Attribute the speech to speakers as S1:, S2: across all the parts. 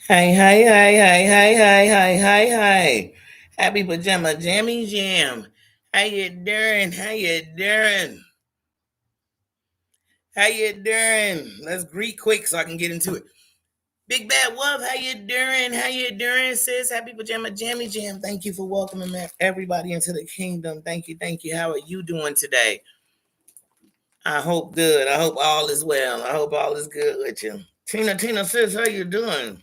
S1: Hey, hey, hey, hey, hey, hey, hey, hey, hey. Happy Pajama Jammy Jam. How you doing? How you doing? How you doing? Let's greet quick so I can get into it. Big Bad Wolf, how you doing? How you doing, sis? Happy Pajama Jammy Jam. Thank you for welcoming everybody into the kingdom. Thank you, thank you. How are you doing today? I hope good. I hope all is well. I hope all is good with you. Tina, sis, how you doing?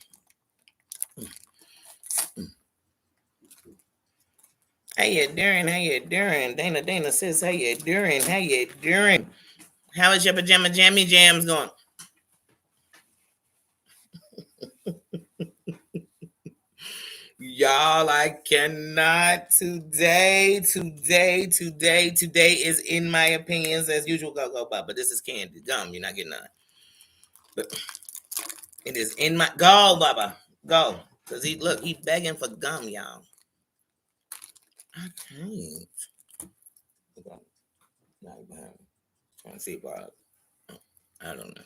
S1: How you doing? How you doing? Dana says, how you doing? How you doing? How is your pajama jammy jams going? Y'all, I cannot today is in my opinions as usual. Go, but this is candy gum. You're not getting none. But it is in my go, Baba. Go. Cause he begging for gum, y'all. I can't. Trying to see if I don't know.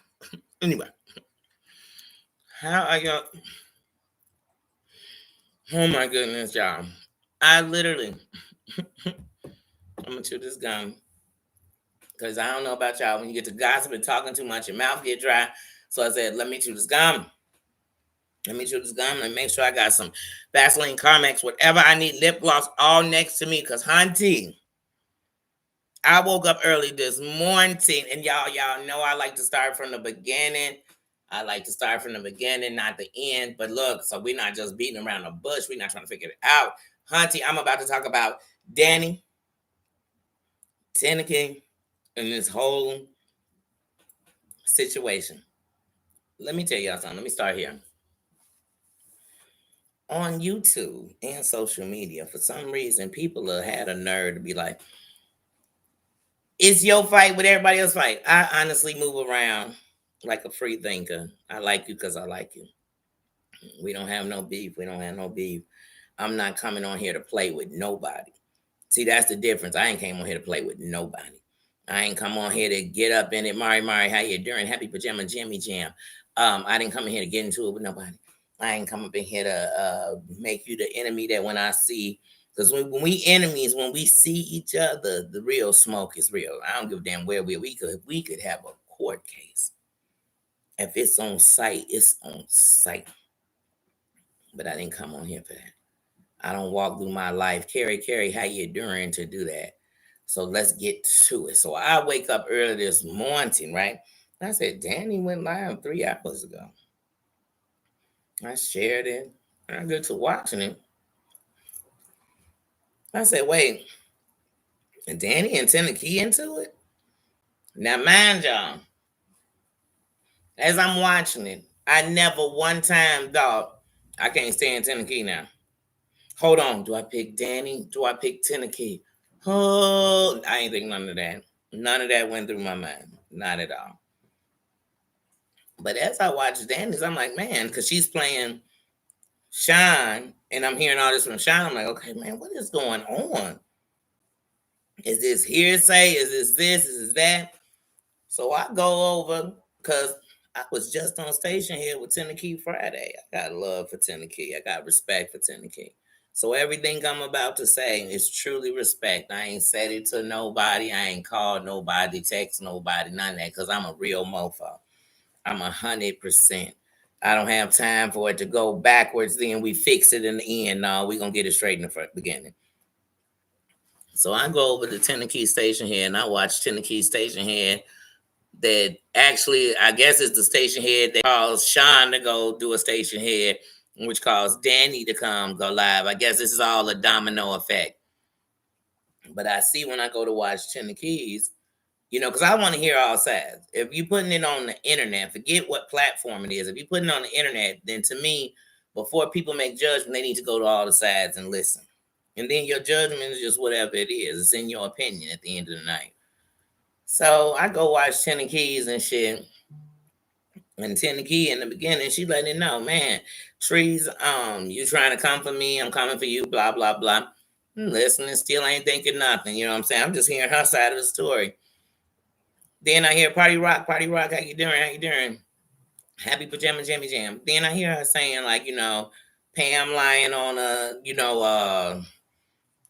S1: Anyway, how are y'all? Oh my goodness, y'all. I literally, I'm gonna chew this gum because I don't know about y'all. When you get to gossip and talking too much, your mouth get dry. So I said, let me chew this gum. Let me chew this gum and make sure I got some Vaseline, Carmex, whatever I need, lip gloss, all next to me. Cause hunty, I woke up early this morning, and y'all know I like to start from the beginning. I like to start from the beginning, not the end. But look, so we're not just beating around the bush. We're not trying to figure it out. Hunty, I'm about to talk about Danny, Tenneke, and this whole situation. Let me tell y'all something. Let me start here. On YouTube and social media, for some reason, people have had a nerve to be like, it's your fight with everybody else's fight. I honestly move around like a free thinker. I like you because I like you. We don't have no beef. We don't have no beef. I'm not coming on here to play with nobody. See, that's the difference. I ain't came on here to play with nobody. I ain't come on here to get up in it. Mari, how you doing? Happy Pajama Jammy Jam. I didn't come in here to get into it with nobody. I ain't come up in here to make you the enemy that when I see, because when we enemies, when we see each other, the real smoke is real. I don't give a damn where we could have a court case. If it's on site, it's on site. But I didn't come on here for that. I don't walk through my life, Carrie, how you doing to do that? So let's get to it. So I wake up early this morning, right? I said, Danny went live 3 hours ago. I shared it. I get to watching it. I said, wait, Danny and Tenneke into it? Now, mind y'all, as I'm watching it, I never one time thought I can't stand Tenneke now. Hold on, do I pick Danny? Do I pick Tenneke? Oh, I ain't think none of that. None of that went through my mind. Not at all. But as I watch Danny's, I'm like, man, because she's playing Sean, and I'm hearing all this from Sean. I'm like, okay, man, what is going on? Is this hearsay? Is this? Is this that? So I go over because I was just on station here with Tenneke Friday. I got love for Tenneke. I got respect for Tenneke. So everything I'm about to say is truly respect. I ain't said it to nobody. I ain't called nobody, text nobody, none of that, because I'm a real mofo. I'm 100%. I don't have time for it to go backwards. Then we fix it in the end. No, we're gonna get it straight in the beginning. So I go over to Tenneke Station here and I watch Tenneke Station here that actually, I guess it's the station head that calls Sean to go do a station head, which calls Danny to come go live. I guess this is all a domino effect. But I see when I go to watch Tenneke's, because I want to hear all sides. If you're putting it on the internet, forget what platform it is. If you're putting it on the internet, then to me, before people make judgment, they need to go to all the sides and listen. And then your judgment is just whatever it is. It's in your opinion at the end of the night. So I go watch Tenneke's and shit. And Tenneke in the beginning, she letting it know, man, Trees, you trying to come for me, I'm coming for you, blah, blah, blah. Listening, still ain't thinking nothing. You know what I'm saying? I'm just hearing her side of the story. Then I hear Party Rock, how you doing? How you doing? Happy pajama jammy jam. Then I hear her saying like, Pam lying on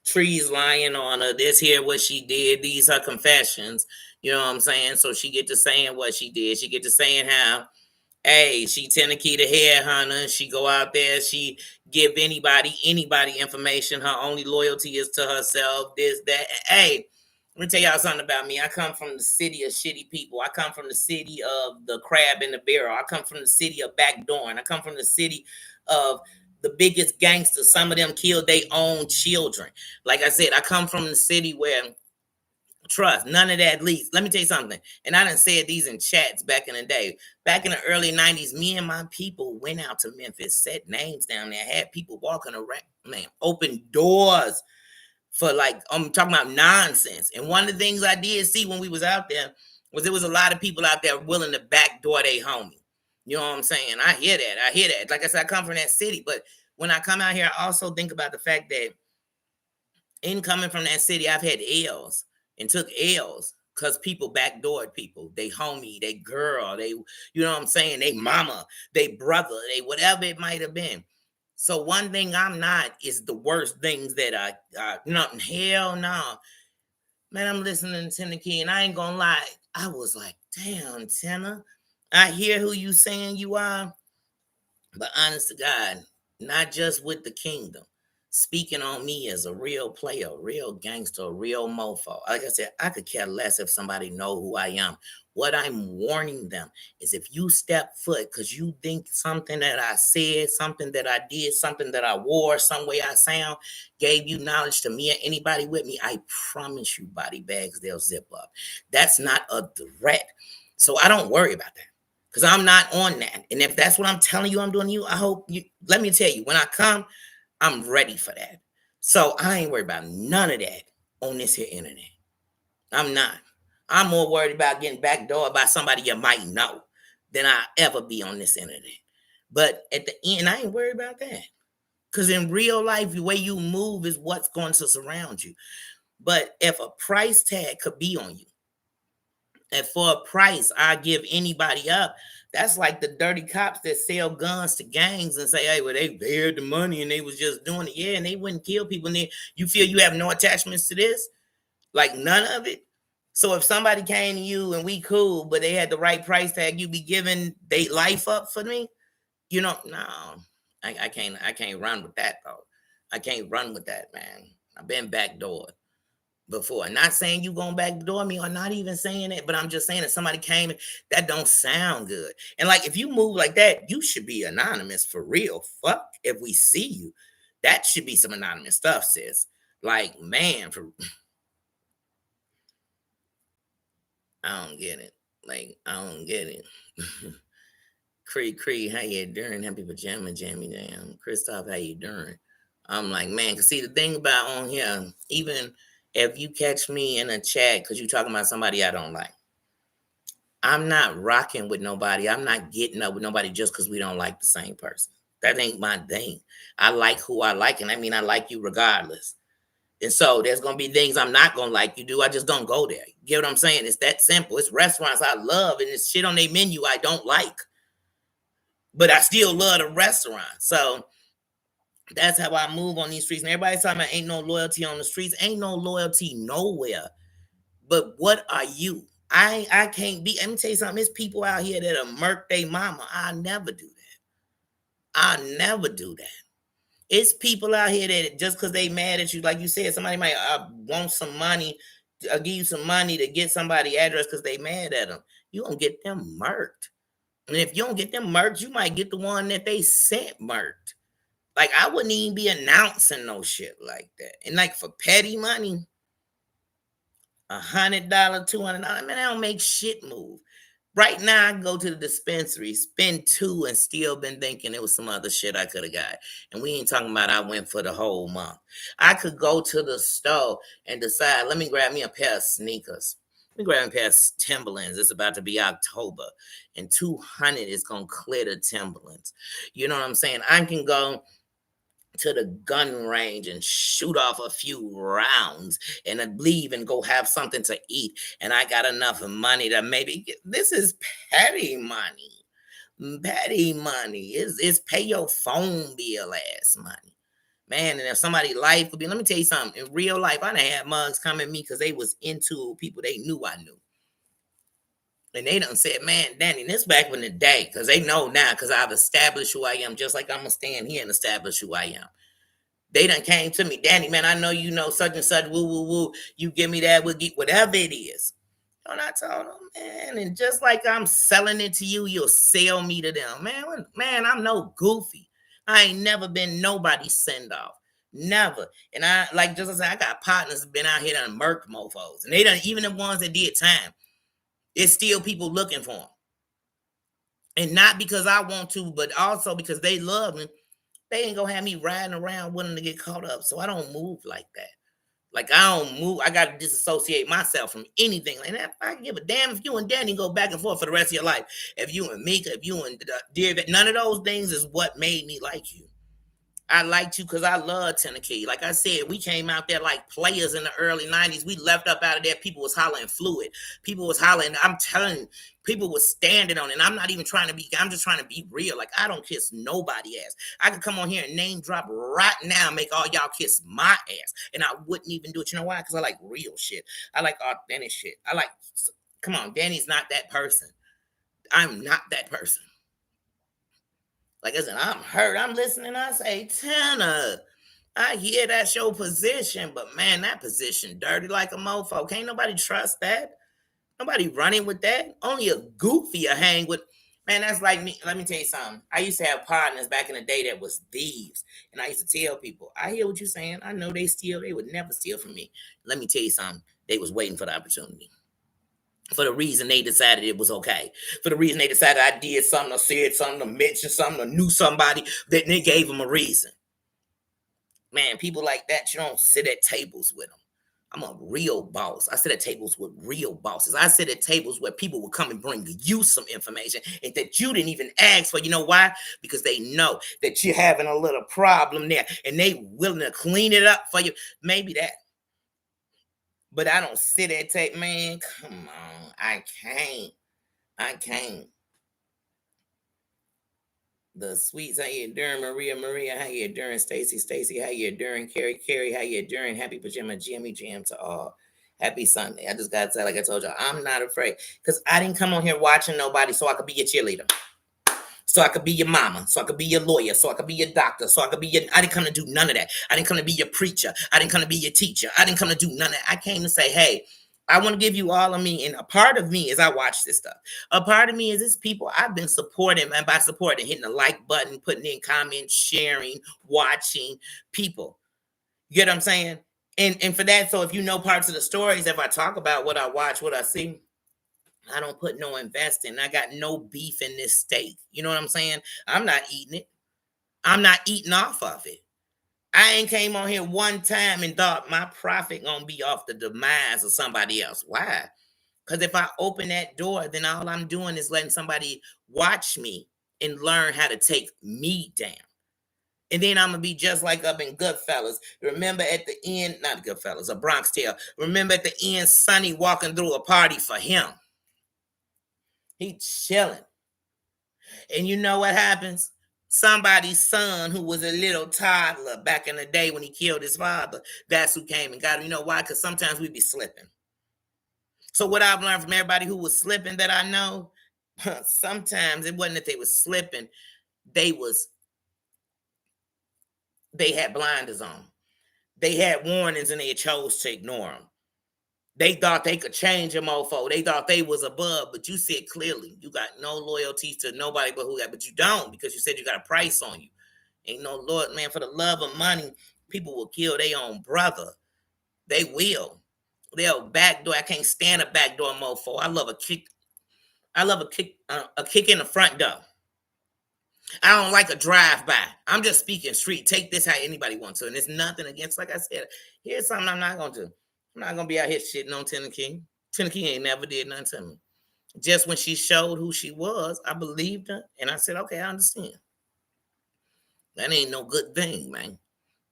S1: trees lying on her. This here what she did. These her confessions. You know what I'm saying? So she get to saying what she did. She get to saying how, hey, she Tennessee the headhunter. She go out there. She give anybody information. Her only loyalty is to herself. This that. Hey, let me tell y'all something about me. I come from the city of shitty people. I come from the city of the crab in the barrel. I come from the city of backdooring. I come from the city of the biggest gangsters. Some of them killed their own children. Like I said, I come from the city where trust, none of that leaks. Let me tell you something. And I done said these in chats back in the day. Back in the early 90s, me and my people went out to Memphis, set names down there, had people walking around, man, open doors for like, I'm talking about nonsense. And one of the things I did see when we was out there was there was a lot of people out there willing to backdoor their homie. You know what I'm saying? I hear that. Like I said, I come from that city. But when I come out here, I also think about the fact that in coming from that city, I've had L's and took L's because people backdoored people. They homie, they girl, they, you know what I'm saying? They mama, they brother, they whatever it might have been. So one thing I'm not is the worst things that hell no. Man, I'm listening to Tennessee and I ain't gonna lie. I was like, damn, Tenna, I hear who you saying you are, but honest to God, not just with the kingdom. Speaking on me as a real player, a real gangster, a real mofo. Like I said, I could care less if somebody know who I am. What I'm warning them is if you step foot because you think something that I said, something that I did, something that I wore, some way I sound, gave you knowledge to me or anybody with me, I promise you body bags, they'll zip up. That's not a threat. So I don't worry about that. Because I'm not on that. And if that's what I'm telling you I'm doing to you, I hope you, let me tell you, when I come, I'm ready for that. So I ain't worried about none of that on this here internet. I'm not. I'm more worried about getting backdoored by somebody you might know than I ever be on this internet. But at the end, I ain't worried about that. Because in real life, the way you move is what's going to surround you. But if a price tag could be on you, and for a price, I give anybody up. That's like the dirty cops that sell guns to gangs and say, hey, well, they had the money and they was just doing it. Yeah, and they wouldn't kill people. And then you feel you have no attachments to this? Like none of it? So if somebody came to you and we cool, but they had the right price tag, you be giving their life up for me? No. I can't run with that though. I can't run with that, man. I've been backdoored before. Not saying you going back door me or not even saying it, but I'm just saying that somebody came that don't sound good. And like if you move like that, you should be anonymous for real. Fuck if we see you. That should be some anonymous stuff, sis. Like, man, I don't get it. Like, I don't get it. Cree, how you doing? Happy pajama jammy jam. Christoph, how you doing? I'm like, man, cause see the thing about on here, even if you catch me in a chat because you talking about somebody I don't like, I'm not rocking with nobody. I'm not getting up with nobody just because we don't like the same person. That ain't my thing. I like who I like, and I mean I like you regardless. And so there's gonna be things I'm not gonna like you do. I just don't go there. You get what I'm saying? It's that simple. It's restaurants I love, and it's shit on their menu I don't like, but I still love the restaurant. So that's how I move on these streets. And everybody's talking about ain't no loyalty on the streets. Ain't no loyalty nowhere. But what are you? I can't be. Let me tell you something. There's people out here that'll murk their mama. I never do that. I never do that. It's people out here that just because they mad at you, like you said, somebody might want some money, give you some money to get somebody address because they mad at them. You gonna get them murked. And if you don't get them murked, you might get the one that they sent murked. Like I wouldn't even be announcing no shit like that. And like for petty money, $100, $200, man, I don't make shit move. Right now, I go to the dispensary, spend two, and still been thinking it was some other shit I could have got. And we ain't talking about I went for the whole month. I could go to the store and decide, let me grab me a pair of sneakers. Let me grab me a pair of Timberlands. It's about to be October. And 200 is going to clear the Timberlands. You know what I'm saying? I can go to the gun range and shoot off a few rounds and then leave and go have something to eat. And I got enough money to maybe this is petty money. Petty money. It's pay your phone bill ass money. Man, and if somebody's life could be, let me tell you something. In real life, I done had mugs come at me because they was into people they knew I knew. And they done said, man, Danny, this back in the day, because they know now, because I've established who I am, just like I'm going to stand here and establish who I am. They done came to me, Danny, man, I know you know such and such, woo, woo, woo. You give me that, we'll get whatever it is. And I told them, man, and just like I'm selling it to you, you'll sell me to them. Man, I'm no goofy. I ain't never been nobody's send off. Never. And I, like just as I said, I got partners that been out here done murked mofos. And they done, even the ones that did time, it's still people looking for them. And not because I want to, but also because they love me. They ain't gonna have me riding around wanting to get caught up. So I don't move like that. Like I don't move. I gotta disassociate myself from anything like that. I give a damn if you and Danny go back and forth for the rest of your life. If you and Mika, if you and Dear, none of those things is what made me like you. I liked you because I love Tennessee. Like I said, we came out there like players in the early 90s. We left up out of there. People was hollering fluid. People was hollering. I'm telling you, people was standing on it. And I'm not even trying to be, I'm just trying to be real. Like I don't kiss nobody ass. I could come on here and name drop right now, make all y'all kiss my ass. And I wouldn't even do it. You know why? Because I like real shit. I like authentic shit. I like, come on, Danny's not that person. I'm not that person. Like I said, I'm hurt. I'm listening. I say, Tanner, I hear that's your position, but man, that position dirty like a mofo. Can't nobody trust that. Nobody running with that. Only a goofy a hang with. Man, that's like me. Let me tell you something. I used to have partners back in the day that was thieves. And I used to tell people, I hear what you're saying. I know they steal. They would never steal from me. Let me tell you something. They was waiting for the opportunity. For the reason they decided it was okay. For the reason they decided I did something or said something or mentioned something or knew somebody, that they gave them a reason. Man, people like that, you don't sit at tables with them. I'm a real boss. I sit at tables with real bosses. I sit at tables where people will come and bring you some information and that you didn't even ask for. You know why? Because they know that you're having a little problem there and they willing to clean it up for you. Maybe that. But I don't sit at table. Man, come on. I can't. The Sweets, how you doing? Maria, how you doing? Stacy, how you doing? Carrie, how you doing? Happy Pajama Jimmy Jam to all. Happy Sunday. I just got to say, like I told y'all, I'm not afraid. Because I didn't come on here watching nobody so I could be your cheerleader. So I could be your mama. So I could be your lawyer. So I could be your doctor. So I could be your, I didn't come to do none of that. I didn't come to be your preacher. I didn't come to be your teacher. I didn't come to do none of that. I came to say, hey, I want to give you all of me. And a part of me is I watch this stuff. A part of me is this people I've been supporting. And by supporting, hitting the like button, putting in comments, sharing, watching people. You get what I'm saying? And for that, so if you know parts of the stories, if I talk about what I watch, what I see, I don't put no investing. I got no beef in this steak. You know what I'm saying? I'm not eating it. I'm not eating off of it. I ain't came on here one time and thought my profit gonna be off the demise of somebody else. Why? Because if I open that door, then all I'm doing is letting somebody watch me and learn how to take me down. And then I'm gonna be just like up in Goodfellas. Remember at the end, not Goodfellas, a Bronx Tale. Remember at the end, Sonny walking through a party for him. He chilling. And you know what happens? Somebody's son who was a little toddler back in the day when he killed his father, that's who came and got him. You know why? Because sometimes we be slipping. So what I've learned from everybody who was slipping that I know, sometimes it wasn't that they was slipping. They had blinders on. They had warnings and they chose to ignore them. They thought they could change a mofo. They thought they was above, but you said clearly you got no loyalty to nobody but who got, but you don't because you said you got a price on you. Ain't no Lord, man, for the love of money, people will kill their own brother. They will. They'll backdoor. I can't stand a backdoor mofo. I love a kick. I love a kick in the front door. I don't like a drive-by. I'm just speaking street. Take this how anybody wants to. And it's nothing against, like I said, here's something I'm not going to do. I'm not going to be out here shitting on Tennessee. Tennessee ain't never did nothing to me. Just when she showed who she was, I believed her. And I said, okay, I understand. That ain't no good thing, man.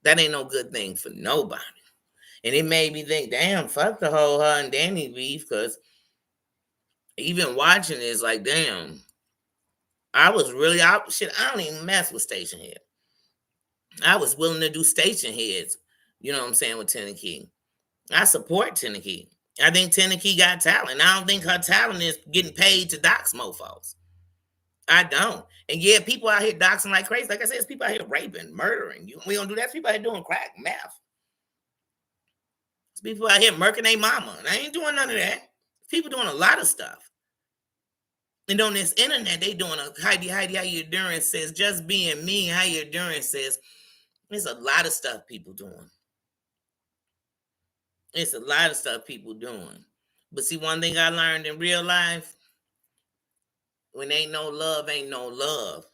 S1: That ain't no good thing for nobody. And it made me think, damn, fuck the whole her and Danny beef, because even watching it, it's like, damn, I was really out. Shit, I don't even mess with station head. I was willing to do station heads. You know what I'm saying with Tennessee. I support Tennessee. I think Tennessee got talent. I don't think her talent is getting paid to dox mofos. I don't. And yeah, people out here doxing like crazy. Like I said, it's people out here raping, murdering. We don't do that. It's people out here doing crack, meth. It's people out here murking their mama. And I ain't doing none of that. People doing a lot of stuff. And on this internet, they doing a Heidi, how you doing? Says just being me. How you doing? Says there's a lot of stuff people doing. It's a lot of stuff people doing. But see, one thing I learned in real life, when ain't no love, ain't no love.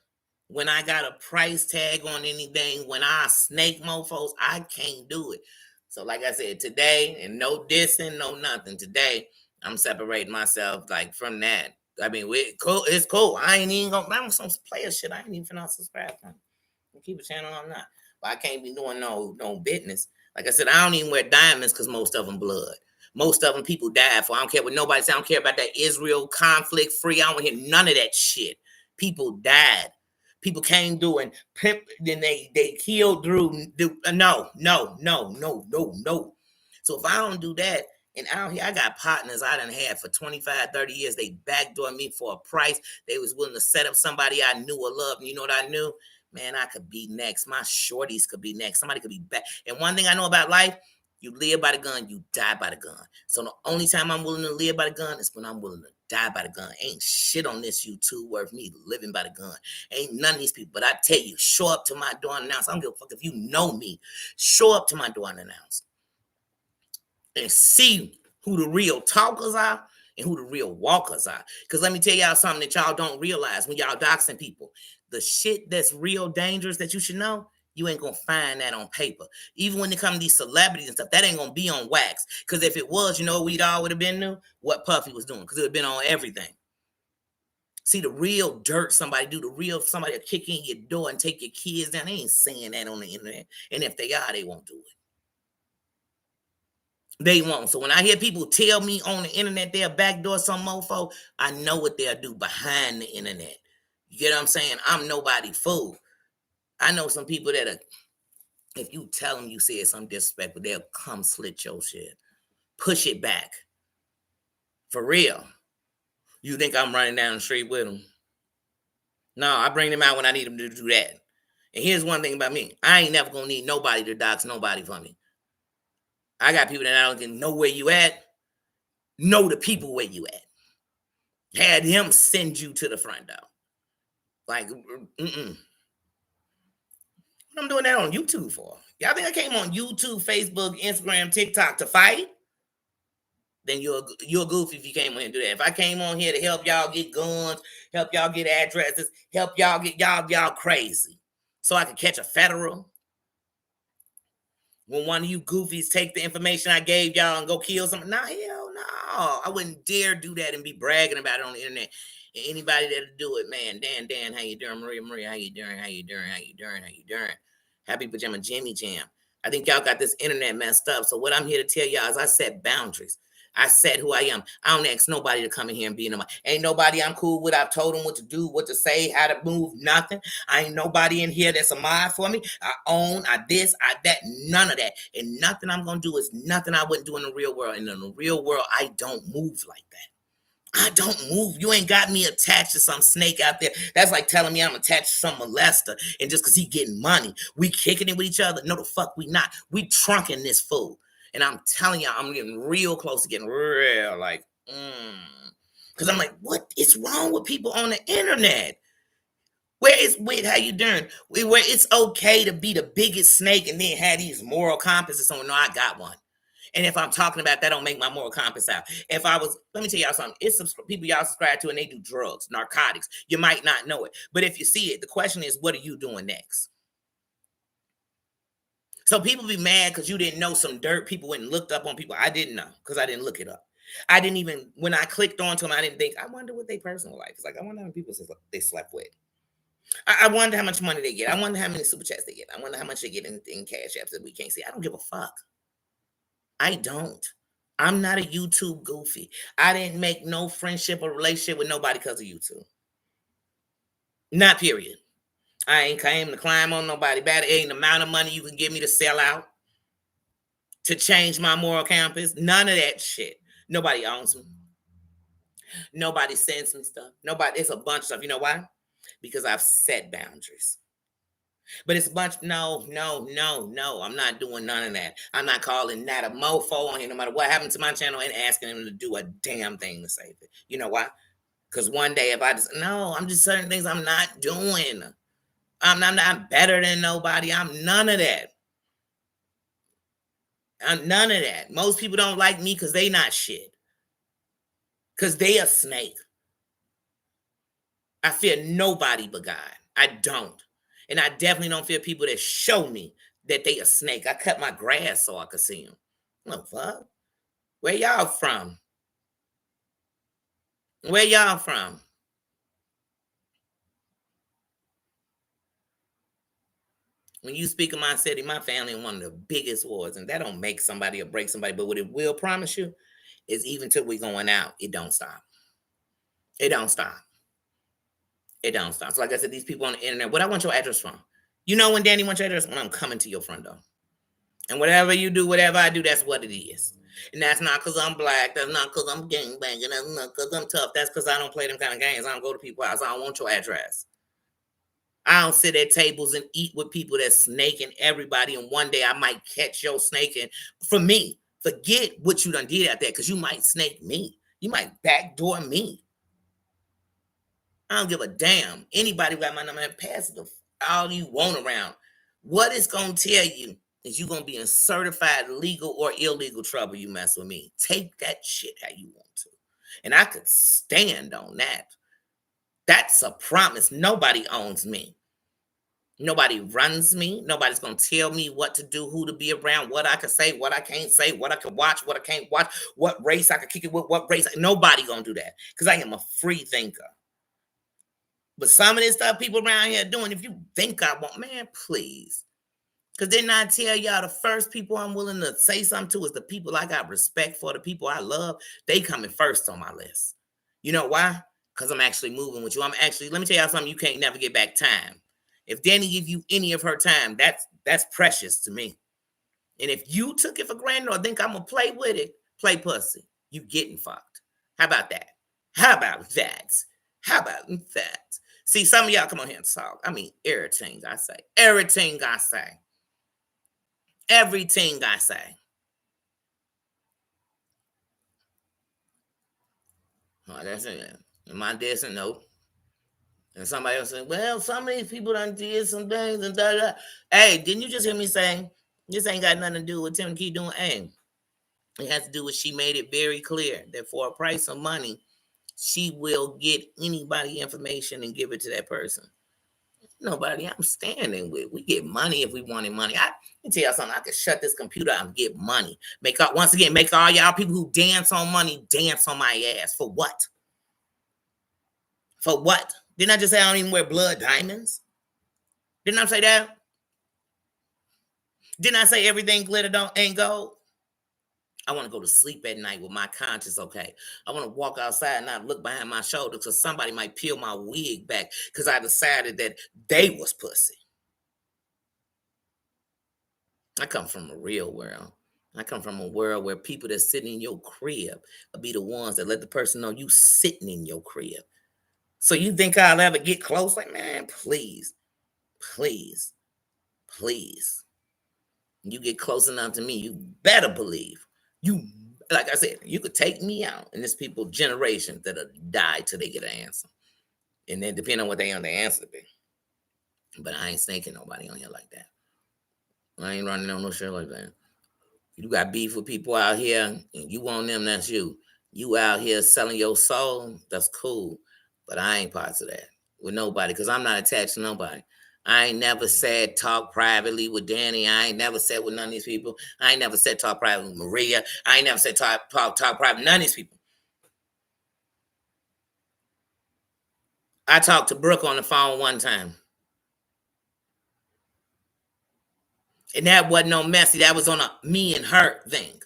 S1: When I got a price tag on anything, when I snake mofos, I can't do it. So like I said, today, and no dissing, no nothing. Today, I'm separating myself like from that. I mean, it's cool. I ain't even gonna, I'm some player shit. I ain't even finna subscribe to. Keep a channel, I'm not. But I can't be doing no business. Like I said, I don't even wear diamonds because most of them blood. Most of them people died for. I don't care what nobody say. I don't care about that Israel conflict free. I don't hear none of that shit. People died. People came through and then they killed through. No. So if I don't do that, and out here, I got partners I done had for 25, 30 years. They backdoored me for a price. They was willing to set up somebody I knew or loved. And you know what I knew? Man, I could be next. My shorties could be next. Somebody could be back. And one thing I know about life, you live by the gun, you die by the gun. So the only time I'm willing to live by the gun is when I'm willing to die by the gun. Ain't shit on this YouTube worth me living by the gun. Ain't none of these people. But I tell you, show up to my door and announce. I don't give a fuck if you know me. Show up to my door and announce. And see who the real talkers are and who the real walkers are. Because let me tell y'all something that y'all don't realize when y'all doxing people. The shit that's real dangerous that you should know, you ain't gonna find that on paper. Even when it comes to these celebrities and stuff, that ain't gonna be on wax. Because if it was, you know what we'd all would have been knew? What Puffy was doing. Because it would have been on everything. See the real dirt somebody do, the real somebody will kick in your door and take your kids down. They ain't saying that on the internet. And if they are, they won't do it. They won't. So when I hear people tell me on the internet they'll backdoor some mofo, I know what they'll do behind the internet. You get what I'm saying? I'm nobody fool. I know some people that are, if you tell them you said something disrespectful, they'll come slit your shit. Push it back. For real. You think I'm running down the street with them? No, I bring them out when I need them to do that. And here's one thing about me. I ain't never going to need nobody to dox nobody for me. I got people that I don't know where you at. Know the people where you at. Had him send you to the front door. Like, What I'm doing that on YouTube for? Y'all think I came on YouTube, Facebook, Instagram, TikTok to fight? Then you're goofy if you came on here to do that. If I came on here to help y'all get guns, help y'all get addresses, help y'all get y'all crazy, so I could catch a federal. When one of you goofies take the information I gave y'all and go kill someone, nah, hell no. I wouldn't dare do that and be bragging about it on the internet. And anybody that'll do it, man. Dan, how you doing? Maria, how you doing? Happy Pajama Jimmy Jam. I think y'all got this internet messed up. So what I'm here to tell y'all is I set boundaries. I said who I am. I don't ask nobody to come in here and be in my. Ain't nobody I'm cool with. I've told them what to do, what to say, how to move, nothing. I ain't nobody in here that's a mod for me. I own, I this, I that, none of that. And nothing I'm going to do is nothing I wouldn't do in the real world. And in the real world, I don't move like that. I don't move. You ain't got me attached to some snake out there. That's like telling me I'm attached to some molester. And just because he getting money, we kicking it with each other. No, the fuck we not. We trunking this fool. And I'm telling y'all, I'm getting real close to getting real like, because I'm like, what is wrong with people on the internet? How you doing? Where it's okay to be the biggest snake and then have these moral compasses on. No, I got one. And if I'm talking about that, don't make my moral compass out. If I was, let me tell y'all something. It's some people y'all subscribe to and they do drugs, narcotics. You might not know it. But if you see it, the question is, what are you doing next? So people be mad because you didn't know some dirt. People went and looked up on people. I didn't know because I didn't look it up. I didn't even, when I clicked onto them, I didn't think, I wonder what their personal life is like. I wonder how many people they slept with. I wonder how much money they get. I wonder how many super chats they get. I wonder how much they get in cash apps that we can't see. I don't give a fuck. I don't. I'm not a YouTube goofy. I didn't make no friendship or relationship with nobody because of YouTube. Not period. I ain't came to climb on nobody back. It ain't the amount of money you can give me to sell out, to change my moral compass. None of that shit. Nobody owns me. Nobody sends me stuff. Nobody, it's a bunch of stuff. You know why? Because I've set boundaries. But it's a bunch, no. I'm not doing none of that. I'm not calling that a mofo on here, no matter what happened to my channel, and asking him to do a damn thing to save it. You know why? Because one day if I just, no, I'm just certain things I'm not doing. I'm not better than nobody. I'm none of that. I'm none of that. Most people don't like me because they not shit. Because they a snake. I fear nobody but God. I don't. And I definitely don't fear people that show me that they a snake. I cut my grass so I could see them. What the fuck? Where y'all from? Where y'all from? When you speak of my city, my family in one of the biggest wars, and that don't make somebody or break somebody, but what it will promise you is even till we going out, it don't stop. It don't stop. It don't stop. So like I said, these people on the internet, what I want your address from. You know when Danny wants your address? When I'm coming to your front door. And whatever you do, whatever I do, that's what it is. And that's not because I'm black. That's not because I'm gang banging. That's not because I'm tough. That's because I don't play them kind of games. I don't go to people's house. I don't want your address. I don't sit at tables and eat with people that's snaking everybody. And one day I might catch your snaking. For me, forget what you done did out there, because you might snake me. You might backdoor me. I don't give a damn. Anybody got my number and pass it all you want around. What it's going to tell you is you're going to be in certified legal or illegal trouble you mess with me. Take that shit how you want to. And I could stand on that. That's a promise. Nobody owns me. Nobody runs me. Nobody's going to tell me what to do, who to be around, what I can say, what I can't say, what I can watch, what I can't watch, what race I can kick it with, what race. Nobody going to do that, because I am a free thinker. But some of this stuff people around here doing, if you think I want, man, please. Because then I tell y'all, the first people I'm willing to say something to is the people I got respect for, the people I love. They coming first on my list. You know why? Because I'm actually moving with you. I'm actually, let me tell y'all something, you can't never get back time. If Danny give you any of her time, that's precious to me. And if you took it for granted or think I'm going to play with it, play pussy. You getting fucked. How about that? How about that? How about that? See, some of y'all come on here and talk. I mean, everything I say. Everything I say. Everything I say. Oh, that's it. Am I dissing? Nope. And somebody else said, well, some of these people done did some things and da. Hey, didn't you just hear me say, this ain't got nothing to do with Tim keep doing? Hey, it has to do with, she made it very clear that for a price of money, she will get anybody information and give it to that person. Nobody I'm standing with. We get money if we wanted money. I can tell y'all something. I could shut this computer out and get money. Make all y'all people who dance on money dance on my ass. For what? For what? Didn't I just say I don't even wear blood diamonds? Didn't I say that? Didn't I say everything glitter ain't gold? I want to go to sleep at night with my conscience okay. I want to walk outside and not look behind my shoulder because somebody might peel my wig back because I decided that they was pussy. I come from a real world. I come from a world where people that sit in your crib will be the ones that let the person know you sitting in your crib. So you think I'll ever get close? Like, man, please, please, please. You get close enough to me, you better believe. You, like I said, you could take me out, and there's people, generations, that'll die till they get an answer. And then depending on what they want the answer to be. But I ain't snaking nobody on here like that. I ain't running on no shit like that. You got beef with people out here, and you want them, that's you. You out here selling your soul, that's cool. But I ain't part of that with nobody, because I'm not attached to nobody. I ain't never said talk privately with Danny. I ain't never said with none of these people. I ain't never said talk privately with Maria. I ain't never said talk private with none of these people. I talked to Brooke on the phone one time. And that wasn't no messy. That was on a me and her thing.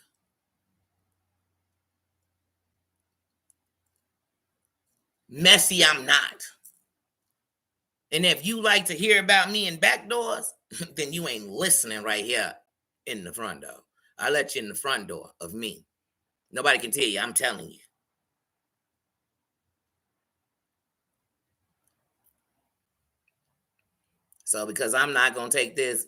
S1: Messy, I'm not. And if you like to hear about me in back doors, then you ain't listening right here in the front door. I let you in the front door of me. Nobody can tell you. I'm telling you. So because I'm not going to take this,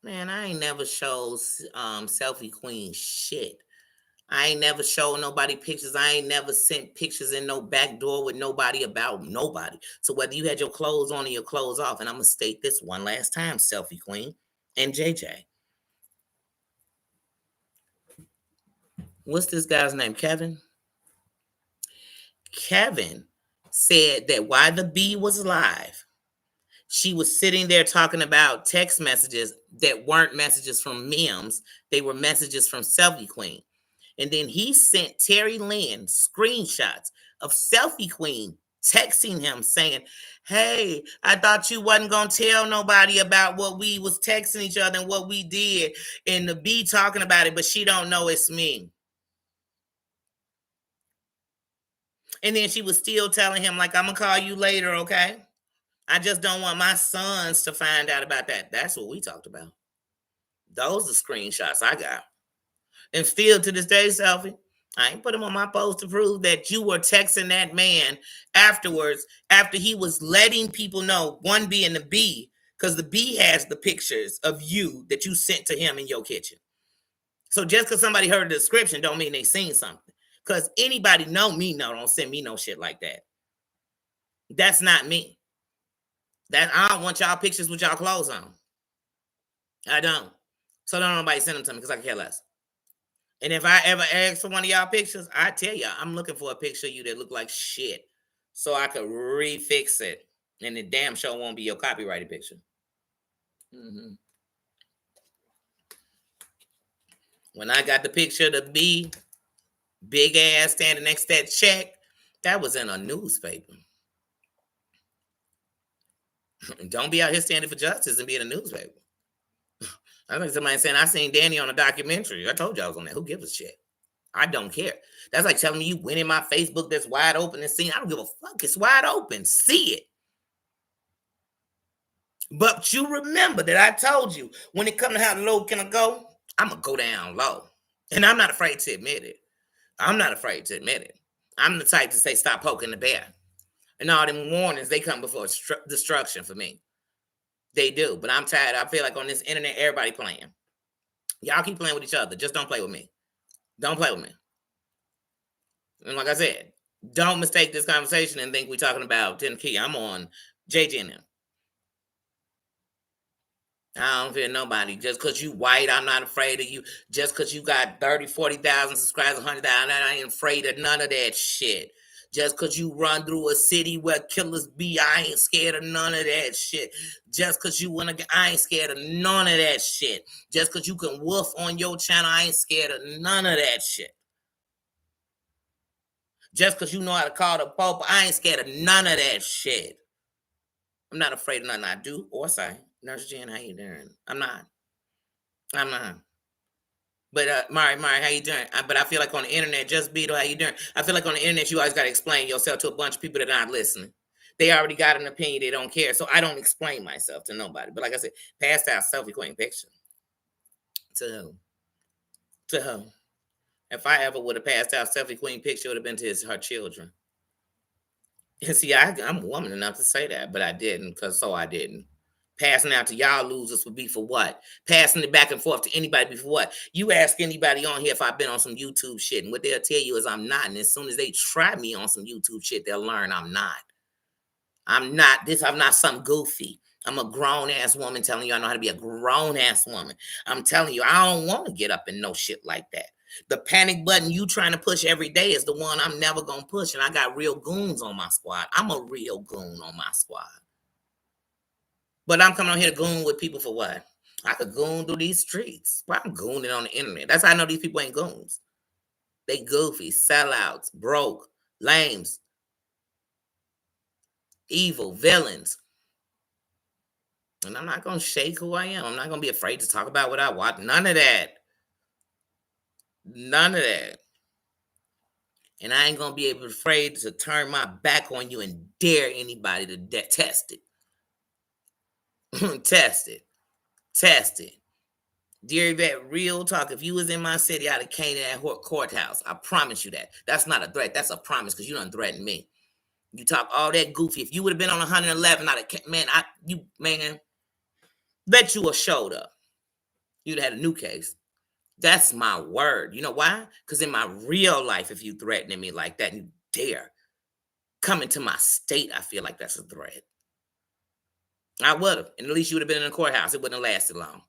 S1: man, I ain't never showed Selfie Queen shit. I ain't never showed nobody pictures. I ain't never sent pictures in no back door with nobody about nobody. So whether you had your clothes on or your clothes off, and I'm going to state this one last time, Selfie Queen and JJ. What's this guy's name? Kevin? Kevin said that while the B was live, she was sitting there talking about text messages that weren't messages from memes. They were messages from Selfie Queen. And then he sent Terry Lynn screenshots of Selfie Queen texting him saying, hey, I thought you wasn't going to tell nobody about what we was texting each other and what we did. And the B talking about it, but she don't know it's me. And then she was still telling him, like, I'm going to call you later, okay? I just don't want my sons to find out about that. That's what we talked about. Those are screenshots I got. And still to this day, Selfie, I ain't put him on my post to prove that you were texting that man afterwards, after he was letting people know, one being the B, because the B has the pictures of you that you sent to him in your kitchen. So just because somebody heard the description don't mean they seen something. Because anybody know me, don't send me no shit like that. That's not me. That I don't want y'all pictures with y'all clothes on. I don't. So don't nobody send them to me because I can care less. And if I ever ask for one of y'all pictures, I tell y'all, I'm looking for a picture of you that look like shit so I could refix it. And the damn show won't be your copyrighted picture. Mm-hmm. When I got the picture of the B, big ass standing next to that check, that was in a newspaper. Don't be out here standing for justice and be in a newspaper. I think somebody saying, I seen Danny on a documentary. I told you I was on that. Who gives a shit? I don't care. That's like telling me you went in my Facebook that's wide open and seen. I don't give a fuck. It's wide open. See it. But you remember that I told you when it comes to how low can I go, I'm going to go down low. And I'm not afraid to admit it. I'm not afraid to admit it. I'm the type to say, stop poking the bear. And all them warnings, they come before destruction for me. They do. But I'm tired. I feel like on this internet, everybody playing. Y'all keep playing with each other. Just don't play with me. Don't play with me. And like I said, don't mistake this conversation and think we're talking about 10 Key. I'm on JJ and them. I don't fear nobody. Just because you white, I'm not afraid of you. Just because you got 30, 40,000 subscribers, 100,000, I ain't afraid of none of that shit. Just because you run through a city where killers be, I ain't scared of none of that shit. Just because you want to get, I ain't scared of none of that shit. Just because you can woof on your channel, I ain't scared of none of that shit. Just because you know how to call the Pope, I ain't scared of none of that shit. I'm not afraid of nothing I do or say. Nurse Jen, how you doing? I'm not. But Mari, how you doing? But I feel like on the internet, just Beetle, how you doing? I feel like on the internet, you always got to explain yourself to a bunch of people that are not listening. They already got an opinion. They don't care. So I don't explain myself to nobody. But like I said, passed out Selfie Queen picture. To who? To who? If I ever would have passed out Selfie Queen picture, it would have been to her children. And see, I'm a woman enough to say that, but I didn't, because I didn't. Passing out to y'all losers would be for what? Passing it back and forth to anybody be for what? You ask anybody on here if I've been on some YouTube shit, and what they'll tell you is I'm not. And as soon as they try me on some YouTube shit, they'll learn I'm not. I'm not some goofy. I'm a grown-ass woman telling you I know how to be a grown-ass woman. I'm telling you, I don't want to get up and no shit like that. The panic button you trying to push every day is the one I'm never going to push. And I got real goons on my squad. I'm a real goon on my squad. But I'm coming on here to goon with people for what? I could goon through these streets. Well, I'm gooning on the internet. That's how I know these people ain't goons. They goofy, sellouts, broke, lames, evil, villains. And I'm not going to shake who I am. I'm not going to be afraid to talk about what I watch. None of that. None of that. And I ain't going to be afraid to turn my back on you and dare anybody to test it. Test it. Test it. Dear Yvette, real talk. If you was in my city, I'd have came to that courthouse. I promise you that. That's not a threat. That's a promise because you done threatened me. You talk all that goofy. If you would have been on 111, I'd have, man, bet you a showed up. You'd have had a new case. That's my word. You know why? Because in my real life, if you threatening me like that, you dare come into my state, I feel like that's a threat. I would have. And at least you would have been in the courthouse. It wouldn't have lasted long.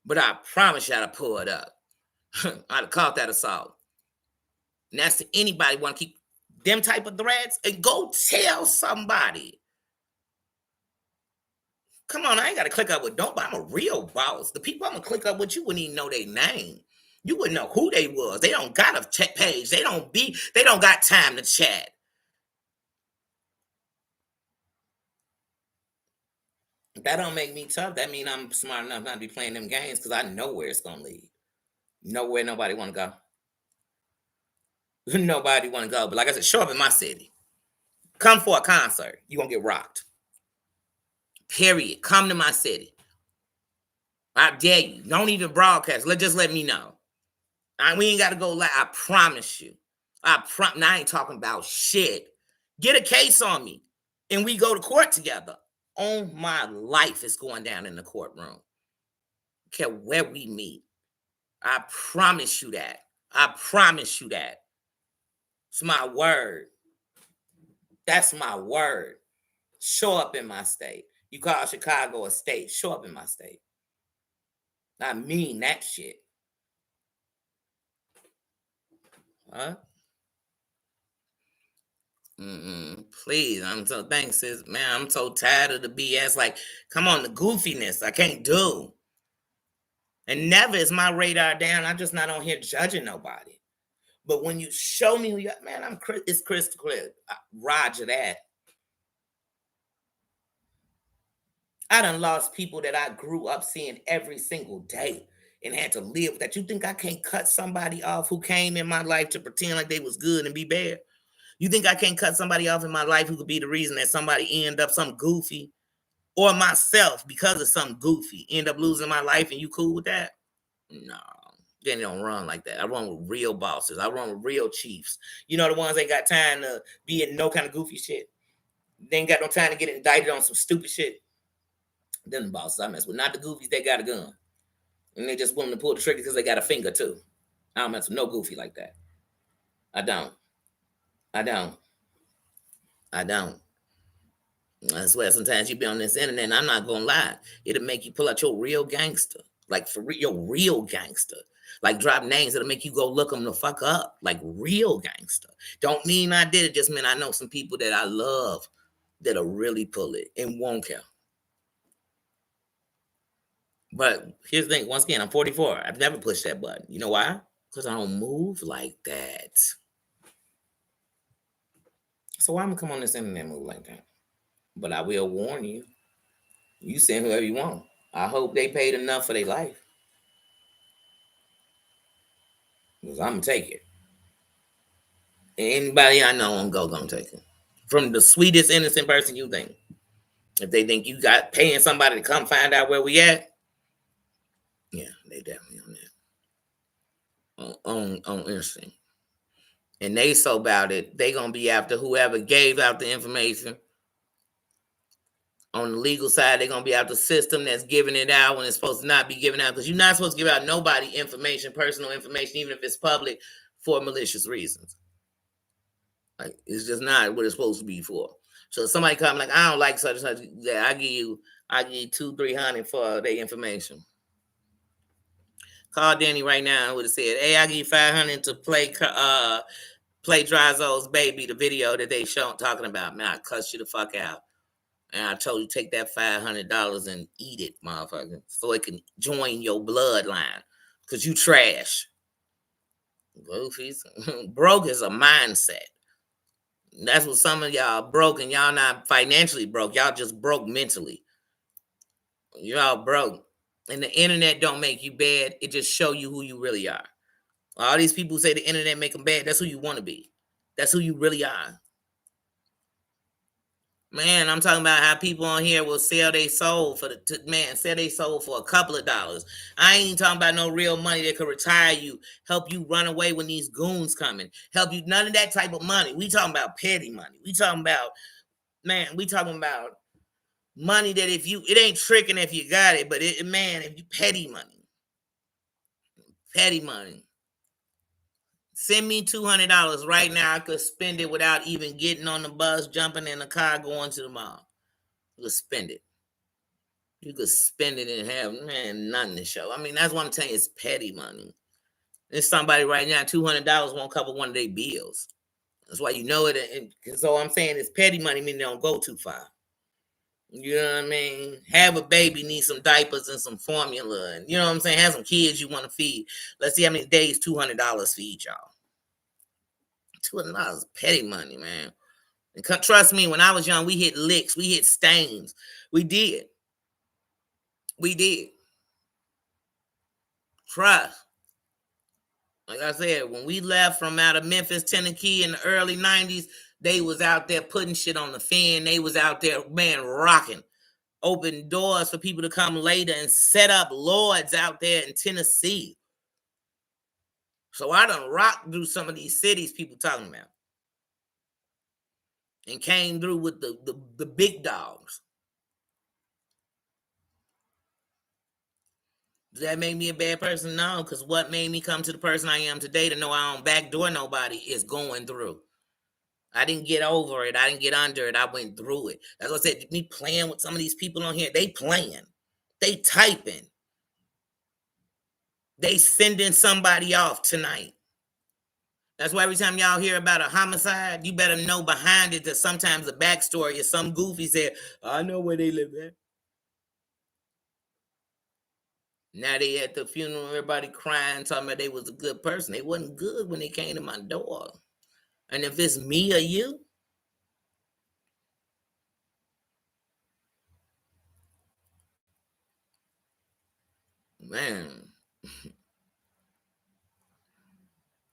S1: But I promise you I'd have pulled up. I'd have caught that assault. And that's to anybody want to keep them type of threats, and go tell somebody. Come on, I ain't got to click up with nobody. I'm a real boss. The people I'm going to click up with, you wouldn't even know their name. You wouldn't know who they was. They don't got a chat page. They don't got time to chat. That don't make me tough. That means I'm smart enough not to be playing them games because I know where it's going to lead. Nowhere nobody want to go. Nobody want to go. But like I said, show up in my city. Come for a concert. You're going to get rocked. Period. Come to my city. I dare you. Don't even broadcast. Just let me know. We ain't got to go live. I promise you. Now, I ain't talking about shit. Get a case on me. And we go to court together. On my life, it's going down in the courtroom. Care where we meet. I promise you that. I promise you that. It's my word. That's my word. Show up in my state. You call Chicago a state. Show up in my state. I mean that shit. Huh? Please, I'm so thanks, sis. Man, I'm so tired of the BS. Like, come on, the goofiness. I can't do. And never is my radar down. I'm just not on here judging nobody. But when you show me who you are, man, it's crystal clear. Roger that. I done lost people that I grew up seeing every single day and had to live with that. You think I can't cut somebody off who came in my life to pretend like they was good and be bad? You think I can't cut somebody off in my life who could be the reason that somebody end up something goofy? Or myself, because of something goofy, end up losing my life and you cool with that? No. Then don't run like that. I run with real bosses. I run with real chiefs. You know, the ones that got time to be in no kind of goofy shit. They ain't got no time to get indicted on some stupid shit. Then the bosses I mess with. Not the goofies that got a gun. And they just willing to pull the trigger because they got a finger too. I don't mess with no goofy like that. I don't. I swear, sometimes you be on this internet, and I'm not gonna lie, it'll make you pull out your real gangster, like for your real gangster, like drop names that'll make you go look them the fuck up, like real gangster. Don't mean I did it, just mean I know some people that I love that'll really pull it and won't care. But here's the thing, once again, I'm 44. I've never pushed that button. You know why? Because I don't move like that. So why am I come on this internet and move like that? But I will warn you, you send whoever you want. I hope they paid enough for their life. Because I'm going to take it. Anybody I know I'm going to take it. From the sweetest, innocent person you think. If they think you got paying somebody to come find out where we at, yeah, they definitely on that. On instinct. And they so about it, they going to be after whoever gave out the information. On the legal side, they're going to be out the system that's giving it out when it's supposed to not be given out. Because you're not supposed to give out nobody information, personal information, even if it's public, for malicious reasons. Like, it's just not what it's supposed to be for. So somebody come like, I don't like such and such. Yeah, I give you $200-300 for their information. Call Danny right now and would have said, hey, I give you $500 to play Dryzo's Baby, the video that they show talking about. Man, I cuss you the fuck out. And I told you take that $500 and eat it, motherfucker, so it can join your bloodline. Because you trash. Goofies. Broke is a mindset. That's what some of y'all broke, and y'all not financially broke. Y'all just broke mentally. Y'all broke. And the internet don't make you bad. It just show you who you really are. All these people who say the internet make them bad, that's who you want to be. That's who you really are. Man, I'm talking about how people on here will sell their soul sell their soul for a couple of dollars. I ain't even talking about no real money that could retire you, help you run away when these goons coming, help you. None of that type of money. We talking about petty money. We talking about money that it ain't tricking if you got it, but if you petty money. Send me $200 right now. I could spend it without even getting on the bus, jumping in the car, going to the mall. You could spend it. You could spend it and have nothing to show. I mean, that's what I'm telling you. It's petty money. There's somebody right now, $200 won't cover one of their bills. That's why you know it. And so I'm saying it's petty money, meaning they don't go too far. You know what I mean? Have a baby, need some diapers and some formula, and you know what I'm saying? Have some kids you want to feed. Let's see how many days $200 feed y'all. $200 is petty money, man. And trust me, when I was young, we hit licks, we hit stains. We did. Trust. Like I said, when we left from out of Memphis, Tennessee in the early 90s, they was out there putting shit on the fan. They was out there, man, rocking. Open doors for people to come later and set up lords out there in Tennessee. So I done rocked through some of these cities people talking about. And came through with the big dogs. Does that make me a bad person? No, because what made me come to the person I am today to know I don't backdoor nobody is going through. I didn't get over it. I didn't get under it. I went through it. That's what I said. Me playing with some of these people on here, they playing. They typing. They sending somebody off tonight. That's why every time y'all hear about a homicide, you better know behind it that sometimes the backstory is some goofy said, I know where they live at. Now they at the funeral, everybody crying, talking about they was a good person. They wasn't good when they came to my door. And if it's me or you, man,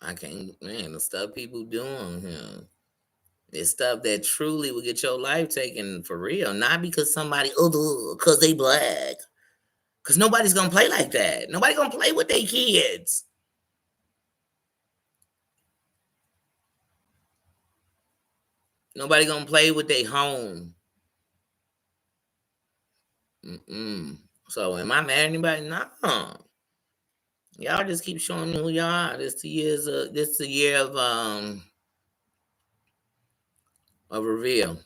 S1: I can't, man, the stuff people doing here. It's stuff that truly will get your life taken for real. Not because somebody, because they black. Because nobody's going to play like that. Nobody going to play with their kids. Nobody going to play with their home. So am I mad at anybody? No. Y'all just keep showing me who y'all are. This is the year of reveal.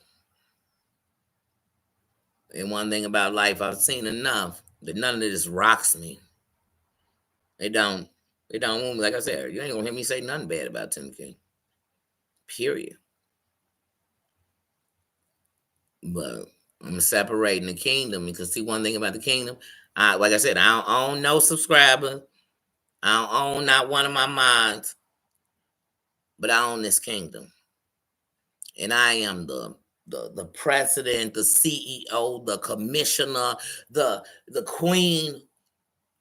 S1: And one thing about life, I've seen enough that none of this rocks me. They don't want me. Like I said, you ain't gonna hear me say nothing bad about Tim King. Period. But I'm separating the kingdom because see one thing about the kingdom, like I said, I don't own no subscriber. I don't own not one of my mods, but I own this kingdom. And I am the president, the CEO, the commissioner, the queen,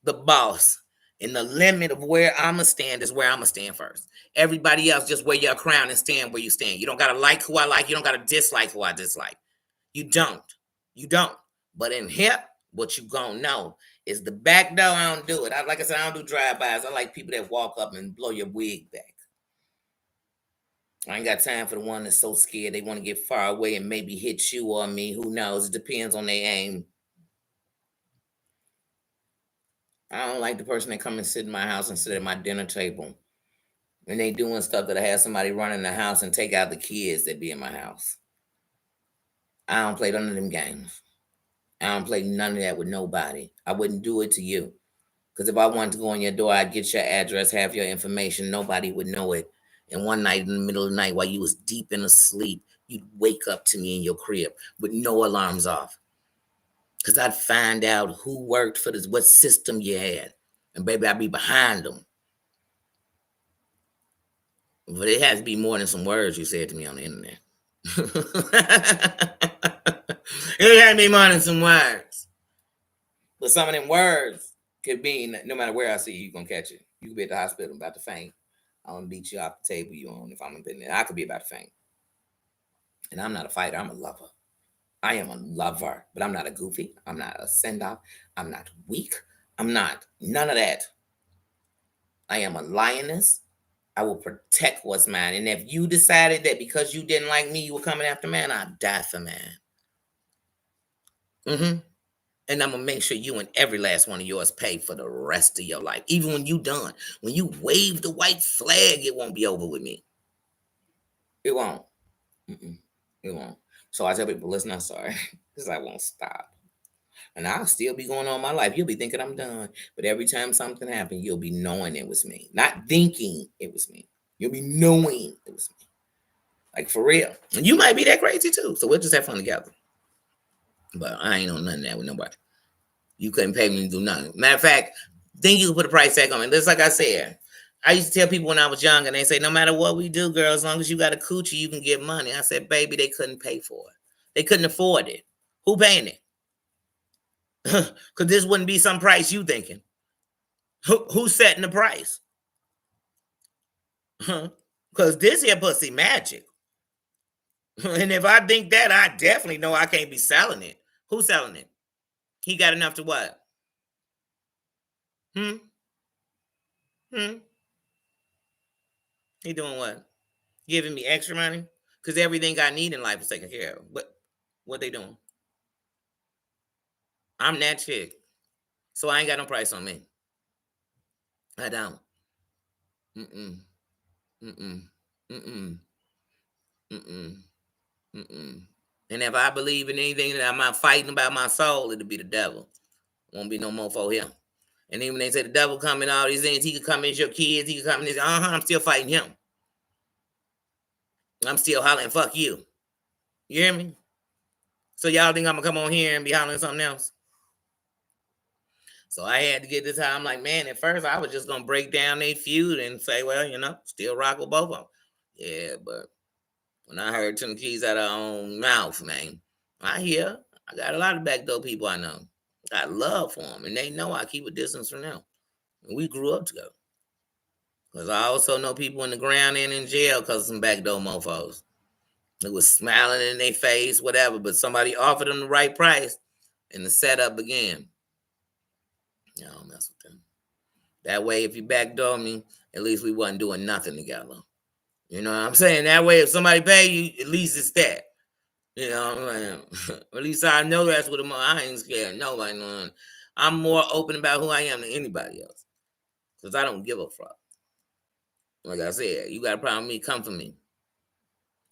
S1: the boss. And the limit of where I'ma stand is where I'ma stand first. Everybody else just wear your crown and stand where you stand. You don't gotta like who I like. You don't gotta dislike who I dislike. You don't. But in here, what you gonna know is the back door. I don't do it. Like I said, I don't do drive-bys. I like people that walk up and blow your wig back. I ain't got time for the one that's so scared they want to get far away and maybe hit you or me. Who knows? It depends on their aim. I don't like the person that come and sit in my house and sit at my dinner table. And they doing stuff that I have somebody run in the house and take out the kids that be in my house. I don't play none of them games. I don't play none of that with nobody. I wouldn't do it to you. Because if I wanted to go on your door, I'd get your address, have your information. Nobody would know it. And one night in the middle of the night while you was deep in a sleep, you'd wake up to me in your crib with no alarms off. Because I'd find out who worked for this, what system you had. And baby, I'd be behind them. But it has to be more than some words you said to me on the internet. It has to be more than some words. But some of them words could mean no matter where I see you, you're going to catch it. You could be at the hospital about to faint. I'm gonna beat you off the table you on if I'm in there. I could be about to faint. And I'm not a fighter, I'm a lover. I am a lover, but I'm not a goofy. I'm not a send off. I'm not weak. I'm not none of that. I am a lioness. I will protect what's mine. And if you decided that because you didn't like me, you were coming after man, I'd die for man. And I'm gonna make sure you and every last one of yours pay for the rest of your life. Even when you done. When you wave the white flag, it won't be over with me. It won't. It won't. So I tell people, listen, I'm sorry. Because I won't stop. And I'll still be going on my life. You'll be thinking I'm done. But every time something happens, you'll be knowing it was me. Not thinking it was me. You'll be knowing it was me. Like for real. And you might be that crazy too. So we'll just have fun together. But I ain't on none of that with nobody. You couldn't pay me to do nothing. Matter of fact, think you could put a price tag on it. Just like I said, I used to tell people when I was young, and they say, no matter what we do, girl, as long as you got a coochie, you can get money. I said, baby, they couldn't pay for it. They couldn't afford it. Who paying it? Because this wouldn't be some price you thinking. Who's setting the price? Because this here pussy magic. And if I think that, I definitely know I can't be selling it. Who's selling it? He got enough to what? He doing what? Giving me extra money? Because everything I need in life is taken care of. But what they doing? I'm that chick. So I ain't got no price on me. I don't. Mm-mm. Mm-mm. Mm-mm. Mm-mm. Mm-mm. And if I believe in anything that I'm not fighting about my soul, it'll be the devil. Won't be no more for him. And even when they say the devil come in all these things, he could come in your kids, he could come in this. I'm still fighting him. I'm still hollering, fuck you. You hear me? So y'all think I'm gonna come on here and be hollering something else? So I had to get this out. I'm like, man, at first I was just gonna break down their feud and say, well, still rock with both of them. Yeah, but when I heard Tim Keys out of her own mouth, man, I got a lot of backdoor people I know. I got love for them, and they know I keep a distance from them. And we grew up together. Because I also know people in the ground and in jail because of some backdoor mofos. It was smiling in their face, whatever, but somebody offered them the right price, and the setup began. I don't mess with them. That way, if you backdoor me, at least we wasn't doing nothing together. You know what I'm saying? That way, if somebody pay you, at least it's that. You know what I'm saying? At least I know that's what I ain't scared of nobody. I'm more open about who I am than anybody else. Because I don't give a fuck. Like I said, you got a problem with me, come for me.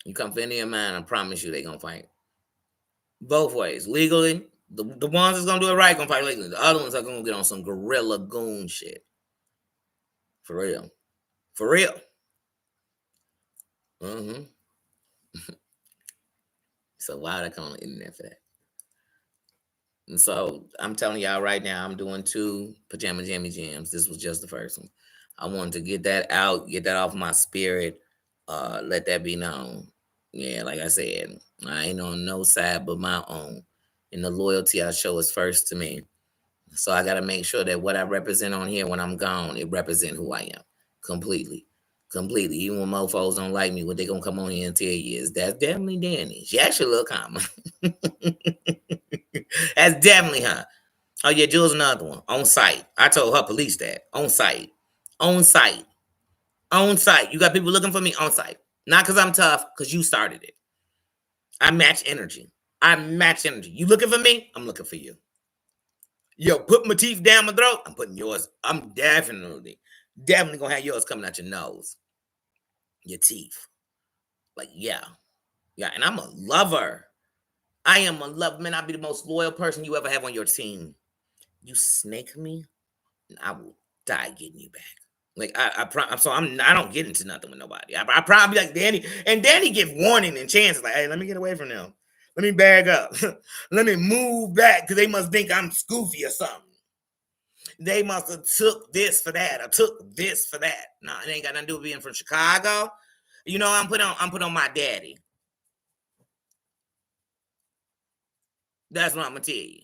S1: You come for any of mine, I promise you they gonna fight. Both ways. Legally, the ones that's gonna do it right gonna fight legally. The other ones are gonna get on some gorilla goon shit. For real. For real. So why would I come on the internet for that? And so I'm telling y'all right now, I'm doing 2 Pajama Jammy Jams. This was just the first one. I wanted to get that out, get that off my spirit, let that be known. Yeah, like I said, I ain't on no side but my own. And the loyalty I show is first to me. So I got to make sure that what I represent on here when I'm gone, it represent who I am completely. Completely. Even when mofos don't like me, what they going to come on here and tell you is that's definitely Danny. She actually look common. That's definitely her. Oh, yeah, Jules another one. On site. I told her police that. On site. On site. On site. You got people looking for me on site. Not because I'm tough, because you started it. I match energy. You looking for me? I'm looking for you. Yo, put my teeth down my throat. I'm putting yours. I'm definitely gonna have yours coming out your nose, your teeth. Like, yeah. And I'm a lover. I am a lover, man. I'll be the most loyal person you ever have on your team. You snake me, and I will die getting you back. Like I don't get into nothing with nobody. I probably like Danny, and Danny give warning and chances. Like, hey, let me get away from them. Let me bag up. Let me move back because they must think I'm goofy or something. They must have took this for that or took this for that. No, it ain't got nothing to do with being from Chicago. You know, I'm put on my daddy. That's what I'm gonna tell you.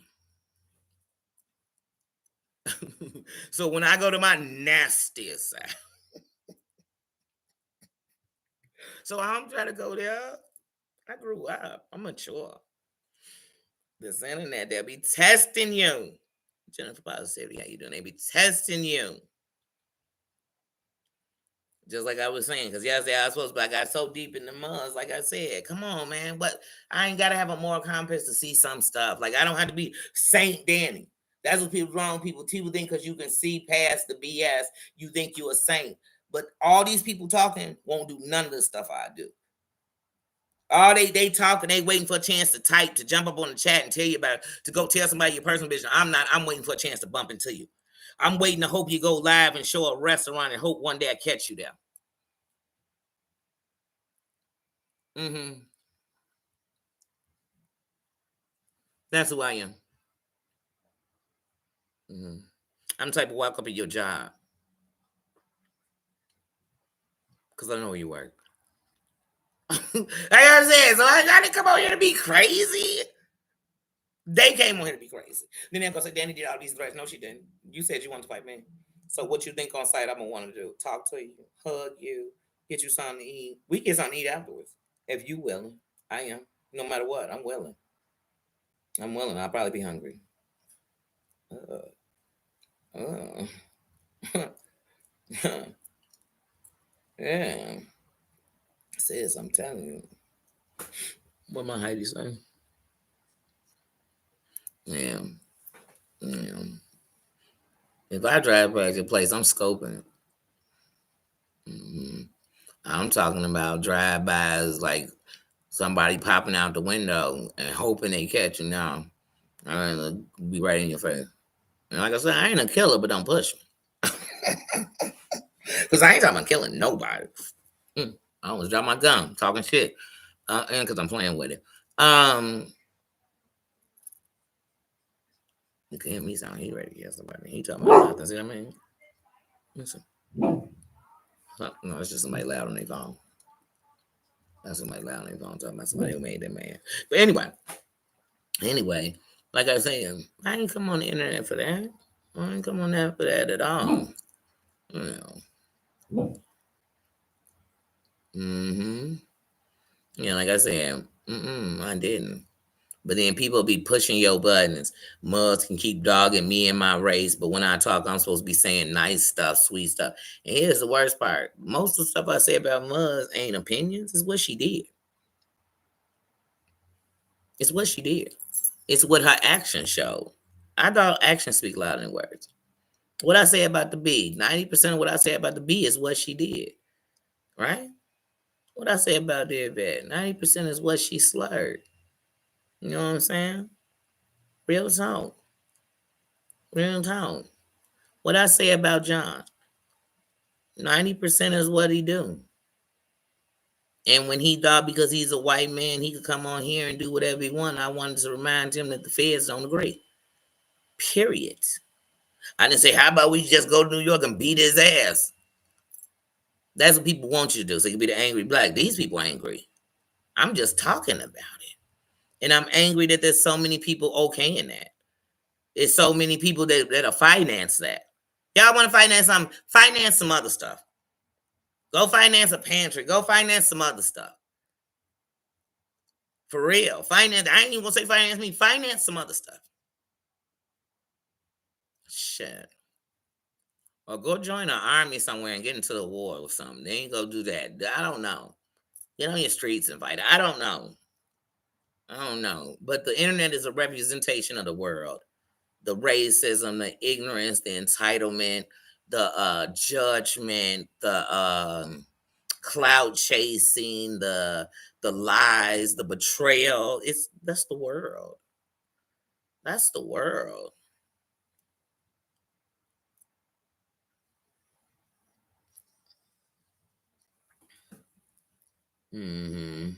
S1: So when I go to my nastiest side, So I'm trying to go there. I grew up. I'm mature. This internet, they'll be testing you. Jennifer Positivity, how you doing? They be testing you. Just like I was saying, because yesterday I was supposed to, but I got so deep in the mud. Like I said, come on, man. But I ain't gotta have a moral compass to see some stuff. Like I don't have to be Saint Danny. That's what people wrong. People think because you can see past the BS, you think you're a saint. But all these people talking won't do none of the stuff I do. All they talking, they waiting for a chance to type, to jump up on the chat and tell you about it, to go tell somebody your personal business. I'm waiting for a chance to bump into you. I'm waiting to hope you go live and show a restaurant and hope one day I catch you there. Mm-hmm. That's who I am. Mm-hmm. I'm the type of walk up at your job because I know where you work. Like I said, so I gotta come out here to be crazy. They came on here to be crazy. Then they're gonna say, Danny did all these threats. No, she didn't. You said you wanted to fight me. So what you think on site I'm gonna want to do? Talk to you, hug you, get you something to eat. We get something to eat afterwards. If you willing, I am. No matter what, I'm willing. I'm willing. I'll probably be hungry. Uh, yeah. Sis, I'm telling you. What my Heidi say? Yeah. Yeah. If I drive by your place, I'm scoping. Mm-hmm. I'm talking about drive-bys like somebody popping out the window and hoping they catch you. Now, I'm gonna be right in your face. And like I said, I ain't a killer, but don't push me. Because I ain't talking about killing nobody. I almost dropped my gun talking shit. And because I'm playing with it. You can hear me sound he ready to get somebody. He talking about nothing. See what I mean? Listen. No, it's just somebody loud on their phone. That's somebody loud on their phone talking about somebody who made that man. But anyway, like I said, I ain't come on the internet for that. I ain't come on there for that at all. You know. Mm-hmm. Yeah, like I said, I didn't. But then people be pushing your buttons. Mugs can keep dogging me and my race, but when I talk, I'm supposed to be saying nice stuff, sweet stuff. And here's the worst part: most of the stuff I say about Muggs ain't opinions. It's what she did. It's what she did. It's what her actions show. I thought actions speak louder than words. What I say about the B, 90% of what I say about the B is what she did, right? What I say about the vet, 90% is what she slurred. You know what I'm saying? Real talk. Real talk. What I say about John, 90% is what he do. And when he thought because he's a white man, he could come on here and do whatever he wanted, I wanted to remind him that the feds don't agree. Period. I didn't say, how about we just go to New York and beat his ass? That's what people want you to do, so you can be the angry black. These people are angry. I'm just talking about it. And I'm angry that there's so many people okaying that. There's so many people that'll finance that. Y'all want to finance some other stuff. Go finance a pantry. Go finance some other stuff. For real. Finance. I ain't even gonna say finance me. Finance some other stuff. Shit. Or go join an army somewhere and get into the war or something. They ain't go do that. I don't know. Get on your streets and fight. I don't know. But the internet is a representation of the world. The racism, the ignorance, the entitlement, the judgment, the cloud chasing, the lies, the betrayal. That's the world. That's the world. Mm-hmm.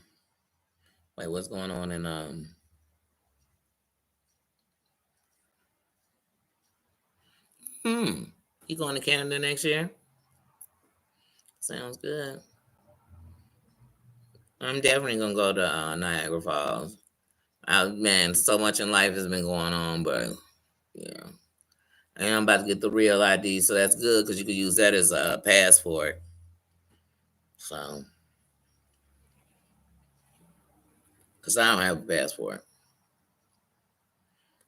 S1: Wait, what's going on in You going to Canada next year? Sounds good. I'm definitely gonna go to Niagara Falls. Man, so much in life has been going on, but yeah. And I'm about to get the real ID, so that's good because you can use that as a passport. So because I don't have a passport.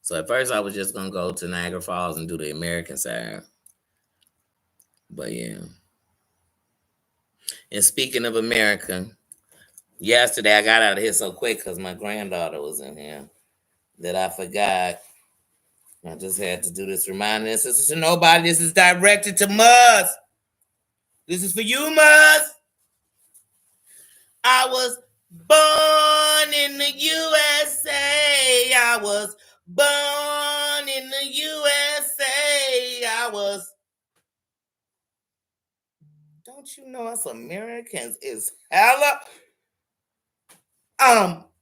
S1: So at first I was just going to go to Niagara Falls and do the American side. But yeah. And speaking of America, yesterday I got out of here so quick because my granddaughter was in here that I forgot. I just had to do this reminder. This is to nobody. This is directed to Muzz. This is for you, Muzz. I was born in the USA. I was born in the USA. Don't you know us Americans is hella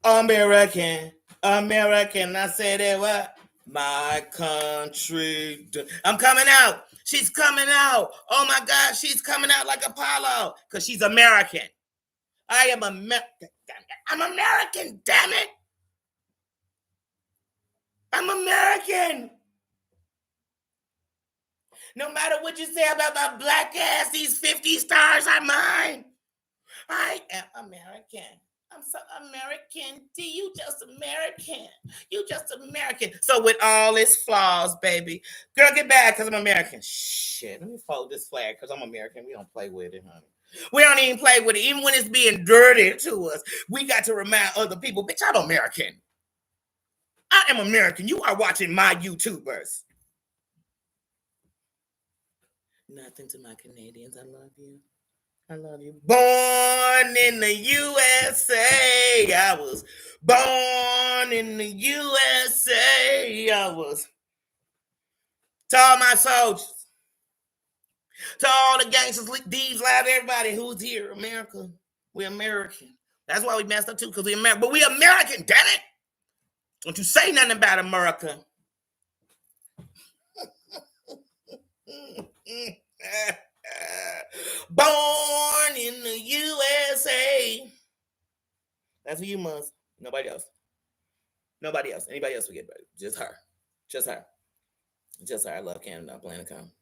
S1: American. I said it what? My country. I'm coming out. She's coming out. Oh my God, she's coming out like Apollo. Because she's American. I am American. I'm American, damn it. I'm American. No matter what you say about my black ass, these 50 stars are mine. I am American. I'm so American. You just American. You just American. So with all its flaws, baby. Girl, get back because I'm American. Shit, let me fold this flag because I'm American. We don't play with it, honey. We don't even play with it. Even when it's being dirty to us, we got to remind other people, bitch, I'm American. I am American. You are watching my YouTubers. Nothing to my Canadians. I love you. I love you. Born in the USA. I was born in the USA. I was. To all my soldiers. To all the gangsters, thieves, lives, everybody who's here. America. We're American. That's why we messed up too, because we're American. But we American, damn it. Don't you say nothing about America. Born in the USA. That's who you must. Nobody else. Nobody else. Anybody else forget about it. Just her. Just her. Just her. I love Canada. I'm playing to come.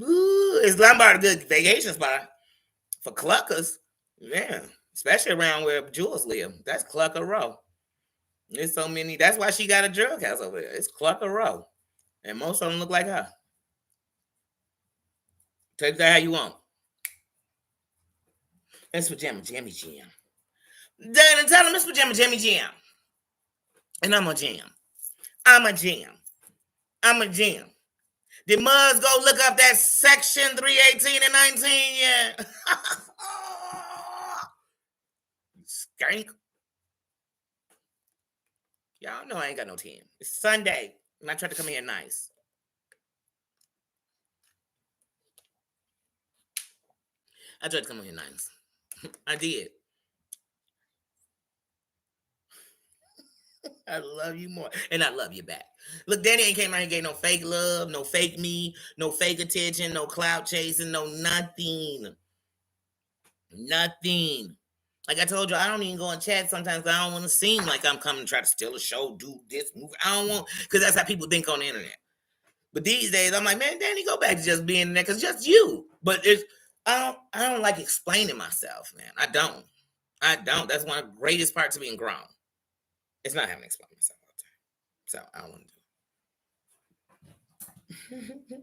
S1: Ooh, is Lombard a good vacation spot for cluckers? Yeah. Especially around where Jules live. That's Clucker Row. There's so many. That's why she got a drug house over there. It's Clucker Row. And most of them look like her. Take that how you want. It's for Jammy Jam. Then tell them it's for Jammy Jam. And I'm a jam. I'm a jam. Did Muzz go look up that section 318 and 19 yet? Skank. Y'all know I ain't got no 10. It's Sunday. And I tried to come here nice. I tried to come here nice. I did. I love you more. And I love you back. Look, Danny ain't came out and gave no fake love, no fake me, no fake attention, no clout chasing, no nothing. Nothing. Like I told you, I don't even go in chat sometimes because I don't want to seem like I'm coming to try to steal a show, do this, move. I don't want, because that's how people think on the internet. But these days, I'm like, man, Danny, go back to just being there because just you. But it's, I don't like explaining myself, man. I don't. That's one of the greatest parts of being grown. It's not having to explain myself all the time. So I don't want to do it.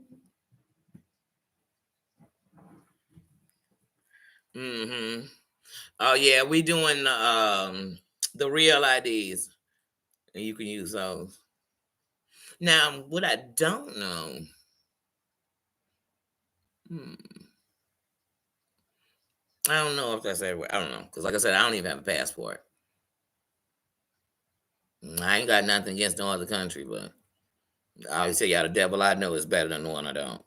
S1: Mm-hmm. Oh yeah, we doing the real IDs. And you can use those. Now, what I don't know. I don't know if that's everywhere. I don't know. Because like I said, I don't even have a passport. I ain't got nothing against no other country, but I always say y'all the devil I know is better than the one I don't.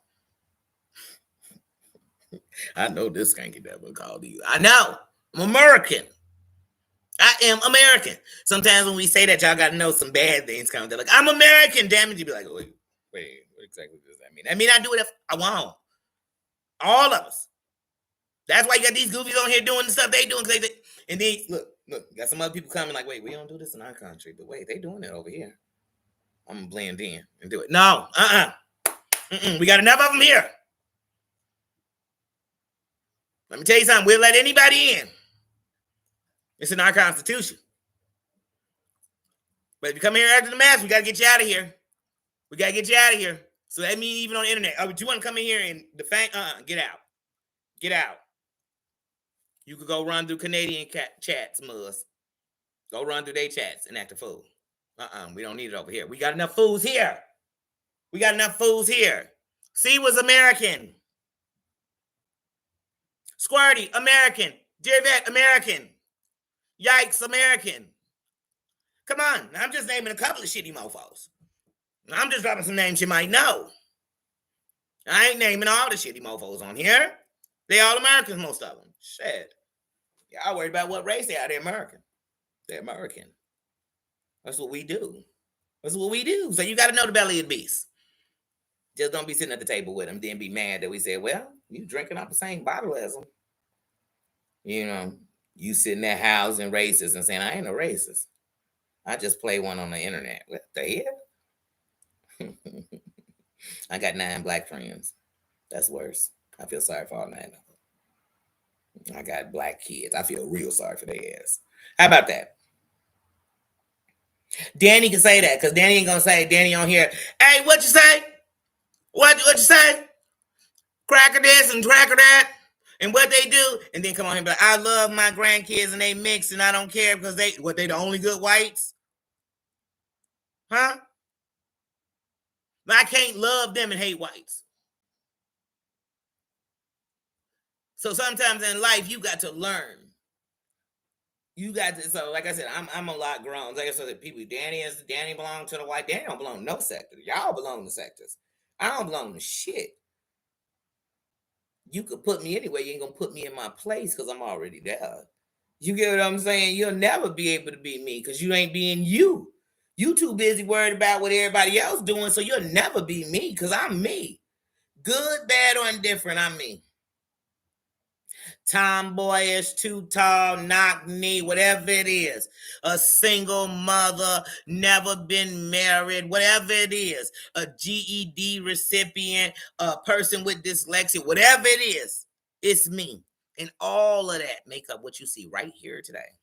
S1: I know this skanky devil called you. I know. I'm American. I am American. Sometimes when we say that, y'all got to know some bad things coming. They're like, I'm American, damn it. You be like, wait, what exactly does that mean? I mean, I do it if I want. All of us. That's why you got these goofies on here doing the stuff they doing. And then, look, got some other people coming like, wait, we don't do this in our country. But wait, they doing it over here. I'm going to blend in and do it. No, we got enough of them here. Let me tell you something. We'll let anybody in. It's in our Constitution. But if you come here after the mask, we got to get you out of here. We got to get you out of here. So that means even on the internet. Oh, do you want to come in here and defame? Get out. Get out. You could go run through Canadian chats, Muzz. Go run through their chats and act a fool. We don't need it over here. We got enough fools here. We got enough fools here. C was American. Squirty, American. Dear Vet, American. Yikes, American. Come on. I'm just naming a couple of shitty mofos. I'm just dropping some names you might know. I ain't naming all the shitty mofos on here. They all Americans, most of them. Shit. Y'all worried about what race they are. They're American. They're American. That's what we do. That's what we do. So you got to know the belly of the beast. Just don't be sitting at the table with them, then be mad that we said, well, you drinking out the same bottle as them. You know, you sitting there housing racists and saying, I ain't no racist. I just play one on the internet. What the hell? I got 9 black friends. That's worse. I feel sorry for all 9 of them. I got black kids. I feel real sorry for their ass. How about that? Danny can say that because Danny ain't going to say, Danny on here, hey, what you say? What you say? Cracker this and cracker that. And what they do, and then come on here and be like, I love my grandkids and they mix and I don't care because they the only good whites? Huh? I can't love them and hate whites. So sometimes in life, you got to learn. You got to, so like I said, I'm a lot grown. Like I said, people, Danny belong to the white. Danny don't belong to no sector. Y'all belong to sectors. I don't belong to shit. You could put me anywhere. You ain't gonna put me in my place because I'm already there. You get what I'm saying? You'll never be able to be me because you ain't being you. You too busy worried about what everybody else doing, so you'll never be me because I'm me. Good, bad, or indifferent, I'm me. Tomboyish, too tall, knock knee, whatever it is. A single mother, never been married, whatever it is. A GED recipient, a person with dyslexia, whatever it is, it's me. And all of that make up what you see right here today.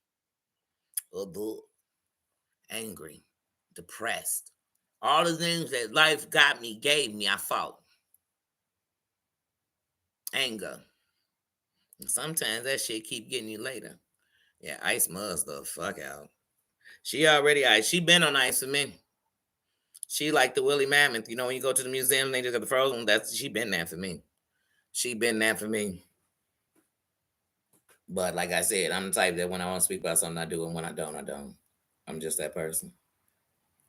S1: Angry, depressed. All the things that life got me, gave me, I fought. Anger. And sometimes that shit keep getting you later. Yeah, Ice Muzz the fuck out. She already ice. She been on ice for me. She like the Willie Mammoth. You know, when you go to the museum, they just got the frozen. She been there for me. She been there for me. But like I said, I'm the type that when I want to speak about something, I do, and when I don't, I don't. I'm just that person.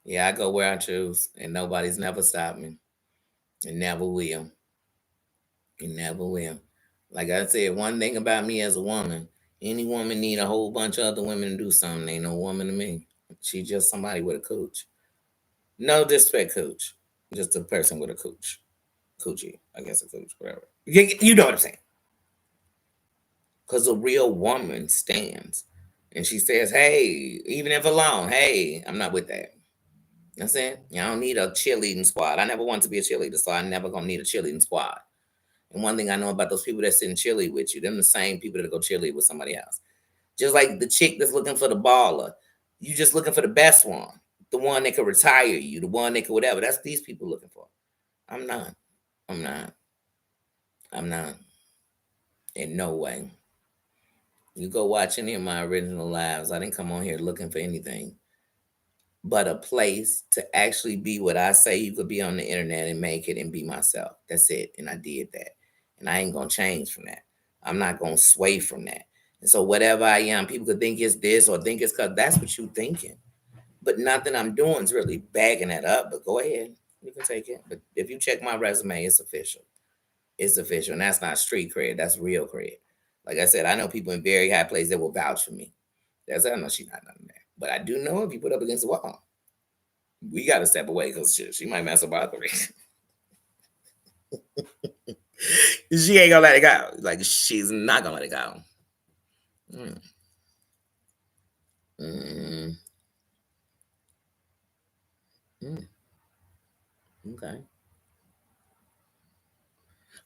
S1: Yeah, I go where I choose, and nobody's never stopped me. And never will. And never will. Like I said, one thing about me as a woman, any woman need a whole bunch of other women to do something. Ain't no woman to me. She just somebody with a cooch. No disrespect, cooch. Just a person with a cooch. Coochie. I guess a cooch, whatever. You know what I'm saying. Because a real woman stands. And she says, hey, even if alone, hey, I'm not with that. That's it. I don't need a cheerleading squad. I never wanted to be a cheerleader, so I'm never going to need a cheerleading squad. And one thing I know about those people that sit and cheerlead with you, them the same people that go cheerlead with somebody else. Just like the chick that's looking for the baller. You just looking for the best one. The one that could retire you. The one that could whatever. That's these people looking for. I'm not. In no way. You go watch any of my original lives. I didn't come on here looking for anything but a place to actually be what I say you could be on the internet and make it and be myself. That's it. And I did that. And I ain't going to change from that. I'm not going to sway from that. And so whatever I am, people could think it's this or think it's because that's what you're thinking. But nothing I'm doing is really bagging that up. But go ahead. You can take it. But if you check my resume, it's official. It's official. And that's not street cred. That's real cred. Like I said, I know people in very high places that will vouch for me. That's I know she's not nothing there. But I do know if you put up against the wall, we got to step away because she might mess up our career. She ain't gonna let it go. Like she's not gonna let it go. Okay.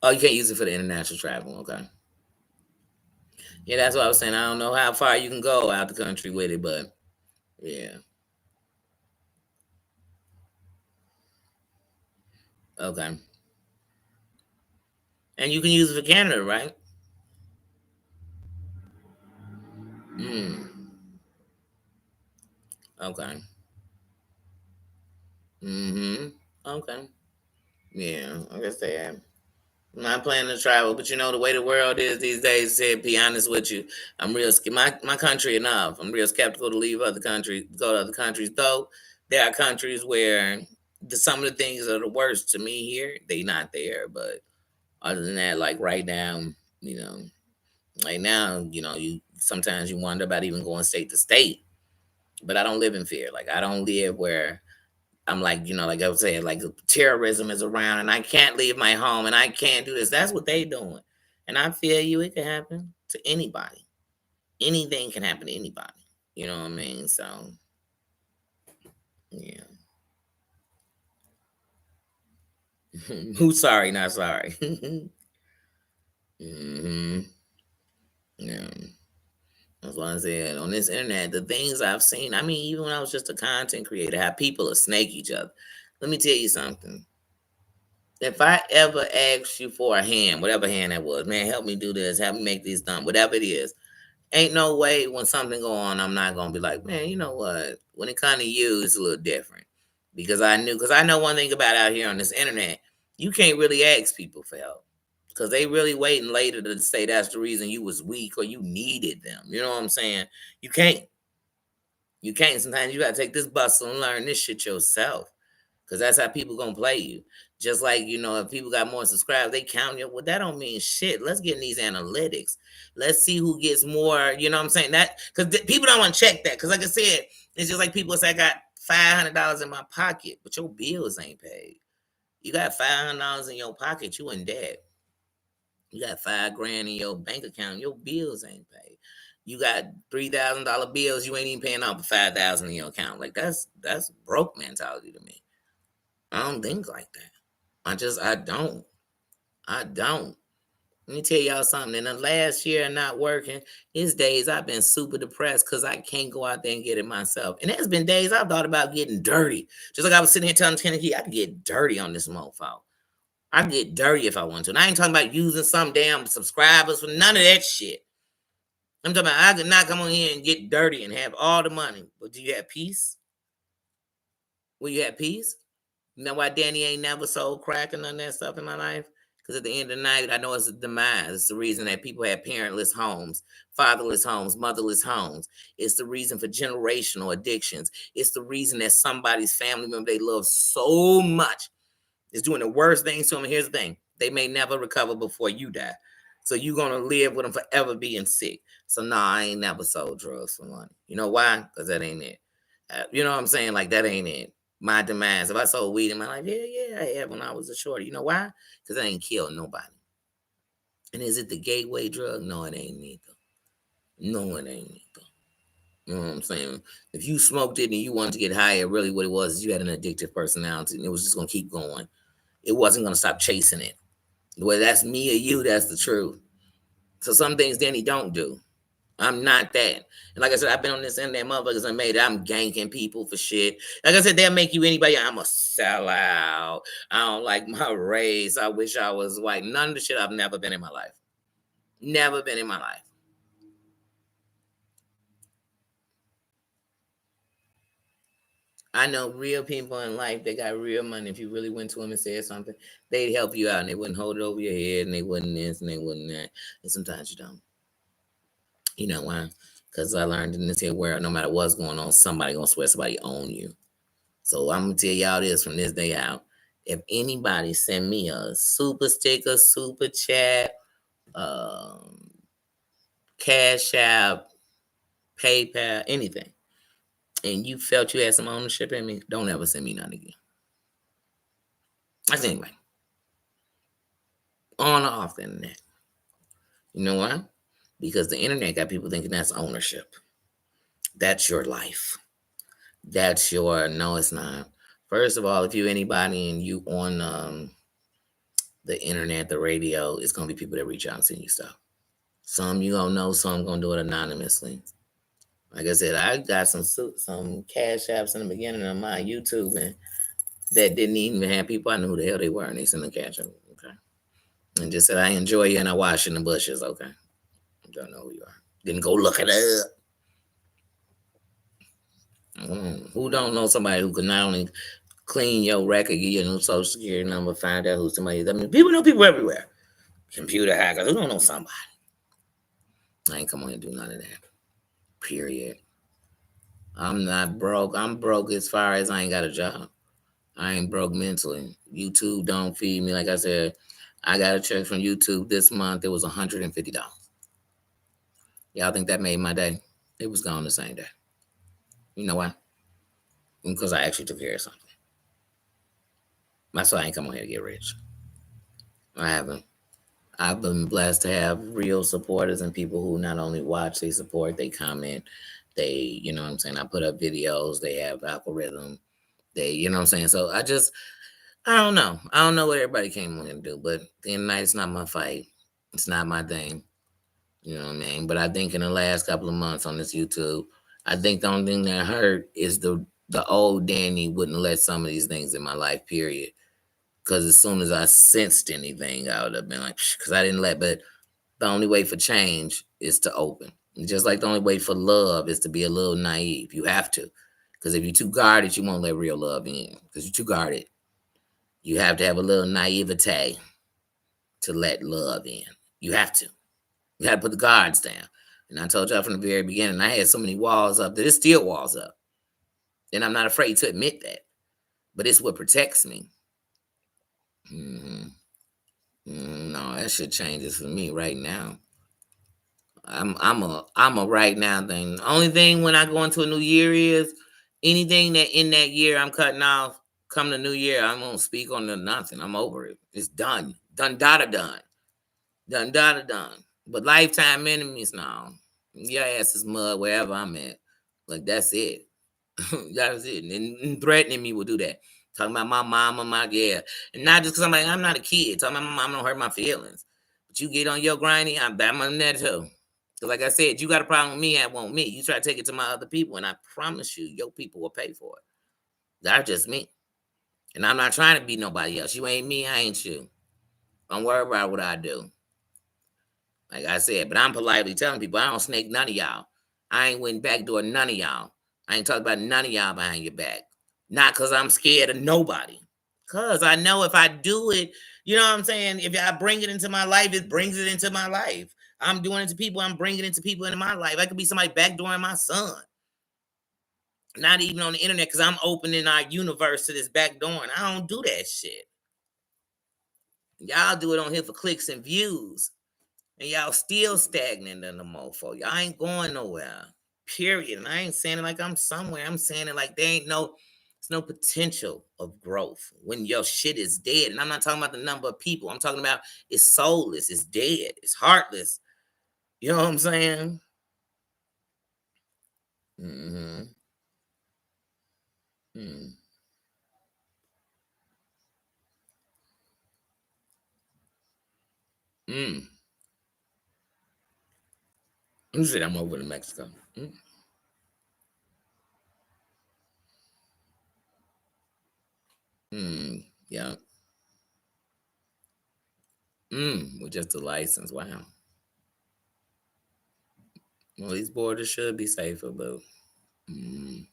S1: Oh, you can't use it for the international travel. Okay. Yeah, that's what I was saying. I don't know how far you can go out the country with it, but yeah. Okay. And you can use it for Canada, right? Mm. Okay. Mm-hmm. Okay. Yeah, like I said, I'm not planning to travel, but you know the way the world is these days. To be honest with you, I'm real. My country enough. I'm real skeptical to leave other countries, go to other countries. Though there are countries where some of the things are the worst to me here. They not there, but other than that, like right now, you know, right now, you sometimes you wonder about even going state to state. But I don't live in fear. Like I don't live where I'm like, like I was saying, like terrorism is around and I can't leave my home and I can't do this. That's what they doing. And I feel you, it can happen to anybody. Anything can happen to anybody. You know what I mean? So, yeah. Who's sorry, not sorry. hmm Yeah. That's what I said. On this internet, the things I've seen, I mean, even when I was just a content creator, how people will snake each other. Let me tell you something. If I ever asked you for a hand, whatever hand that was, man, help me do this, help me make these done, whatever it is, ain't no way when something go on, I'm not gonna be like, man, you know what? When it comes to you, it's a little different because I know one thing about out here on this internet, you can't really ask people for help because they really waiting later to say that's the reason you was weak or you needed them. You know what I'm saying? You can't. You can't. Sometimes you gotta take this bustle and learn this shit yourself. Cause that's how people gonna play you. Just like if people got more subscribers, they count you. Well, that don't mean shit. Let's get in these analytics. Let's see who gets more. You know what I'm saying? That because people don't want to check that. Cause like I said, it's just like people say, I got $500 in my pocket, but your bills ain't paid. You got $500 in your pocket, you in debt. You got 5 grand in your bank account, your bills ain't paid. You got $3,000 bills, you ain't even paying off 5,000 in your account. Like that's broke mentality to me. I don't think like that. I don't. I don't. Let me tell y'all something. In the last year not working, it's days I've been super depressed because I can't go out there and get it myself. And there's been days I've thought about getting dirty. Just like I was sitting here telling Tennessee, I could get dirty on this mofo. I could get dirty if I want to. And I ain't talking about using some damn subscribers for none of that shit. I'm talking about I could not come on here and get dirty and have all the money. But do you have peace? Will you have peace? You know why Danny ain't never sold crack and none of that stuff in my life? Because at the end of the night, I know it's a demise. It's the reason that people have parentless homes, fatherless homes, motherless homes. It's the reason for generational addictions. It's the reason that somebody's family member they love so much is doing the worst things to them. And here's the thing: they may never recover before you die. So you're gonna live with them forever being sick. So nah, I ain't never sold drugs for money. You know why? Because that ain't it. You know what I'm saying? Like that ain't it. My demands. If I sold weed in my life, yeah, I had when I was a shorty. You know why? Because I ain't killed nobody. And is it the gateway drug? No, it ain't neither. No, it ain't neither. You know what I'm saying? If you smoked it and you wanted to get higher, really what it was is you had an addictive personality and it was just gonna keep going. It wasn't gonna stop chasing it. Whether that's me or you, that's the truth. So some things Danny don't do. I'm not that. And like I said, I've been on this internet, motherfuckers I made it. I'm ganking people for shit. Like I said, they'll make you anybody. I'm a sellout. I don't like my race. I wish I was white. None of the shit I've never been in my life. Never been in my life. I know real people in life, they got real money. If you really went to them and said something, they'd help you out and they wouldn't hold it over your head and they wouldn't this and they wouldn't that. And sometimes you don't. You know why? Because I learned in this here world, no matter what's going on, somebody gonna swear somebody own you. So I'm gonna tell y'all this from this day out. If anybody send me a super sticker, super chat, um, cash app, PayPal, anything, and you felt you had some ownership in me, don't ever send me none again. That's anyway. On or off the internet. You know why? Because the internet got people thinking that's ownership. That's your life. That's your no, it's not. First of all, if you anybody and you on the internet, the radio, it's gonna be people that reach out and send you stuff. Some you gonna know, some gonna do it anonymously. Like I said, I got some cash apps in the beginning of my YouTube and that didn't even have people. I knew who the hell they were, and they sent the cash app. Okay, and just said I enjoy you and I wash in the bushes. Okay, don't know who you are. Didn't go look it up. Who don't know somebody who can not only clean your record, give you a new social security number, find out who somebody is? I mean, people know people everywhere. Computer hackers, who don't know somebody? I ain't come on and do none of that. Period. I'm not broke. I'm broke as far as I ain't got a job. I ain't broke mentally. YouTube don't feed me. Like I said, I got a check from YouTube this month. It was $150. Y'all think that made my day? It was gone the same day. You know why? Because I actually took care of something. That's why I ain't come on here to get rich. I haven't. I've been blessed to have real supporters and people who not only watch, they support, they comment, they, you know what I'm saying? I put up videos, they have algorithm, they, you know what I'm saying? So I don't know. I don't know what everybody came on here to do, but at the end of the night, it's not my fight. It's not my thing. You know what I mean? But I think in the last couple of months on this YouTube, I think the only thing that hurt is the old Danny wouldn't let some of these things in my life, period. Because as soon as I sensed anything, I would have been like, because I didn't let, but the only way for change is to open. And just like the only way for love is to be a little naive. You have to. Because if you're too guarded, you won't let real love in. Because you're too guarded. You have to have a little naivete to let love in. You have to. You got to put the guards down. And I told y'all from the very beginning, I had so many walls up that there's still walls up. And I'm not afraid to admit that. But it's what protects me. No, that shit changes for me right now. I'm a right now thing. The only thing when I go into a new year is anything that in that year I'm cutting off. Come the new year, I won't speak on nothing. I'm over it. It's done. Done done. Done done. But lifetime enemies now. Your ass is mud wherever I'm at. Like that's it. That's it. And threatening me will do that. Talking about my mama, and not just because I'm not a kid. Talking about my mom don't hurt my feelings. But you get on your grindy, I'm on that too. Because like I said, you got a problem with me, I want me. You try to take it to my other people, and I promise you, your people will pay for it. That's just me. And I'm not trying to be nobody else. You ain't me, I ain't you. Don't worry about what I do. Like I said, but I'm politely telling people I don't snake none of y'all. I ain't went backdoor none of y'all. I ain't talking about none of y'all behind your back. Not because I'm scared of nobody. Because I know if I do it, you know what I'm saying? If I bring it into my life, it brings it into my life. I'm doing it to people, I'm bringing it to people into my life. I could be somebody backdooring my son. Not even on the internet because I'm opening our universe to this backdooring. I don't do that shit. Y'all do it on here for clicks and views. And y'all still stagnant in the mofo. Y'all ain't going nowhere. Period. And I ain't saying it like I'm somewhere. I'm saying it like there's no potential of growth when your shit is dead. And I'm not talking about the number of people. I'm talking about it's soulless, it's dead, it's heartless. You know what I'm saying? Mm-hmm. Mm. Mm. You said I'm over to Mexico. Mm. Mm. Yeah. With just a license. Wow. Well, these borders should be safer, but mm.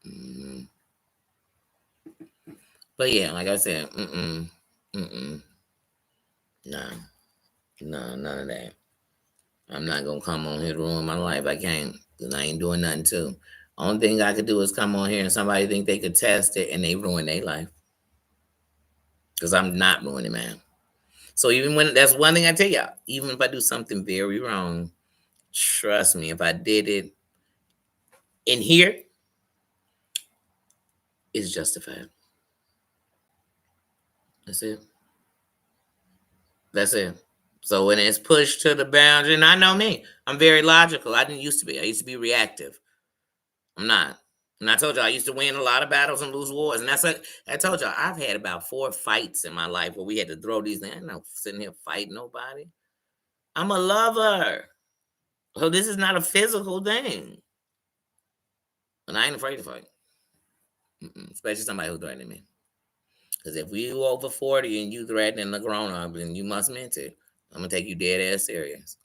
S1: Mm. But yeah, like I said, mm-mm, nah, nah, none of that. I'm not gonna come on here to ruin my life. I can't, cause I ain't doing nothing to. Only thing I could do is come on here and somebody think they could test it and they ruin their life. Cause I'm not ruining man. So even when that's one thing I tell y'all, even if I do something very wrong, trust me, if I did it in here, it's justified. That's it. That's it. So when it's pushed to the boundary, and I know me, I'm very logical. I didn't used to be. I used to be reactive. I'm not. And I told y'all I used to win a lot of battles and lose wars. And that's like I told y'all, I've had about 4 fights in my life where we had to throw these things. I'm not sitting here fighting nobody. I'm a lover. So this is not a physical thing. And I ain't afraid to fight. Especially somebody who's threatening me. Because if you over 40 and you threatening the grown up, then you must meant it. I'm gonna take you dead ass serious.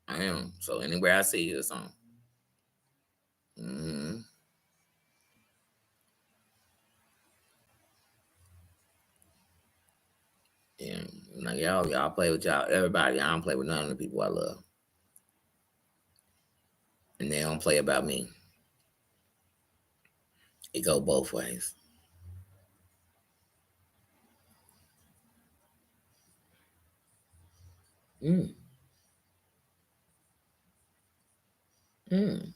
S1: I am. So anywhere I see you, it's on. Mm-hmm. Yeah, like y'all play with y'all. Everybody, I don't play with none of the people I love, and they don't play about me. It go both ways. Mm. Mm.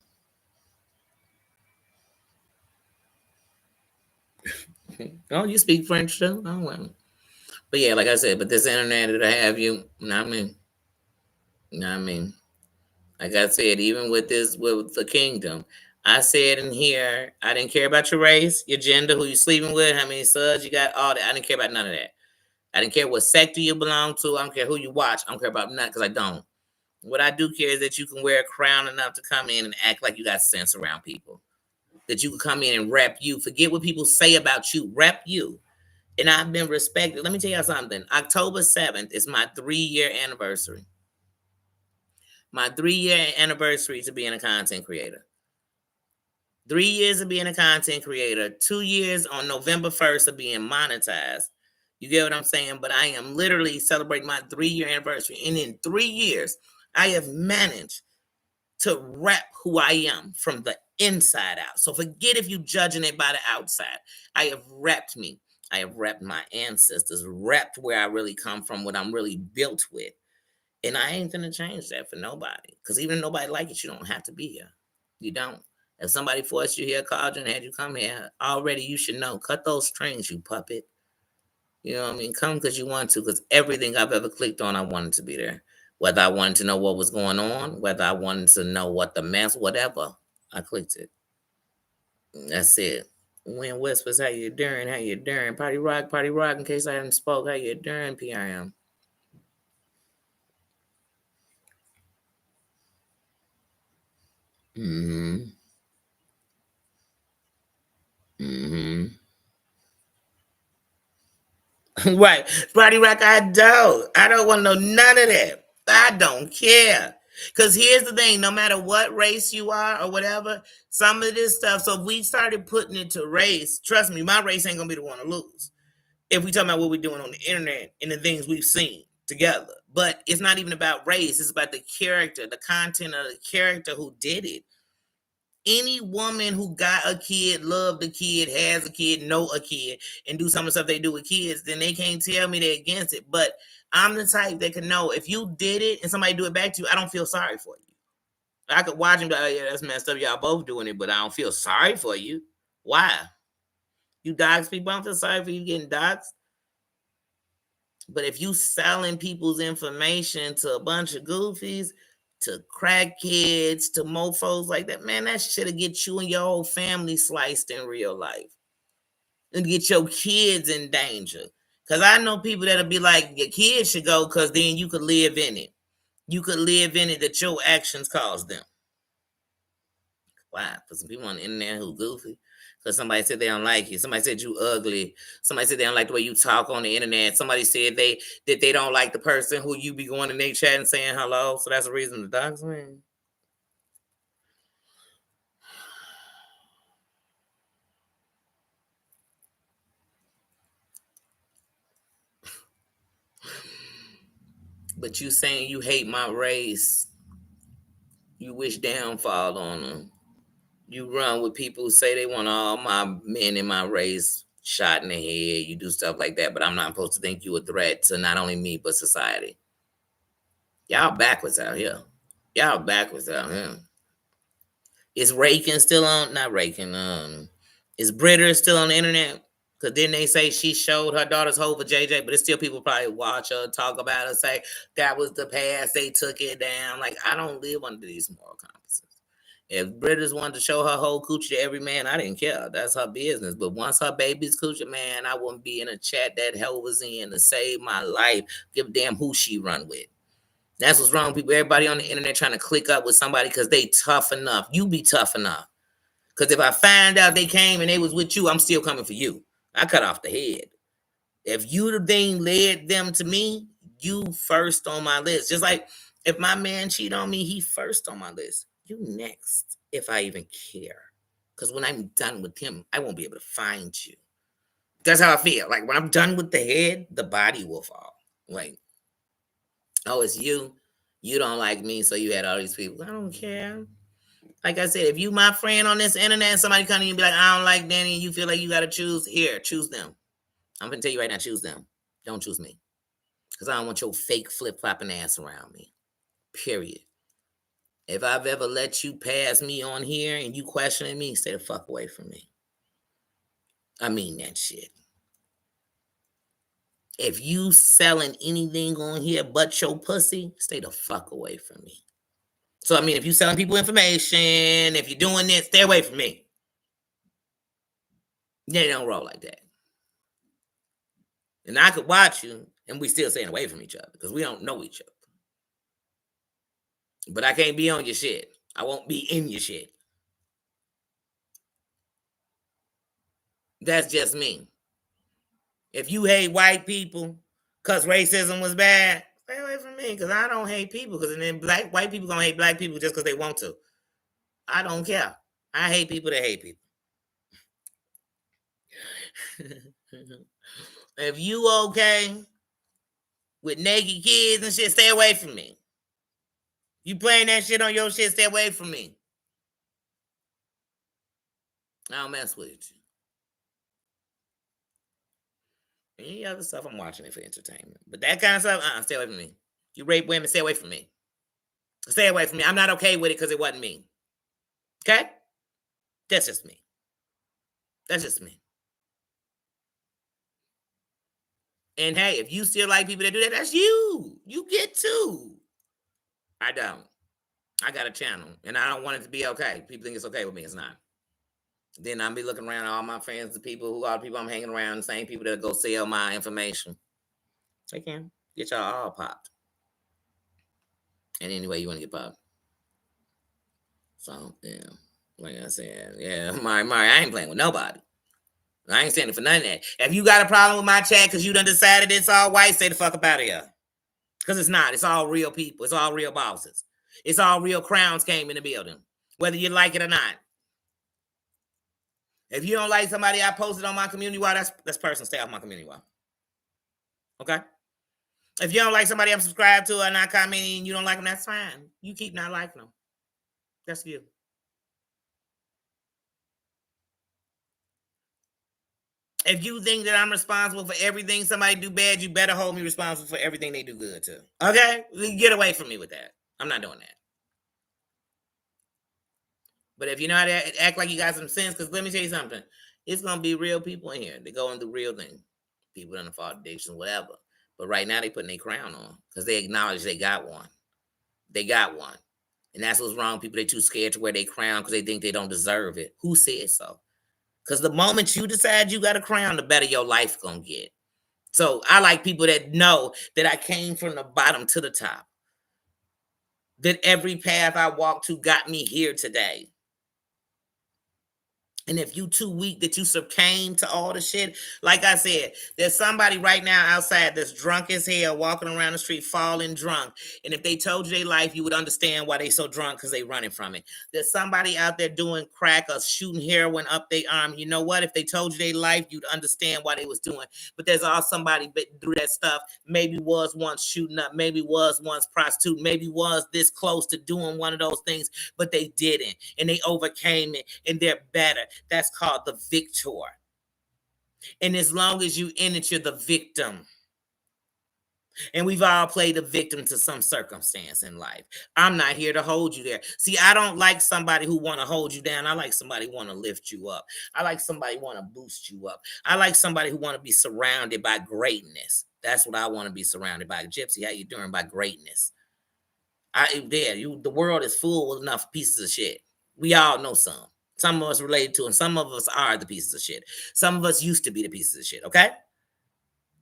S1: Oh, you speak French too? Oh well. But yeah, like I said, but this internet it'll have you. Not me. Not me. Like I said, even with this with the kingdom, I said in here, I didn't care about your race, your gender, who you sleeping with, how many sons you got, all that. I didn't care about none of that. I didn't care what sector you belong to. I don't care who you watch. I don't care about nothing because I don't. What I do care is that you can wear a crown enough to come in and act like you got sense around people. That you can come in and rep you. Forget what people say about you. Rep you. And I've been respected. Let me tell you something. October 7th is my 3-year anniversary. My 3-year anniversary to being a content creator. 3 years of being a content creator. 2 years on November 1st of being monetized. You get what I'm saying? But I am literally celebrating my 3-year anniversary. And in 3 years, I have managed to rep who I am from the inside out. So forget if you judging it by the outside. I have repped me. I have repped my ancestors, repped where I really come from, what I'm really built with. And I ain't gonna change that for nobody. Because even if nobody like it, you don't have to be here. You don't. If somebody forced you here, called you and had you come here, already you should know. Cut those strings, you puppet. You know what I mean? Come because you want to, because everything I've ever clicked on, I wanted to be there. Whether I wanted to know what was going on, whether I wanted to know what the mess, whatever, I clicked it. That's it. When Whispers, how you doing? How you doing? Party rock, in case I haven't spoke. How you doing, PRM? Mm-hmm. Mm-hmm. Right. Party rock, I don't. I don't want to know none of that. I don't care. Because here's the thing, no matter what race you are or whatever, some of this stuff, so if we started putting it to race, trust me, my race ain't gonna be the one to lose. If we talking about what we're doing on the internet and the things we've seen together. But it's not even about race, it's about the character, the content of the character who did it. Any woman who got a kid, loved a kid, has a kid, know a kid, and do some of the stuff they do with kids, then they can't tell me they're against it. But I'm the type that can know if you did it and somebody do it back to you, I don't feel sorry for you. I could watch and be like, oh, yeah, that's messed up. Y'all both doing it, but I don't feel sorry for you. Why? You dox people, I don't feel sorry for you getting doxxed. But if you selling people's information to a bunch of goofies, to crackheads, to mofos like that, man, that shit'll get you and your whole family sliced in real life. And get your kids in danger. Cause I know people that'll be like, your kids should go because then you could live in it. You could live in it that your actions caused them. Why? For some people on the internet who goofy. Because somebody said they don't like you. Somebody said you ugly. Somebody said they don't like the way you talk on the internet. Somebody said they don't like the person who you be going in their chat and saying hello. So that's a reason to dox me. But you saying you hate my race. You wish downfall on them. You run with people who say they want all my men in my race shot in the head. You do stuff like that, but I'm not supposed to think you a threat to not only me but society. Y'all backwards out here. Y'all backwards out here. Is Rakin still on? Not Rakin. Is Britter still on the internet? Because then they say she showed her daughter's hole for JJ, but it's still people probably watch her, talk about her, say that was the past. They took it down. Like I don't live under these moral compasses. If Britta's wanted to show her whole coochie to every man, I didn't care. That's her business. But once her baby's coochie, man, I wouldn't be in a chat that hell was in to save my life. Give a damn who she run with. That's what's wrong with people. Everybody on the internet trying to click up with somebody because they tough enough. You be tough enough. Because if I find out they came and they was with you, I'm still coming for you. I cut off the head. If you the thing led them to me, you first on my list. Just like if my man cheat on me, he first on my list. You next, if I even care. Because when I'm done with him, I won't be able to find you. That's how I feel. Like when I'm done with the head, the body will fall. Like, oh, it's you. You don't like me, so you had all these people. I don't care. Like I said, if you my friend on this internet and somebody come to you and be like, I don't like Danny, and you feel like you got to choose, here, choose them. I'm going to tell you right now, choose them. Don't choose me. Because I don't want your fake flip-flopping ass around me. Period. If I've ever let you pass me on here and you questioning me, stay the fuck away from me. I mean that shit. If you selling anything on here but your pussy, stay the fuck away from me. So, I mean, if you selling people information, if you're doing this, stay away from me. They don't roll like that. And I could watch you and we still staying away from each other because we don't know each other. But I can't be on your shit. I won't be in your shit. That's just me. If you hate white people because racism was bad, stay away from me because I don't hate people. Because then white people gonna hate black people just because they want to. I don't care. I hate people that hate people. If you okay with naked kids and shit, stay away from me. You playing that shit on your shit, stay away from me. I don't mess with you. Any other stuff, I'm watching it for entertainment. But that kind of stuff, stay away from me. You rape women, stay away from me. Stay away from me. I'm not okay with it because it wasn't me. Okay? That's just me. That's just me. And hey, if you still like people that do that, that's you. You get to. I don't. I got a channel, and I don't want it to be okay. People think it's okay with me. It's not. Then I'll be looking around at all my friends, the people who are people I'm hanging around, the same people that go sell my information. They can get y'all all popped. And anyway, you want to get popped. So, yeah. Like I said, yeah, Mari, I ain't playing with nobody. I ain't standing for none of that. If you got a problem with my chat because you done decided it's all white, stay the fuck up out of here. Because it's not. It's all real people. It's all real bosses. It's all real crowns came in the building, whether you like it or not. If you don't like somebody I posted on my community wall, that's person. Stay off my community wall. Okay? If you don't like somebody I'm subscribed to or not commenting, you don't like them, that's fine. You keep not liking them. That's you. If you think that I'm responsible for everything somebody do bad, you better hold me responsible for everything they do good too. Okay? Get away from me with that. I'm not doing that. But if you know how to act like you got some sense, because let me tell you something. It's going to be real people in here. They're going through real things. People in the fault addictions, whatever. But right now, they putting their crown on because they acknowledge they got one. They got one. And that's what's wrong. People, they too scared to wear their crown because they think they don't deserve it. Who said so? Because the moment you decide you got a crown, the better your life going to get. So I like people that know that I came from the bottom to the top. That every path I walked to got me here today. And if you too weak that you succumb to all the shit, like I said, there's somebody right now outside that's drunk as hell, walking around the street, falling drunk. And if they told you their life, you would understand why they so drunk because they running from it. There's somebody out there doing crack or shooting heroin up their arm. You know what? If they told you their life, you'd understand why they was doing. But there's also somebody through that stuff, maybe was once shooting up, maybe was once prostitute, maybe was this close to doing one of those things, but they didn't. And they overcame it and they're better. That's called the victor. And as long as you in it, you're the victim. And we've all played the victim to some circumstance in life. I'm not here to hold you there. See, I don't like somebody who want to hold you down. I like somebody who want to lift you up. I like somebody who want to boost you up. I like somebody who want to be surrounded by greatness. That's what I want to be surrounded by. Gypsy, how you doing? By greatness. The world is full with enough pieces of shit. We all know some. Some of us related to, and some of us are the pieces of shit. Some of us used to be the pieces of shit, okay?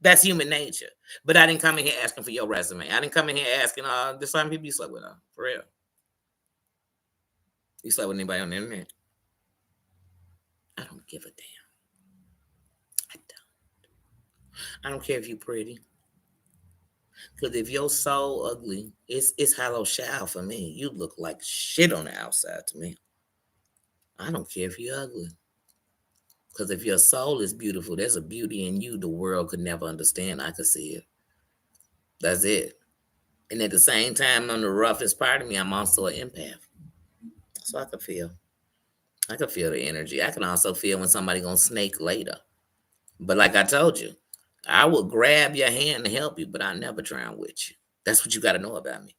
S1: That's human nature. But I didn't come in here asking for your resume. I didn't come in here asking, there's some people you slept with, for real. You slept with anybody on the internet? I don't give a damn. I don't. I don't care if you're pretty. Because if your soul ugly, it's hollow shell for me. You look like shit on the outside to me. I don't care if you're ugly. Because if your soul is beautiful, there's a beauty in you the world could never understand. I could see it. That's it. And at the same time, on the roughest part of me, I'm also an empath. So I can feel. I can feel the energy. I can also feel when somebody gonna snake later. But like I told you, I will grab your hand to help you, but I never drown with you. That's what you got to know about me.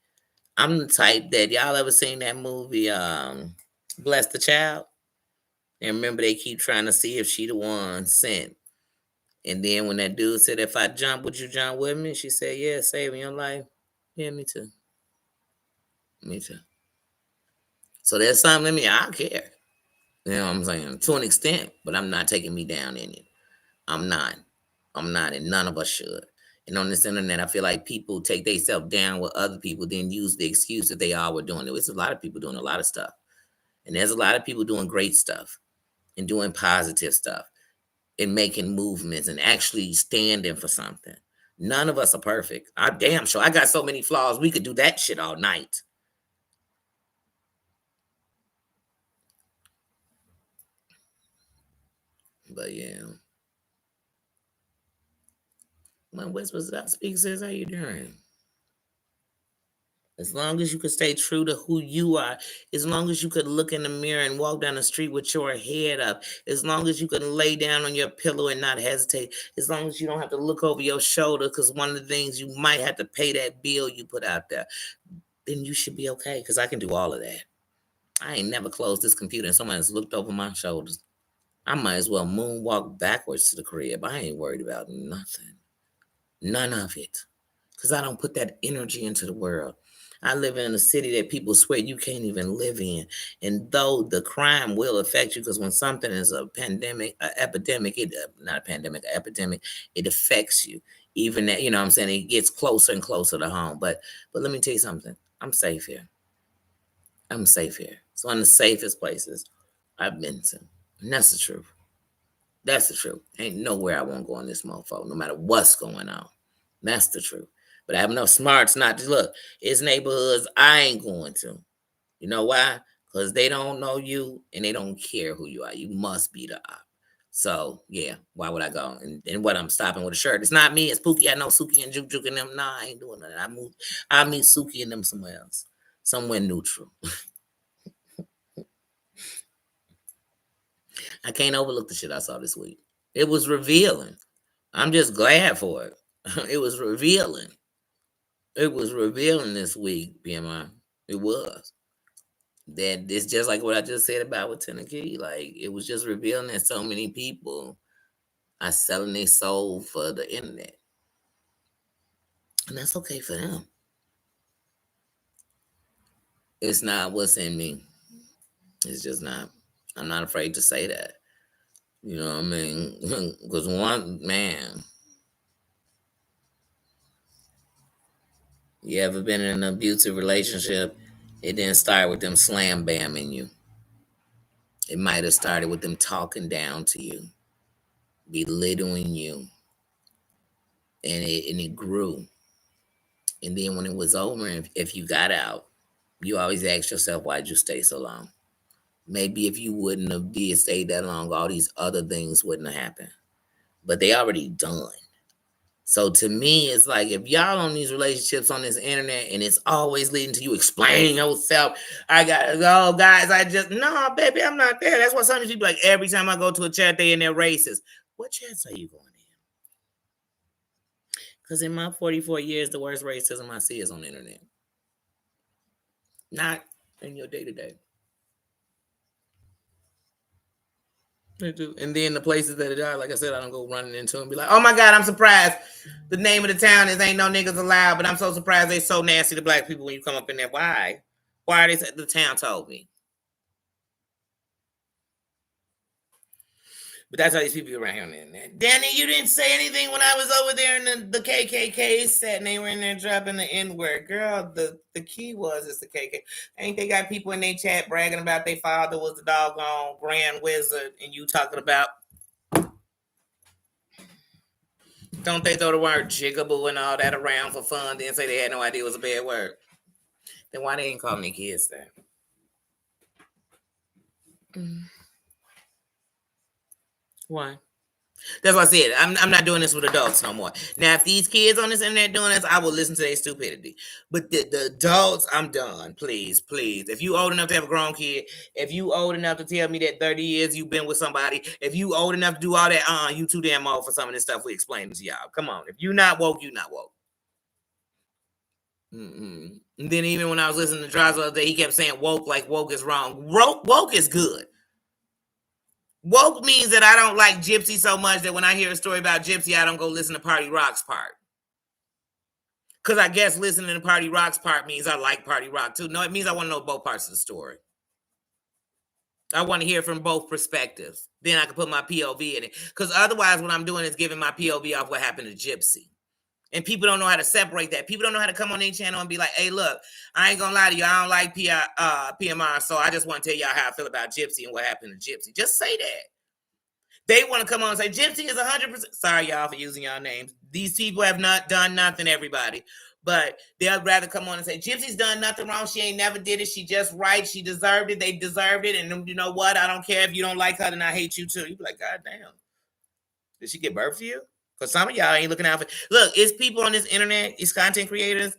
S1: I'm the type that y'all ever seen that movie, Bless the Child? And remember, they keep trying to see if she the one sent. And then when that dude said, "If I jump, would you jump with me?" She said, "Yeah, saving your life." Yeah, me too. Me too. So there's something in me I care. You know what I'm saying? To an extent, but I'm not taking me down in it. I'm not. I'm not, and none of us should. And on this internet, I feel like people take themselves down with other people, then use the excuse that they all were doing it. There's a lot of people doing a lot of stuff. And there's a lot of people doing great stuff and doing positive stuff and making movements and actually standing for something. None of us are perfect. I'm damn sure I got so many flaws. We could do that shit all night. But yeah. When Whispers Out Speak says, how you doing? As long as you can stay true to who you are, as long as you could look in the mirror and walk down the street with your head up, as long as you can lay down on your pillow and not hesitate, as long as you don't have to look over your shoulder because one of the things you might have to pay that bill you put out there, then you should be okay because I can do all of that. I ain't never closed this computer and someone has looked over my shoulders. I might as well moonwalk backwards to the crib. I ain't worried about nothing. None of it. Because I don't put that energy into the world. I live in a city that people swear you can't even live in. And though the crime will affect you, because when something is a pandemic, an epidemic, not a pandemic, an epidemic, it affects you. Even that, you know what I'm saying, it gets closer and closer to home. But let me tell you something. I'm safe here. I'm safe here. It's one of the safest places I've been to. And that's the truth. That's the truth. Ain't nowhere I won't go on this mofo, no matter what's going on. That's the truth. But I have enough smarts not to look. It's neighborhoods I ain't going to. You know why? Because they don't know you and they don't care who you are. You must be the op. So yeah, why would I go? And what I'm stopping with a shirt. It's not me, it's Pookie. I know Suki and Juke Juke and them. Nah, I ain't doing that. I meet Suki and them somewhere else. Somewhere neutral. I can't overlook the shit I saw this week. It was revealing. I'm just glad for it. It was revealing. It was revealing this week, PMI. It was. That it's just like what I just said about with Tennessee. Like it was just revealing that so many people are selling their soul for the internet. And that's okay for them. It's not what's in me. It's just not. I'm not afraid to say that. You know what I mean? Because one man, you ever been in an abusive relationship? It didn't start with them slam bamming you. It might have started with them talking down to you, belittling you, and it grew. And then when it was over, if you got out, you always ask yourself, why'd you stay so long? Maybe if you wouldn't have did stay that long, all these other things wouldn't have happened. But they already done. So to me, it's like if y'all on these relationships on this internet and it's always leading to you explaining yourself, I gotta go, guys. No, baby, I'm not there. That's what some of these people like every time I go to a chat, they in their races. What chats are you going in? Because in my 44 years, the worst racism I see is on the internet. Not in your day-to-day. And then the places that it are, like I said, I don't go running into and be like, oh my God, I'm surprised. The name of the town is Ain't No Niggas Allowed, but I'm so surprised they so nasty to black people when you come up in there. Why? Why are they the town told me? But that's how these people around here on the internet. Danny, you didn't say anything when I was over there in the KKK set and they were in there dropping the N-word. Girl, the key was it's the KKK. Ain't they got people in their chat bragging about their father was the doggone grand wizard and you talking about, don't they throw the word jigaboo and all that around for fun, then say they had no idea it was a bad word? Then why they ain't calling their kids that? Why? That's what I said. I'm not doing this with adults no more. Now, if these kids on this internet doing this, I will listen to their stupidity. But the adults, I'm done. Please, please. If you old enough to have a grown kid, if you old enough to tell me that 30 years you've been with somebody, if you old enough to do all that, you too damn old for some of this stuff we explained to y'all. Come on. If you not woke, you not woke. And then even when I was listening to Draws the other day, he kept saying woke like woke is wrong. Woke is good. Woke means that I don't like Gypsy so much that when I hear a story about Gypsy, I don't go listen to Party Rock's part. Because I guess listening to Party Rock's part means I like Party Rock too. No, it means I want to know both parts of the story. I want to hear from both perspectives. Then I can put my POV in it. Because otherwise what I'm doing is giving my POV off what happened to Gypsy. And people don't know how to separate that. People don't know how to come on their channel and be like, hey, look, I ain't going to lie to you. I don't like PMR, so I just want to tell y'all how I feel about Gypsy and what happened to Gypsy. Just say that. They want to come on and say, Gypsy is 100%. Sorry, y'all, for using y'all names. These people have not done nothing, everybody. But they'd rather come on and say, Gypsy's done nothing wrong. She ain't never did it. She just right. She deserved it. They deserved it. And you know what? I don't care if you don't like her, then I hate you too. You be like, God damn. Did she give birth to you? Because some of y'all ain't looking out for. Look, it's people on this internet, it's content creators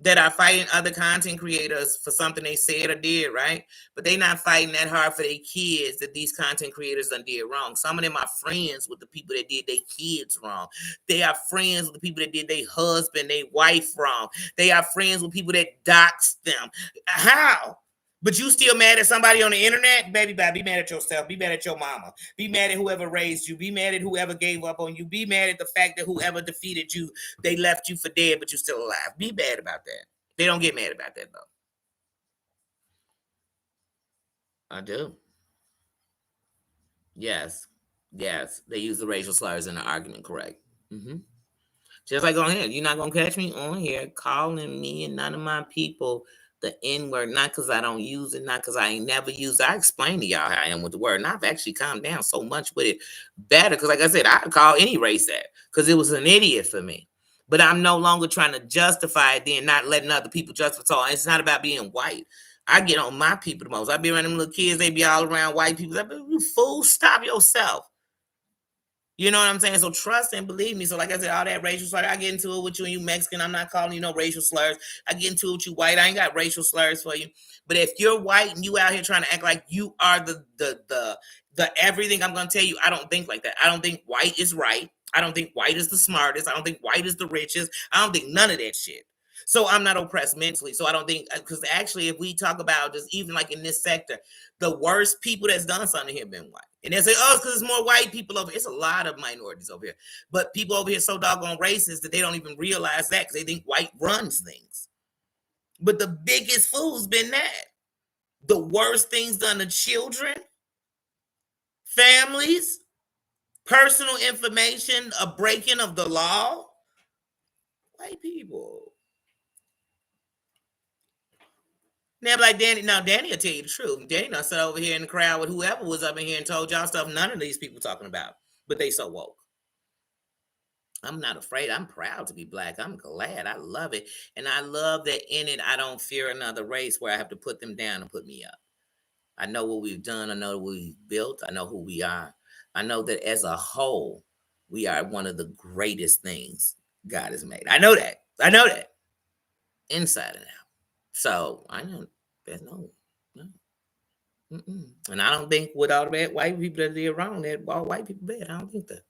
S1: that are fighting other content creators for something they said or did, right? But they not fighting that hard for their kids that these content creators done did wrong. Some of them are friends with the people that did their kids wrong. They are friends with the people that did their husband, their wife wrong. They are friends with people that doxed them. How? But you still mad at somebody on the internet? Baby, be mad at yourself. Be mad at your mama. Be mad at whoever raised you. Be mad at whoever gave up on you. Be mad at the fact that whoever defeated you, they left you for dead, but you're still alive. Be mad about that. They don't get mad about that, though. I do. Yes. Yes. They use the racial slurs in the argument, correct. Just like on here. You're not going to catch me on here calling me and none of my people the N-word, not because I don't use it, not because I ain't never used it. I explained to y'all how I am with the word, and I've actually calmed down so much with it better because, like I said, I'd call any race that because it was an idiot for me. But I'm no longer trying to justify it, then not letting other people justify. So it's not about being white. I get on my people the most. I be around them little kids, they be all around white people. I be, you fool, stop yourself. You know what I'm saying? So trust and believe me. So like I said, all that racial slurs, I get into it with you and you Mexican. I'm not calling you no racial slurs. I get into it with you white. I ain't got racial slurs for you. But if you're white and you out here trying to act like you are the everything, I'm gonna tell you, I don't think like that. I don't think white is right. I don't think white is the smartest. I don't think white is the richest. I don't think none of that shit. So I'm not oppressed mentally. So I don't think, because actually, if we talk about just even like in this sector, the worst people that's done something here been white. And they say, oh, it's because it's more white people over here. It's a lot of minorities over here. But people over here so doggone racist that they don't even realize that because they think white runs things. But the biggest fool's been that. The worst things done to children, families, personal information, a breaking of the law, white people. Now, like Danny, now Danny will tell you the truth. Danny done sat over here in the crowd with whoever was up in here and told y'all stuff none of these people talking about, but they so woke. I'm not afraid. I'm proud to be black. I'm glad. I love it. And I love that in it, I don't fear another race where I have to put them down and put me up. I know what we've done. I know what we've built. I know who we are. I know that as a whole, we are one of the greatest things God has made. I know that. I know that. Inside and out. So I know there's no. And I don't think with all the bad white people that did wrong, that all white people bad. I don't think that.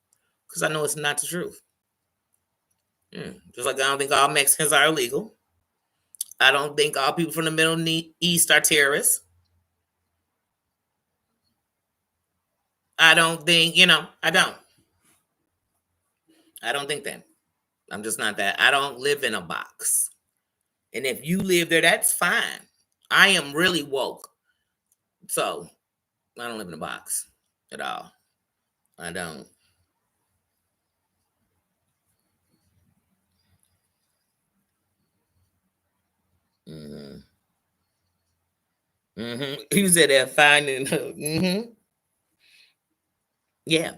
S1: Because I know it's not the truth. Just like I don't think all Mexicans are illegal. I don't think all people from the Middle East are terrorists. I don't think, I don't. I don't think that. I'm just not that. I don't live in a box. And if you live there, that's fine. I am really woke. So I don't live in a box at all. I don't. Mm-hmm. Mm-hmm. You said that finding. Mm-hmm. Yeah.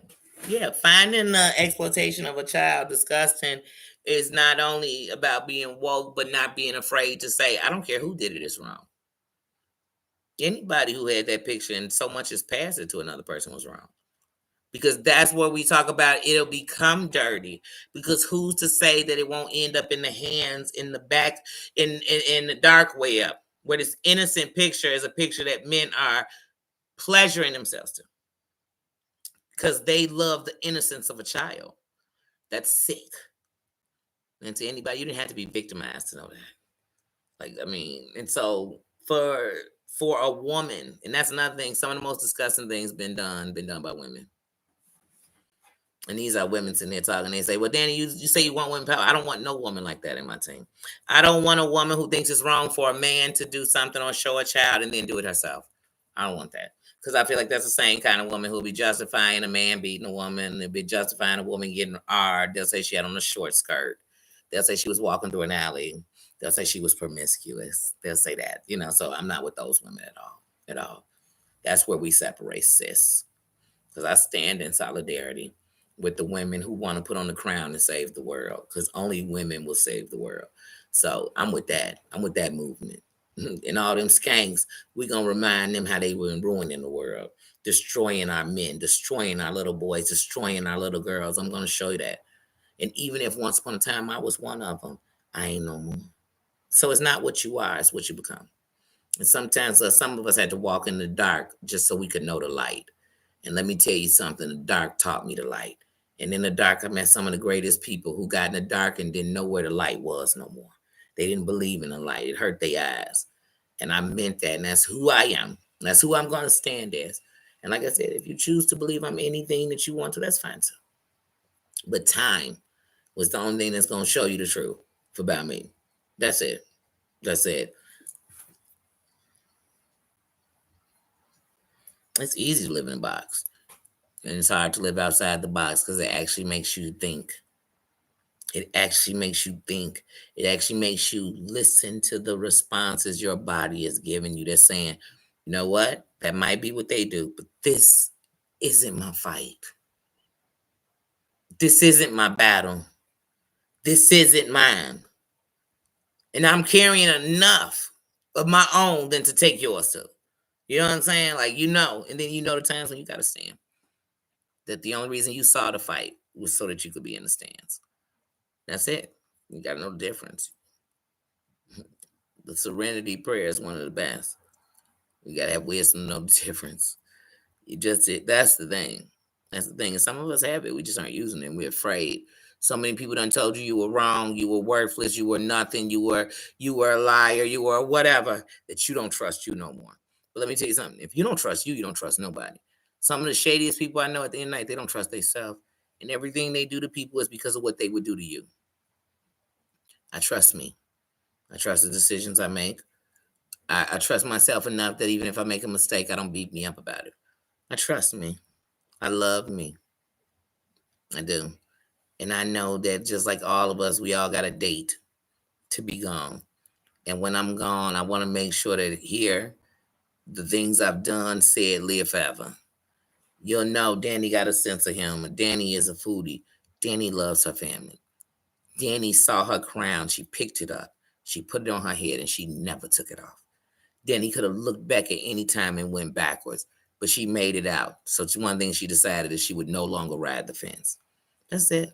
S1: Yeah. Finding the exploitation of a child disgusting is not only about being woke, but not being afraid to say, I don't care who did it, it's wrong. Anybody who had that picture and so much as passed it to another person was wrong. Because that's where we talk about it'll become dirty. Because who's to say that it won't end up in the hands, in the back, in the dark web, where this innocent picture is a picture that men are pleasuring themselves to because they love the innocence of a child. That's sick. And to anybody, you didn't have to be victimized to know that. Like, I mean, and so for a woman, and that's another thing, some of the most disgusting things been done by women. And these are women sitting there talking. They say, well, Danny, you say you want women power. I don't want no woman like that in my team. I don't want a woman who thinks it's wrong for a man to do something or show a child and then do it herself. I don't want that. Because I feel like that's the same kind of woman who'll be justifying a man beating a woman. They'll be justifying a woman getting hard. They'll say she had on a short skirt. They'll say she was walking through an alley. They'll say she was promiscuous. They'll say that, so I'm not with those women at all. At all. That's where we separate, sis. Because I stand in solidarity with the women who want to put on the crown and save the world, because only women will save the world. So I'm with that. I'm with that movement. And all them skanks, we're going to remind them how they were ruining the world, destroying our men, destroying our little boys, destroying our little girls. I'm going to show you that. And even if once upon a time I was one of them, I ain't no more. So it's not what you are, it's what you become. And sometimes some of us had to walk in the dark just so we could know the light. And let me tell you something, the dark taught me the light. And in the dark, I met some of the greatest people who got in the dark and didn't know where the light was no more. They didn't believe in the light. It hurt their eyes. And I meant that. And that's who I am. That's who I'm going to stand as. And like I said, if you choose to believe I'm anything that you want to, that's fine too. But time was the only thing that's going to show you the truth about me. That's it. That's it. It's easy to live in a box. And it's hard to live outside the box because it actually makes you think. It actually makes you think. It actually makes you listen to the responses your body is giving you. They're saying, you know what? That might be what they do, but this isn't my fight. This isn't my battle. This isn't mine. And I'm carrying enough of my own than to take yours to. You know what I'm saying? Like, and then the times when you got to stand. That the only reason you saw the fight was so that you could be in the stands. That's it. You got to know the difference. The serenity prayer is one of the best. You got to have wisdom to know the difference. That's the thing. That's the thing. And some of us have it. We just aren't using it. We're afraid. So many people done told you were wrong, you were worthless, you were nothing, you were a liar, you were whatever, that you don't trust you no more. But let me tell you something. If you don't trust you don't trust nobody. Some of the shadiest people I know at the end of the night, they don't trust themselves. And everything they do to people is because of what they would do to you. I trust me. I trust the decisions I make. I trust myself enough that even if I make a mistake, I don't beat me up about it. I trust me. I love me. I do. And I know that just like all of us, we all got a date to be gone. And when I'm gone, I want to make sure that here, the things I've done, said, live forever. You'll know Danny got a sense of humor. Danny is a foodie. Danny loves her family. Danny saw her crown. She picked it up. She put it on her head and she never took it off. Danny could have looked back at any time and went backwards, but she made it out. So it's one thing she decided is she would no longer ride the fence. That's it.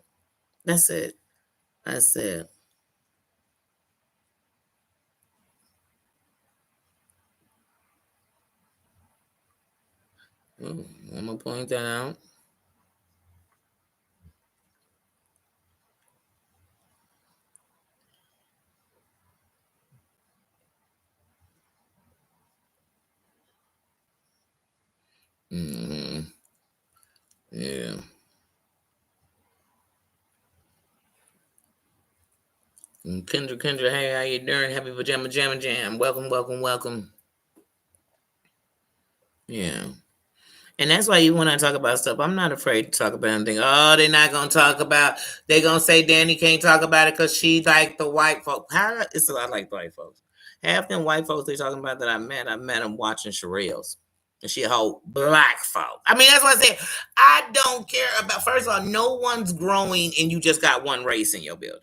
S1: That's it. That's it. I'm gonna point that out. Mm-hmm. Yeah. Kendra, hey, how you doing? Happy Pajama Jam. Welcome, welcome, welcome. Yeah. And that's why when I talk about stuff, I'm not afraid to talk about anything. Oh, they're not gonna talk about. They're gonna say Danny can't talk about it because she like the white folks. How it's a lot like the white folks. Half them white folks they talking about that I met them watching Sherelle's. And she a whole black folk. I mean, that's what I said. I don't care about. First of all, no one's growing, and you just got one race in your building.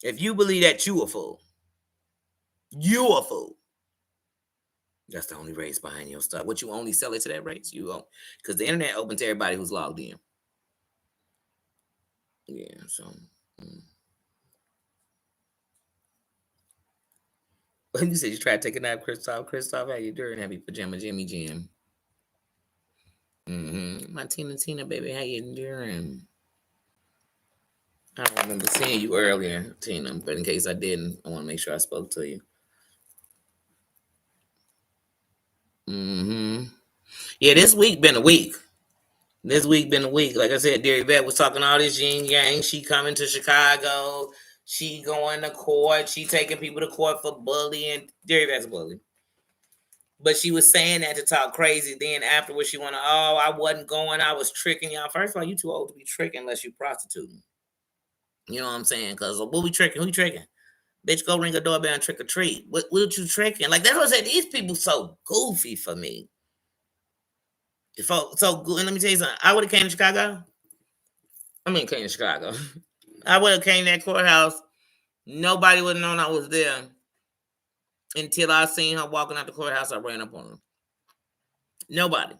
S1: If you believe that, you a fool. You a fool. That's the only race behind your stuff. What you only sell it to that race? You won't, because the internet open to everybody who's logged in. Yeah, so. But you said you tried to take a nap, Christoph. Christoph, how you doing? Happy pajama Jimmy Jim. My Tina, baby, how you doing? I don't remember seeing you earlier, Tina, but in case I didn't, I want to make sure I spoke to you. Yeah, this week been a week. Like I said, Derry Vet was talking all this yin yang. She coming to Chicago. She going to court. She taking people to court for bullying. Derry Vet's a bully. But she was saying that to talk crazy. Then afterwards, she went, oh, I wasn't going. I was tricking y'all. First of all, you too old to be tricking unless you prostituting. You know what I'm saying? Because what we tricking? Who you tricking? Bitch, go ring a doorbell and trick or treat. What you tricking? Like, that's what I said. These people so goofy for me. So good. And let me tell you something. I would have came to Chicago. Came to Chicago. I would have came to that courthouse. Nobody would have known I was there until I seen her walking out the courthouse. I ran up on her. Nobody.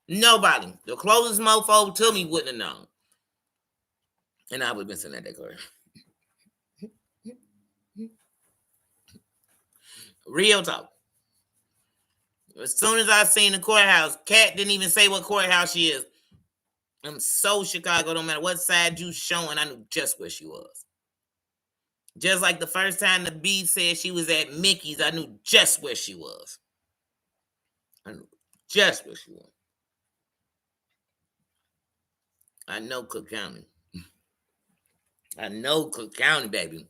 S1: The closest mofo to me wouldn't have known. And I would have been sitting at that courthouse. Real talk. As soon as I seen the courthouse, Kat didn't even say what courthouse she is. I'm so Chicago, no matter what side you showing, I knew just where she was. Just like the first time the B said she was at Mickey's, I knew just where she was. I knew just where she was. I know Cook County. I know Cook County, baby.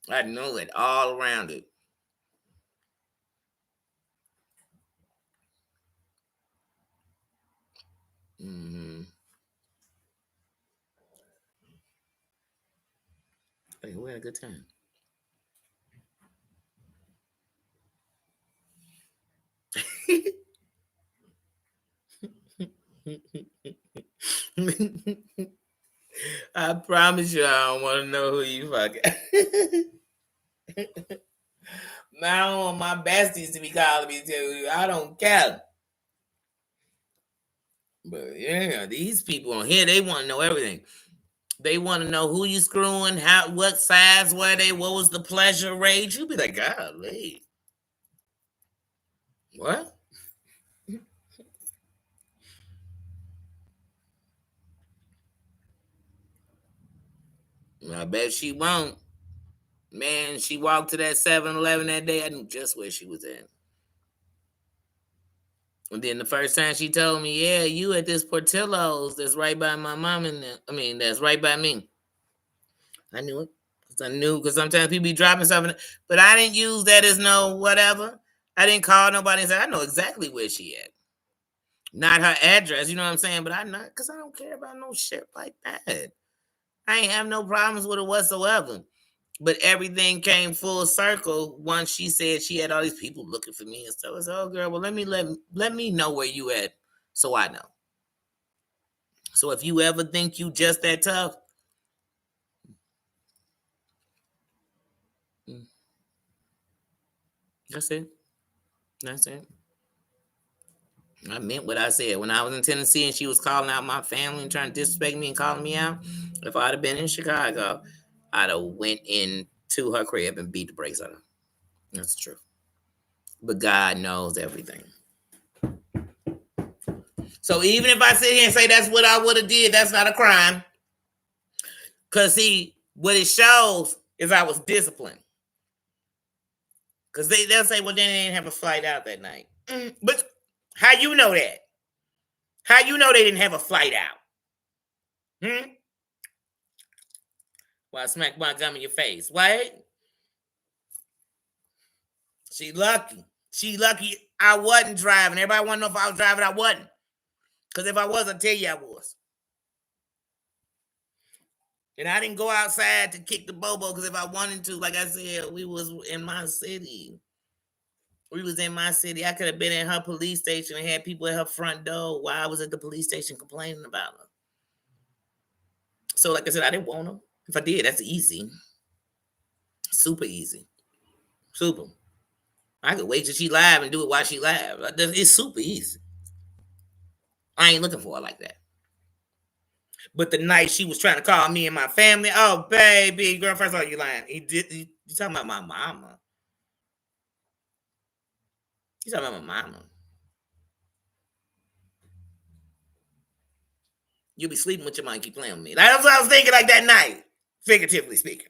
S1: I know it all around it. Hey, we had a good time. I promise you, I don't want to know who you fucking. Now I don't want my besties to be calling me too. I don't care. But yeah, these people on here, they want to know everything. They want to know who you screwing, what size were they, what was the pleasure rate. You be like, golly. What? I bet she won't. Man, she walked to that 7-Eleven that day. I knew just where she was at. And then the first time she told me, yeah, you at this Portillo's that's right by my mom that's right by me. I knew it. I knew because sometimes people be dropping something, but I didn't use that as no whatever. I didn't call nobody and say, I know exactly where she at. Not her address, you know what I'm saying? But I not because I don't care about no shit like that. I ain't have no problems with it whatsoever. But everything came full circle once she said she had all these people looking for me and stuff. I said, oh girl, well let me know where you at so I know. So if you ever think you just that tough, that's it. That's it. I meant what I said. When I was in Tennessee and she was calling out my family and trying to disrespect me and calling me out, if I'd have been in Chicago, I'd have went into her crib and beat the brakes out of her. That's the truth. But God knows everything. So even if I sit here and say that's what I would have did, that's not a crime. Because see, what it shows is I was disciplined. Because they'll say, well, then they didn't have a flight out that night. But how you know that? How you know they didn't have a flight out? Well, I smack my gum in your face. What? She lucky. I wasn't driving. Everybody want to know if I was driving. I wasn't. Because if I was, I'd tell you I was. And I didn't go outside to kick the bobo because if I wanted to, like I said, we was in my city. We was in my city. I could have been in her police station and had people at her front door while I was at the police station complaining about her. So, like I said, I didn't want her. If I did, that's easy. Super easy. Super. I could wait till she live and do it while she live. It's super easy. I ain't looking for her like that. But the night she was trying to call me and my family, oh, baby, girl, first of all, you lying. You talking about my mama. You talking about my mama. You'll be sleeping with your mind, keep playing with me. That's what I was thinking like that night, figuratively speaking.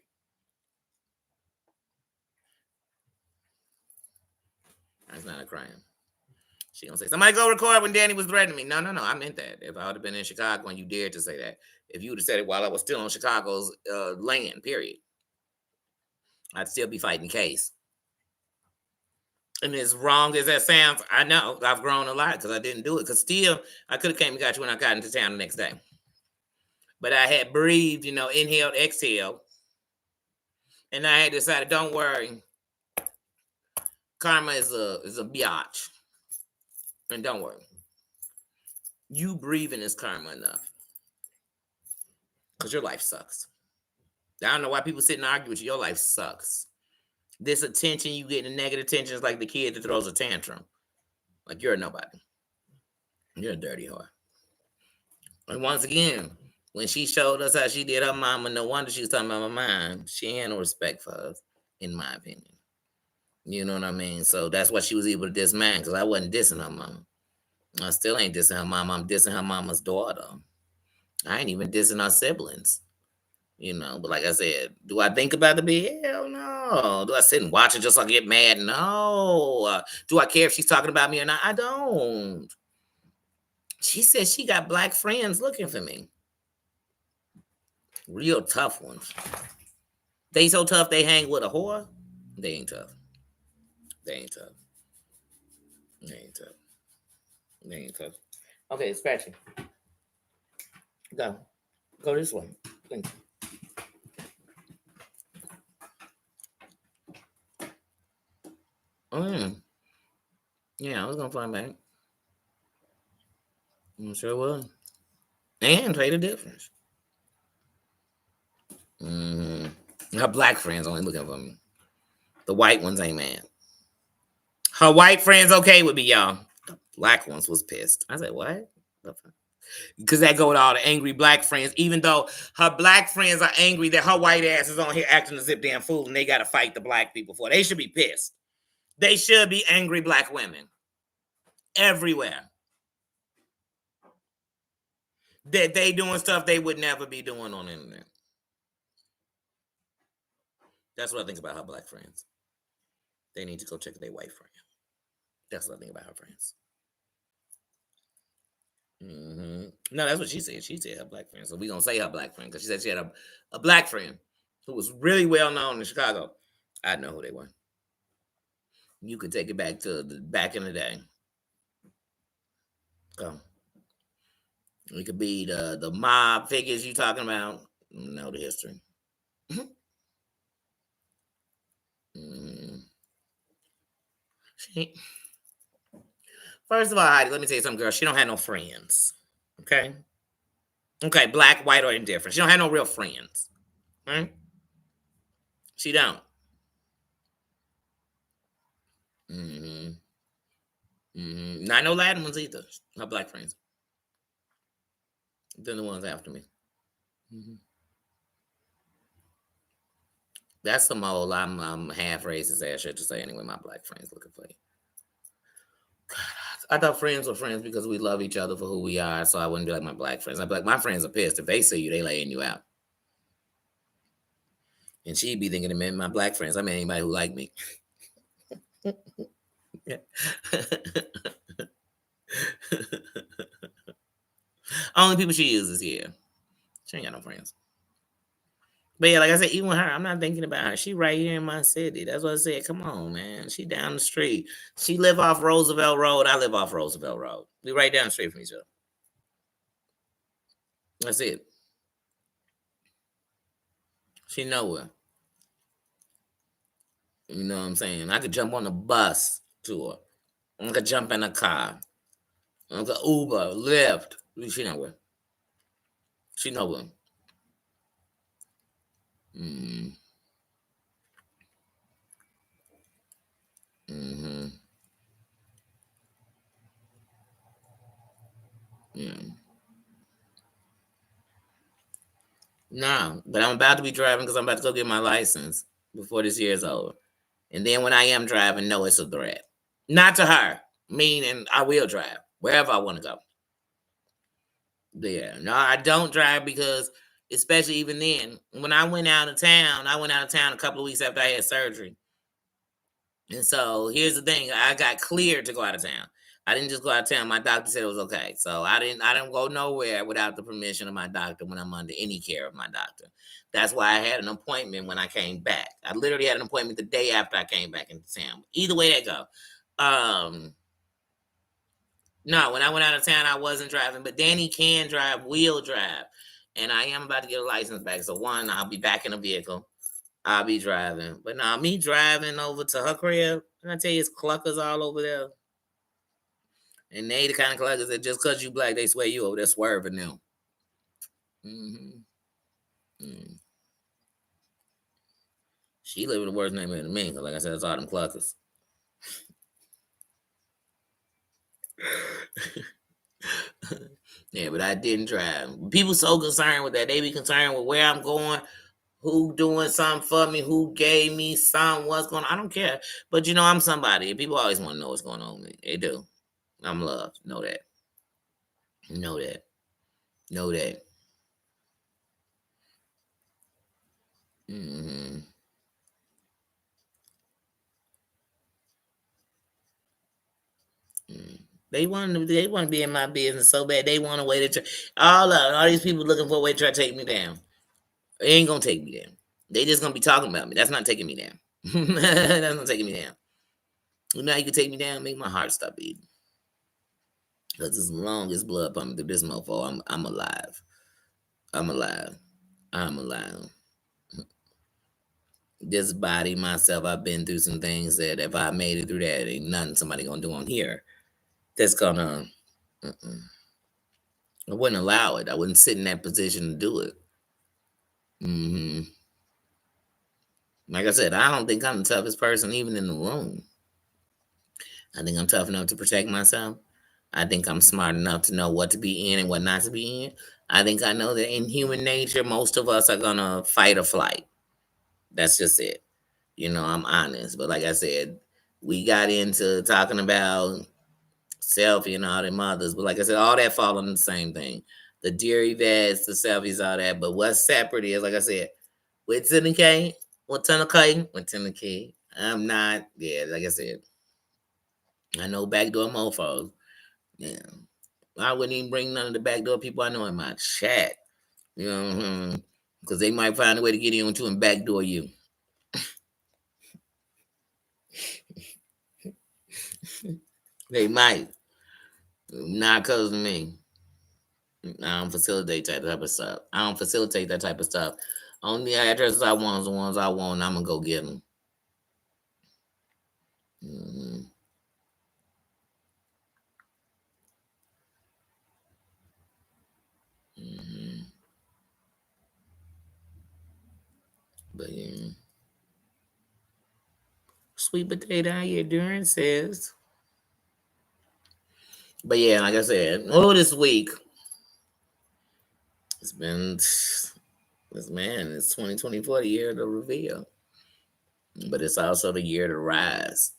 S1: That's not a crime. She gonna say, somebody go record when Danny was threatening me. No, I meant that. If I would have been in Chicago and you dared to say that, if you would have said it while I was still on Chicago's land, period, I'd still be fighting case. And as wrong as that sounds, I know I've grown a lot because I didn't do it. Because still, I could have came and got you when I got into town the next day. But I had breathed, inhaled, exhaled. And I had decided, don't worry. Karma is a biatch. And don't worry. You breathing is karma enough. Because your life sucks. I don't know why people sit and argue with you. Your life sucks. This attention you get, the negative attention is like the kid that throws a tantrum. Like you're a nobody. You're a dirty whore. And once again, when she showed us how she did her mama, no wonder she was talking about my mom. She ain't had no respect for us, in my opinion. You know what I mean? So that's why she was able to diss mine, because I wasn't dissing her mama. I still ain't dissing her mama. I'm dissing her mama's daughter. I ain't even dissing her siblings. But like I said, do I think about the bed? Hell no. Do I sit and watch it just so I get mad? No. Do I care if she's talking about me or not? I don't. She said she got black friends looking for me. Real tough ones. They so tough they hang with a whore? They ain't tough. They ain't tough. They ain't tough. They ain't tough. Okay, scratching. Go. Go this way. Thank you. Yeah, I was gonna find back. I'm sure was. And pay the difference. Her black friends only looking for me. The white ones ain't mad. Her white friends okay with me, y'all. The black ones was pissed. I said, what? Because that go with all the angry black friends, even though her black friends are angry that her white ass is on here acting a zip damn fool and they got to fight the black people for it. They should be pissed. They should be angry black women. Everywhere. That they doing stuff they would never be doing on the internet. That's what I think about her black friends. They need to go check their white friend. That's what I think about her friends. No, that's what she said. She said her black friend. So we're going to say her black friend because she said she had a black friend who was really well known in Chicago. I know who they were. You could take it back to back in the day. So it could be the mob figures you talking about. Know the history. First of all, Heidi, let me tell you something, girl. She don't have no friends. Okay? Okay, black, white, or indifferent. She don't have no real friends. Right? She don't. Not no Latin ones either. Her black friends. They're the ones after me. That's some old I'm half racist ass shit to say anyway. My black friends looking for you. God, I thought friends were friends because we love each other for who we are. So I wouldn't be like my black friends. I'd be like, my friends are pissed. If they see you, they laying you out. And she'd be thinking, man, my black friends. I mean, anybody who like me. Only people she uses here. She ain't got no friends. But yeah, like I said, even with her, I'm not thinking about her. She right here in my city. That's what I said. Come on, man. She down the street. She live off Roosevelt Road. I live off Roosevelt Road. We right down the street from each other. That's it. She nowhere. You know what I'm saying? I could jump on the bus to her. I could jump in a car. I could Uber, Lyft. She nowhere. She nowhere. Mm-hmm. Mm-hmm. Yeah. No, but I'm about to be driving because I'm about to go get my license before this year is over. And then when I am driving, no, it's a threat. Not to her, meaning I will drive wherever I want to go. Yeah, no, I don't drive because, especially even then, when I went out of town a couple of weeks after I had surgery. And so here's the thing: I got cleared to go out of town. I didn't just go out of town. My doctor said it was okay. So I didn't go nowhere without the permission of my doctor when I'm under any care of my doctor. That's why I had an appointment when I came back. I literally had an appointment the day after I came back into town. Either way that go. No, when I went out of town, I wasn't driving, but Danny can drive, will drive. And I am about to get a license back. So one, I'll be back in a vehicle. I'll be driving. But now me driving over to her crib, and I tell you, it's cluckers all over there. And they the kind of cluckers that just cause you black, they swear you over there swerving them. Mm-hmm. Mm. She live in the worst neighborhood than me, because like I said, it's all them cluckers. Yeah, but I didn't drive. People so concerned with that. They be concerned with where I'm going, who doing something for me, who gave me something, what's going on. I don't care. But you know, I'm somebody. People always want to know what's going on with me. They do. I'm loved. Know that. Know that. Know that. Mm-hmm. Mm. They want to be in my business so bad. They want a way to all these people looking for a way to try to take me down. They ain't gonna take me down. They just gonna be talking about me. That's not taking me down. That's not taking me down. You know how you can take me down? Make my heart stop beating. Because as long as blood pumping through this mofo, I'm alive. I'm alive. I'm alive. This body, myself, I've been through some things that if I made it through that, ain't nothing somebody gonna do on here that's gonna. Mm-mm. I wouldn't allow it. I wouldn't sit in that position to do it. Hmm. Like I said, I don't think I'm the toughest person even in the room. I think I'm tough enough to protect myself. I think I'm smart enough to know what to be in and what not to be in. I think I know that in human nature, most of us are gonna fight or flight. That's just it. You know, I'm honest. But like I said, we got into talking about selfie and all them others. But like I said, all that fall on the same thing. The dairy vets, the selfies, all that. But what's separate is, like I said, with K, with K. I'm not, yeah, like I said, I know backdoor mofos. Yeah. I wouldn't even bring none of the backdoor people I know in my chat. You know, because they might find a way to get in with you and backdoor you. They might. Not because of me. I don't facilitate that type of stuff. I don't facilitate that type of stuff. Only addresses I want is the ones I want, and I'm going to go get them. Mm-hmm. Mm-hmm. But yeah. Sweet potato, how you doing, sis? But yeah, like I said, this week, it's been, it's 2024, the year of the reveal. But it's also the year to rise.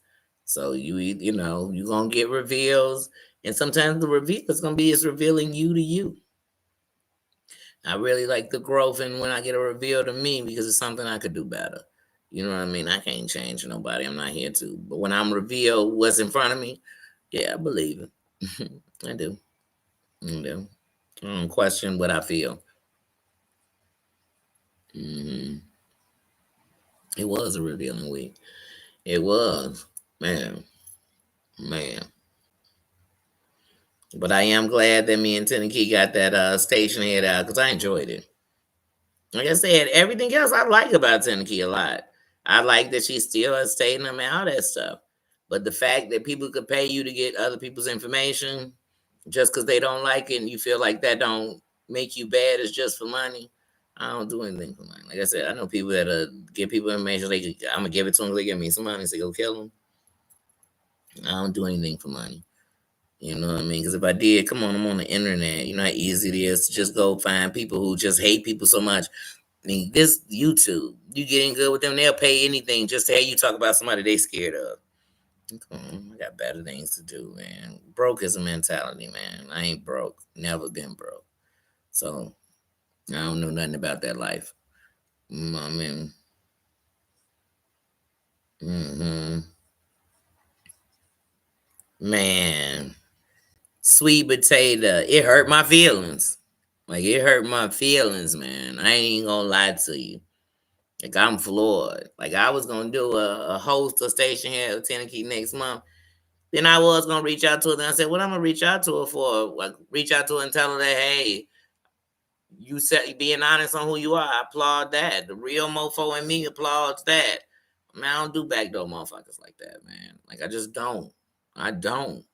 S1: So you know, you're going to get reveals. And sometimes the reveal is going to be is revealing you to you. I really like the growth and when I get a reveal to me because it's something I could do better. You know what I mean? I can't change nobody. I'm not here to. But when I'm revealed what's in front of me, yeah, I believe it. I do. I do. I don't question what I feel. Mm-hmm. It was a revealing week. It was, man, man. But I am glad that me and Tennessee got that station head out because I enjoyed it. Like I said, everything else I like about Tennessee a lot. I like that she still has stayed them and all that stuff. But the fact that people could pay you to get other people's information just because they don't like it and you feel like that don't make you bad is just for money. I don't do anything for money. Like I said, I know people that give people information. I'm gonna give it to them. They give me some money, so go kill them. I don't do anything for money. You know what I mean? Because if I did, come on, I'm on the internet. You know how easy it is to just go find people who just hate people so much. I mean, this YouTube, you getting good with them, they'll pay anything just to hear you talk about somebody they scared of. Come on, I got better things to do, man. Broke is a mentality, man. I ain't broke. Never been broke. So I don't know nothing about that life. I mean, mm-hmm. Man, sweet potato. It hurt my feelings. Like it hurt my feelings, man. I ain't even gonna lie to you. Like I'm floored. Like I was gonna do a host a station here at Tennessee next month. Then I was gonna reach out to her. Then I said, "What I'm gonna reach out to her for? Like reach out to her and tell her that, hey, you said being honest on who you are. I applaud that. The real mofo in me applauds that. Man, I don't do backdoor motherfuckers like that, man. Like I just don't. I don't.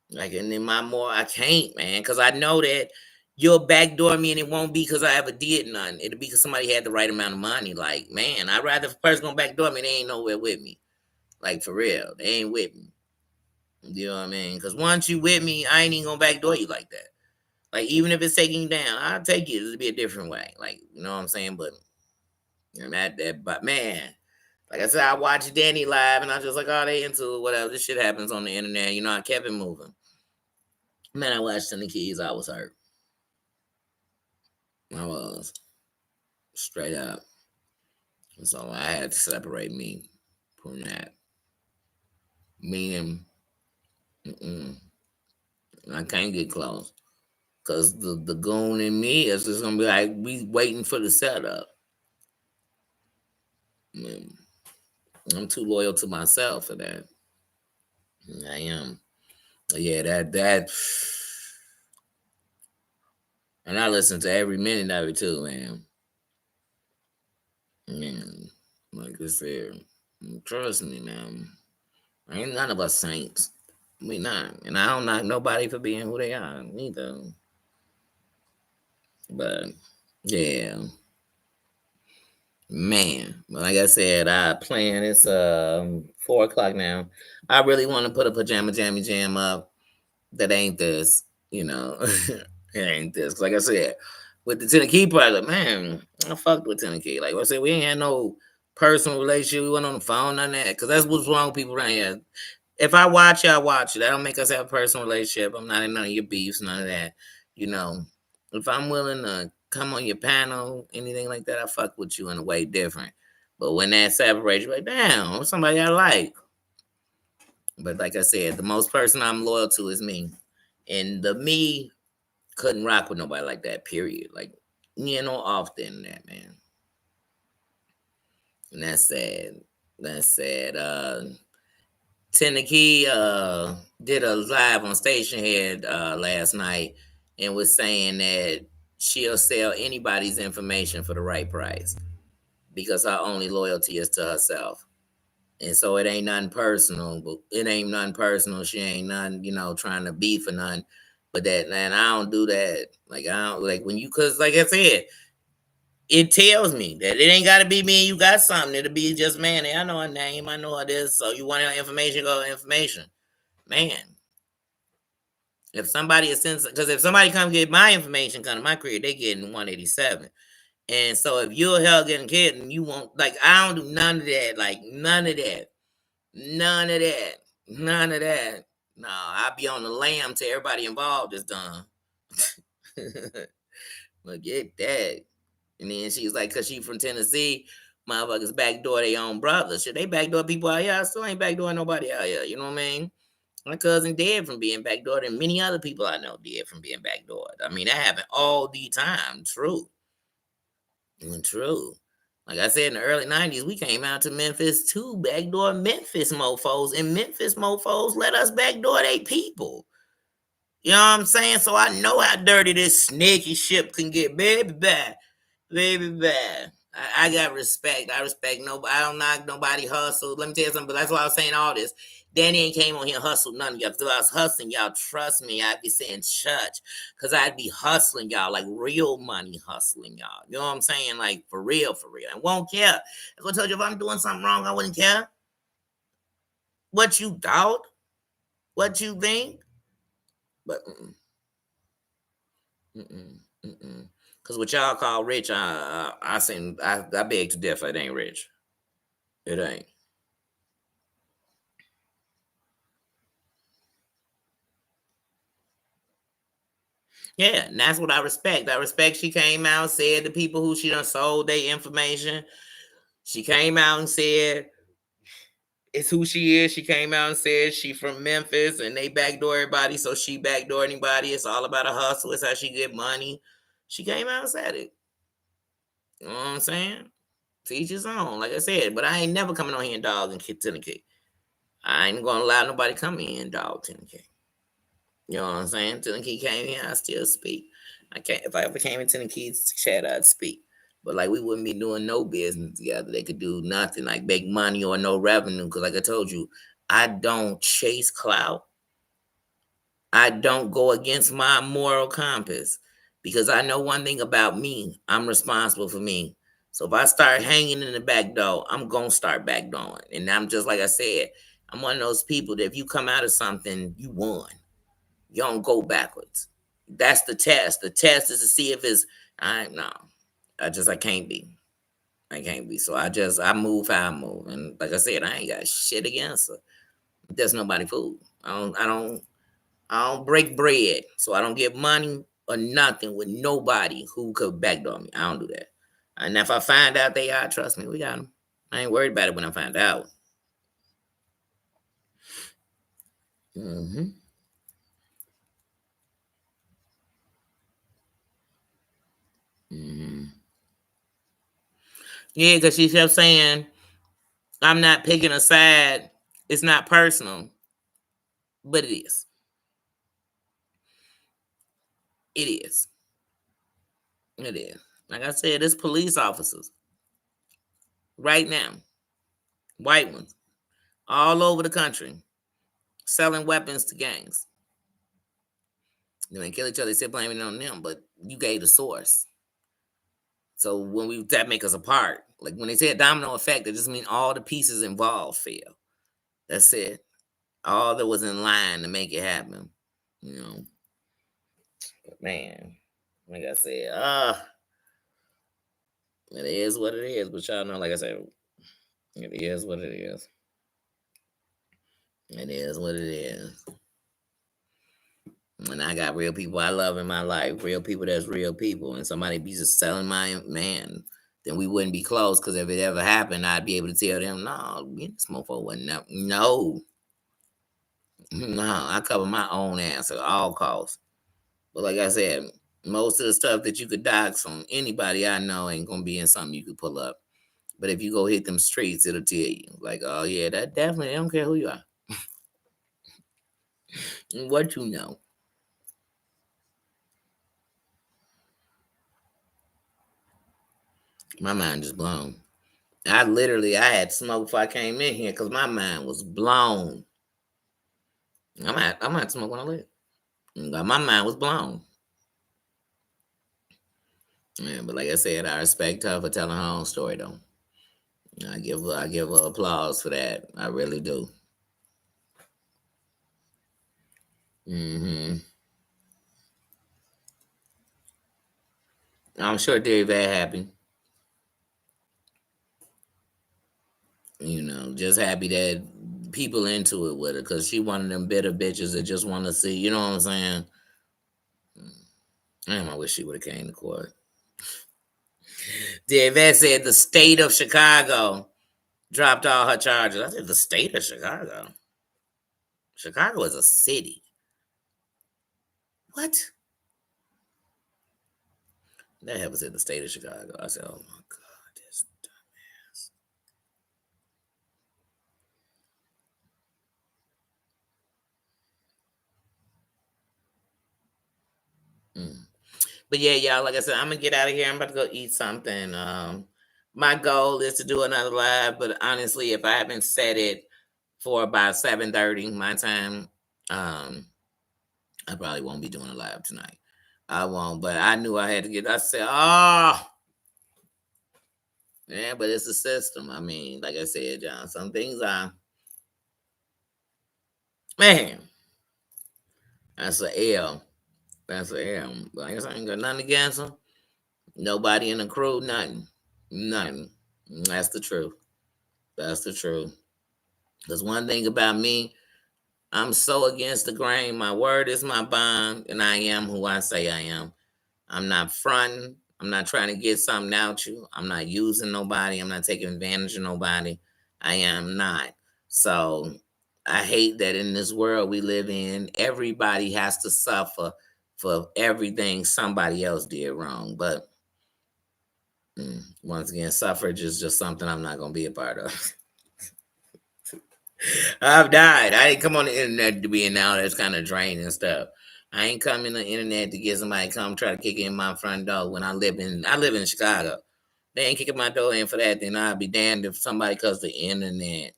S1: Like, and then I can't, man, because I know that you'll backdoor me and it won't be because I ever did none. It'll be because somebody had the right amount of money. Like, man, I'd rather if a person gonna backdoor me, they ain't nowhere with me. Like, for real, they ain't with me. You know what I mean? Because once you with me, I ain't even gonna backdoor you like that. Like, even if it's taking you down, I'll take it. It'll be a different way. Like, you know what I'm saying? But, you know, but man, like I said, I watched Danny live and I was just like, oh, they into it, whatever. This shit happens on the internet. You know, I kept it moving. Man, I watched the kids. I was hurt. I was straight up. So I had to separate me from that. Meaning, I can't get close. Because the goon in me is just going to be like, we waiting for the setup. I'm too loyal to myself for that. I am. Yeah, that. And I listen to every minute of it too, man. Man, like I said, trust me, man. Ain't none of us saints. We not. And I don't knock nobody for being who they are, neither. But yeah. Man. Like I said, I plan it's 4 o'clock now. I really want to put a pajama jammy jam up that ain't this, you know. It ain't this. Like I said, with the Tennessee pilot, man, I fucked with Tennessee. Like I said, we ain't had no personal relationship. We went on the phone, none of that. Because that's what's wrong with people around here. If I watch you, I watch you. That don't make us have a personal relationship. I'm not in none of your beefs, none of that. You know, if I'm willing to come on your panel, anything like that, I fuck with you in a way different. But when that separates, you're like, damn, somebody I like. But like I said, the most person I'm loyal to is me. And the me couldn't rock with nobody like that, period. Like, you know, off the internet, man. And that's sad. That's sad. Tennessee did a live on Station Head last night and was saying that she'll sell anybody's information for the right price because her only loyalty is to herself. And so it ain't nothing personal, but it ain't nothing personal. She ain't nothing, trying to beef or nothing. But that, man, I don't do that. Like, I don't, like, cause like I said, it tells me that it ain't gotta be me and you got something. It'll be just, man, I know her name, I know her this. So you want her information, go information. Man, if somebody is because if somebody come get my information, come to my career, they getting 187. And so if you're hell getting kid and you won't, like, I don't do none of that, like none of that, none of that, none of that. No, I'll be on the lam till everybody involved is done. Look at that. And then she's like, cause she from Tennessee, motherfuckers backdoor their own brothers. Should they backdoor people out here? I still ain't backdoor nobody out here. You know what I mean? My cousin dead from being backdoored, and many other people I know dead from being backdoored. I mean, that happened all the time. True. True. Like I said, in the early 90s, we came out to Memphis too, backdoor Memphis mofos, and Memphis mofos let us backdoor they people. You know what I'm saying? So I know how dirty this snaky ship can get, baby. Bad. Baby bad. I got respect. I respect nobody. I don't knock nobody hustle. Let me tell you something, but that's why I was saying all this. Danny ain't came on here and hustled none of y'all. If I was hustling y'all, trust me, I'd be saying church. Because I'd be hustling y'all, like real money hustling y'all. You know what I'm saying? Like for real, for real. And won't care. That's what I told you, if I'm doing something wrong, I wouldn't care. What you doubt? What you think? But because what y'all call rich, I beg to differ. It ain't rich. It ain't. Yeah, and that's what I respect. I respect she came out, said the people who she done sold their information. She came out and said it's who she is. She came out and said she from Memphis and they backdoor everybody, so she backdoor anybody. It's all about a hustle. It's how she get money. She came out and said it. You know what I'm saying? To each his own, like I said. But I ain't never coming on here and dog and kid to the K. I ain't gonna allow nobody come in and dog 10K. You know what I'm saying? Till the key came in, I still speak. I can't if I ever came into the key's chat, I'd speak. But like we wouldn't be doing no business together. They could do nothing like make money or no revenue. Cause like I told you, I don't chase clout. I don't go against my moral compass. Because I know one thing about me, I'm responsible for me. So if I start hanging in the back door, I'm gonna start backdooring. And I'm just like I said, I'm one of those people that if you come out of something, you won. You don't go backwards. That's the test. The test is to see if it's I no. I can't be. I can't be. So I move how I move. And like I said, I ain't got shit against her. There's nobody fool. I don't break bread. So I don't get money or nothing with nobody who could backdoor me. I don't do that. And if I find out they are, trust me, we got them. I ain't worried about it when I find out. hmm hmm Yeah, because she kept saying, I'm not picking a side. It's not personal, but it is. It is. It is. Like I said, it's police officers right now, white ones, all over the country, selling weapons to gangs. They may kill each other, they still blaming it on them, but you gave the source. So when we that make us apart. Like when they say a domino effect, it just means all the pieces involved fail. That's it. All that was in line to make it happen. You know, but man, like I said, it is what it is. But y'all know, like I said, it is what it is. It is what it is. And I got real people I love in my life, real people that's real people. And somebody be just selling my man, then we wouldn't be close. Because if it ever happened, I'd be able to tell them, no, this mofo wasn't up. No, no, I cover my own ass at all costs. But like I said, most of the stuff that you could dox from anybody I know ain't gonna be in something you could pull up. But if you go hit them streets, it'll tell you, like, oh yeah, that definitely, I don't care who you are, what you know. My mind is blown. I had smoke before I came in here because my mind was blown. I'm at smoke when I leave. My mind was blown. Yeah, but like I said, I respect her for telling her own story though. I give her applause for that. I really do. hmm I'm sure they're very happy. Just happy that people into it with her because she one of them bitter bitches that just want to see. You know what I'm saying? Damn, I wish she would have came to court. The vet said the state of Chicago dropped all her charges. I said the state of Chicago. Chicago is a city. What? That happened in the state of Chicago. I said, oh my God, this dumbass. But yeah, y'all, like I said, I'm gonna get out of here. I'm about to go eat something. My goal is to do another live, but honestly, if I haven't set it for about 7:30 my time, I probably won't be doing a live tonight. I won't, but I knew I had to get. I said, oh, yeah, but it's a system. I mean, like I said, John, some things are, man, that's a L. That's a L. But I guess I ain't got nothing against them. Nobody in the crew, nothing. Nothing. That's the truth. That's the truth. Because one thing about me, I'm so against the grain. My word is my bond, and I am who I say I am. I'm not fronting. I'm not trying to get something out you. I'm not using nobody. I'm not taking advantage of nobody. I am not. So I hate that in this world we live in, everybody has to suffer for everything somebody else did wrong. But once again, suffrage is just something I'm not going to be a part of. I've died. I didn't come on the internet to be now that's kind of draining stuff. I ain't come in the internet to get somebody to come try to kick in my front door when I live in Chicago. They ain't kicking my door in for that, then I'd be damned if somebody calls the internet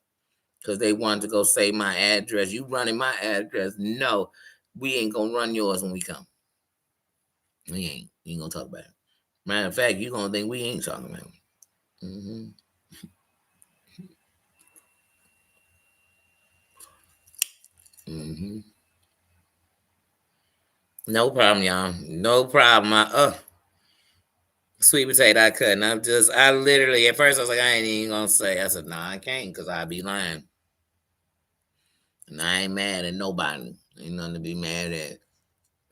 S1: because they wanted to go say my address. You running my address? No, we ain't gonna run yours when we come. We ain't gonna talk about it. Matter of fact, you gonna think we ain't talking about it. Mm-hmm. Mm-hmm. No problem, y'all. No problem. Sweet potato I couldn't. I literally, at first I was like, I ain't even gonna say. I said, nah, I can't because I'd be lying. And I ain't mad at nobody. Ain't nothing to be mad at.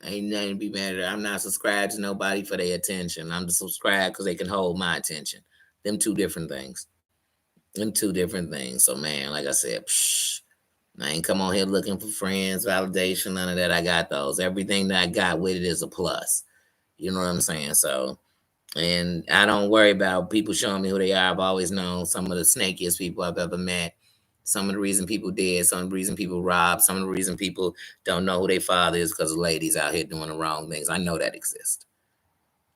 S1: Ain't nothing to be mad at. I'm not subscribed to nobody for their attention. I'm just subscribed because they can hold my attention. Them two different things. Them two different things. So man, like I said, I ain't come on here looking for friends, validation, none of that. I got those. Everything that I got with it is a plus. You know what I'm saying? So, and I don't worry about people showing me who they are. I've always known some of the snakiest people I've ever met. Some of the reason people dead, some of the reason people rob, some of the reason people don't know who their father is because of ladies out here doing the wrong things. I know that exists.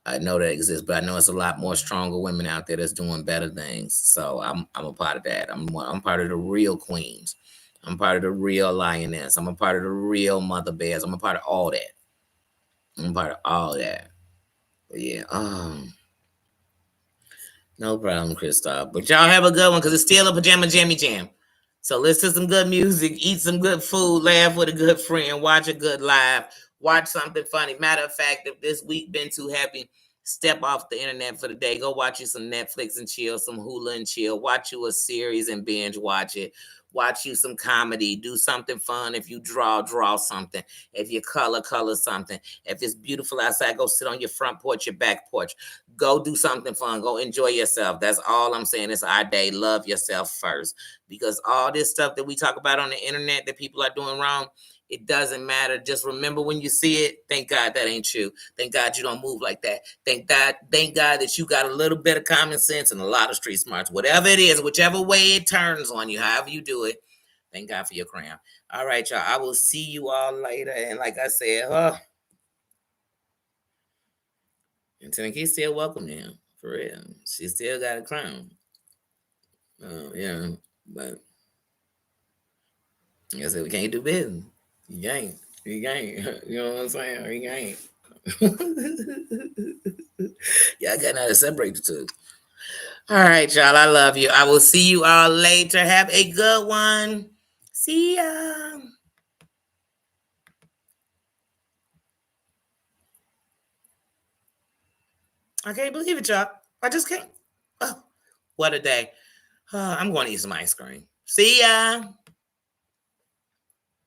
S1: I know that exists, but I know it's a lot more stronger women out there that's doing better things. So I'm a part of that. I'm part of the real queens. I'm part of the real lioness. I'm a part of the real mother bears. I'm a part of all that. I'm a part of all that. But yeah, no problem, Christoph. But y'all have a good one because it's still a pajama jammy jam. So listen to some good music, eat some good food, laugh with a good friend, watch a good live, watch something funny. Matter of fact, if this week been too happy, step off the internet for the day. Go watch you some Netflix and chill, some Hulu and chill. Watch you a series and binge watch it. Watch you some comedy. Do something fun. If you draw something. If you color something. If it's beautiful outside, go sit on your front porch, your back porch. Go do something fun. Go enjoy yourself. That's all I'm saying. It's our day. Love yourself first. Because all this stuff that we talk about on the internet that people are doing wrong, it doesn't matter. Just remember when you see it, thank God that ain't you. Thank God you don't move like that. Thank God that you got a little bit of common sense and a lot of street smarts. Whatever it is, whichever way it turns on you, however you do it, thank God for your crown. All right, y'all. I will see you all later. And like I said, and Tennekee's still welcome now. For real. She still got a crown. Yeah. But like I said, we can't do business. You can't. You can't. You know what I'm saying? You can't. Yeah, I got now to separate the two. All right, y'all. I love you. I will see you all later. Have a good one. See ya. I can't believe it, y'all. I just can't. Oh, what a day. I'm going to eat some ice cream. See ya.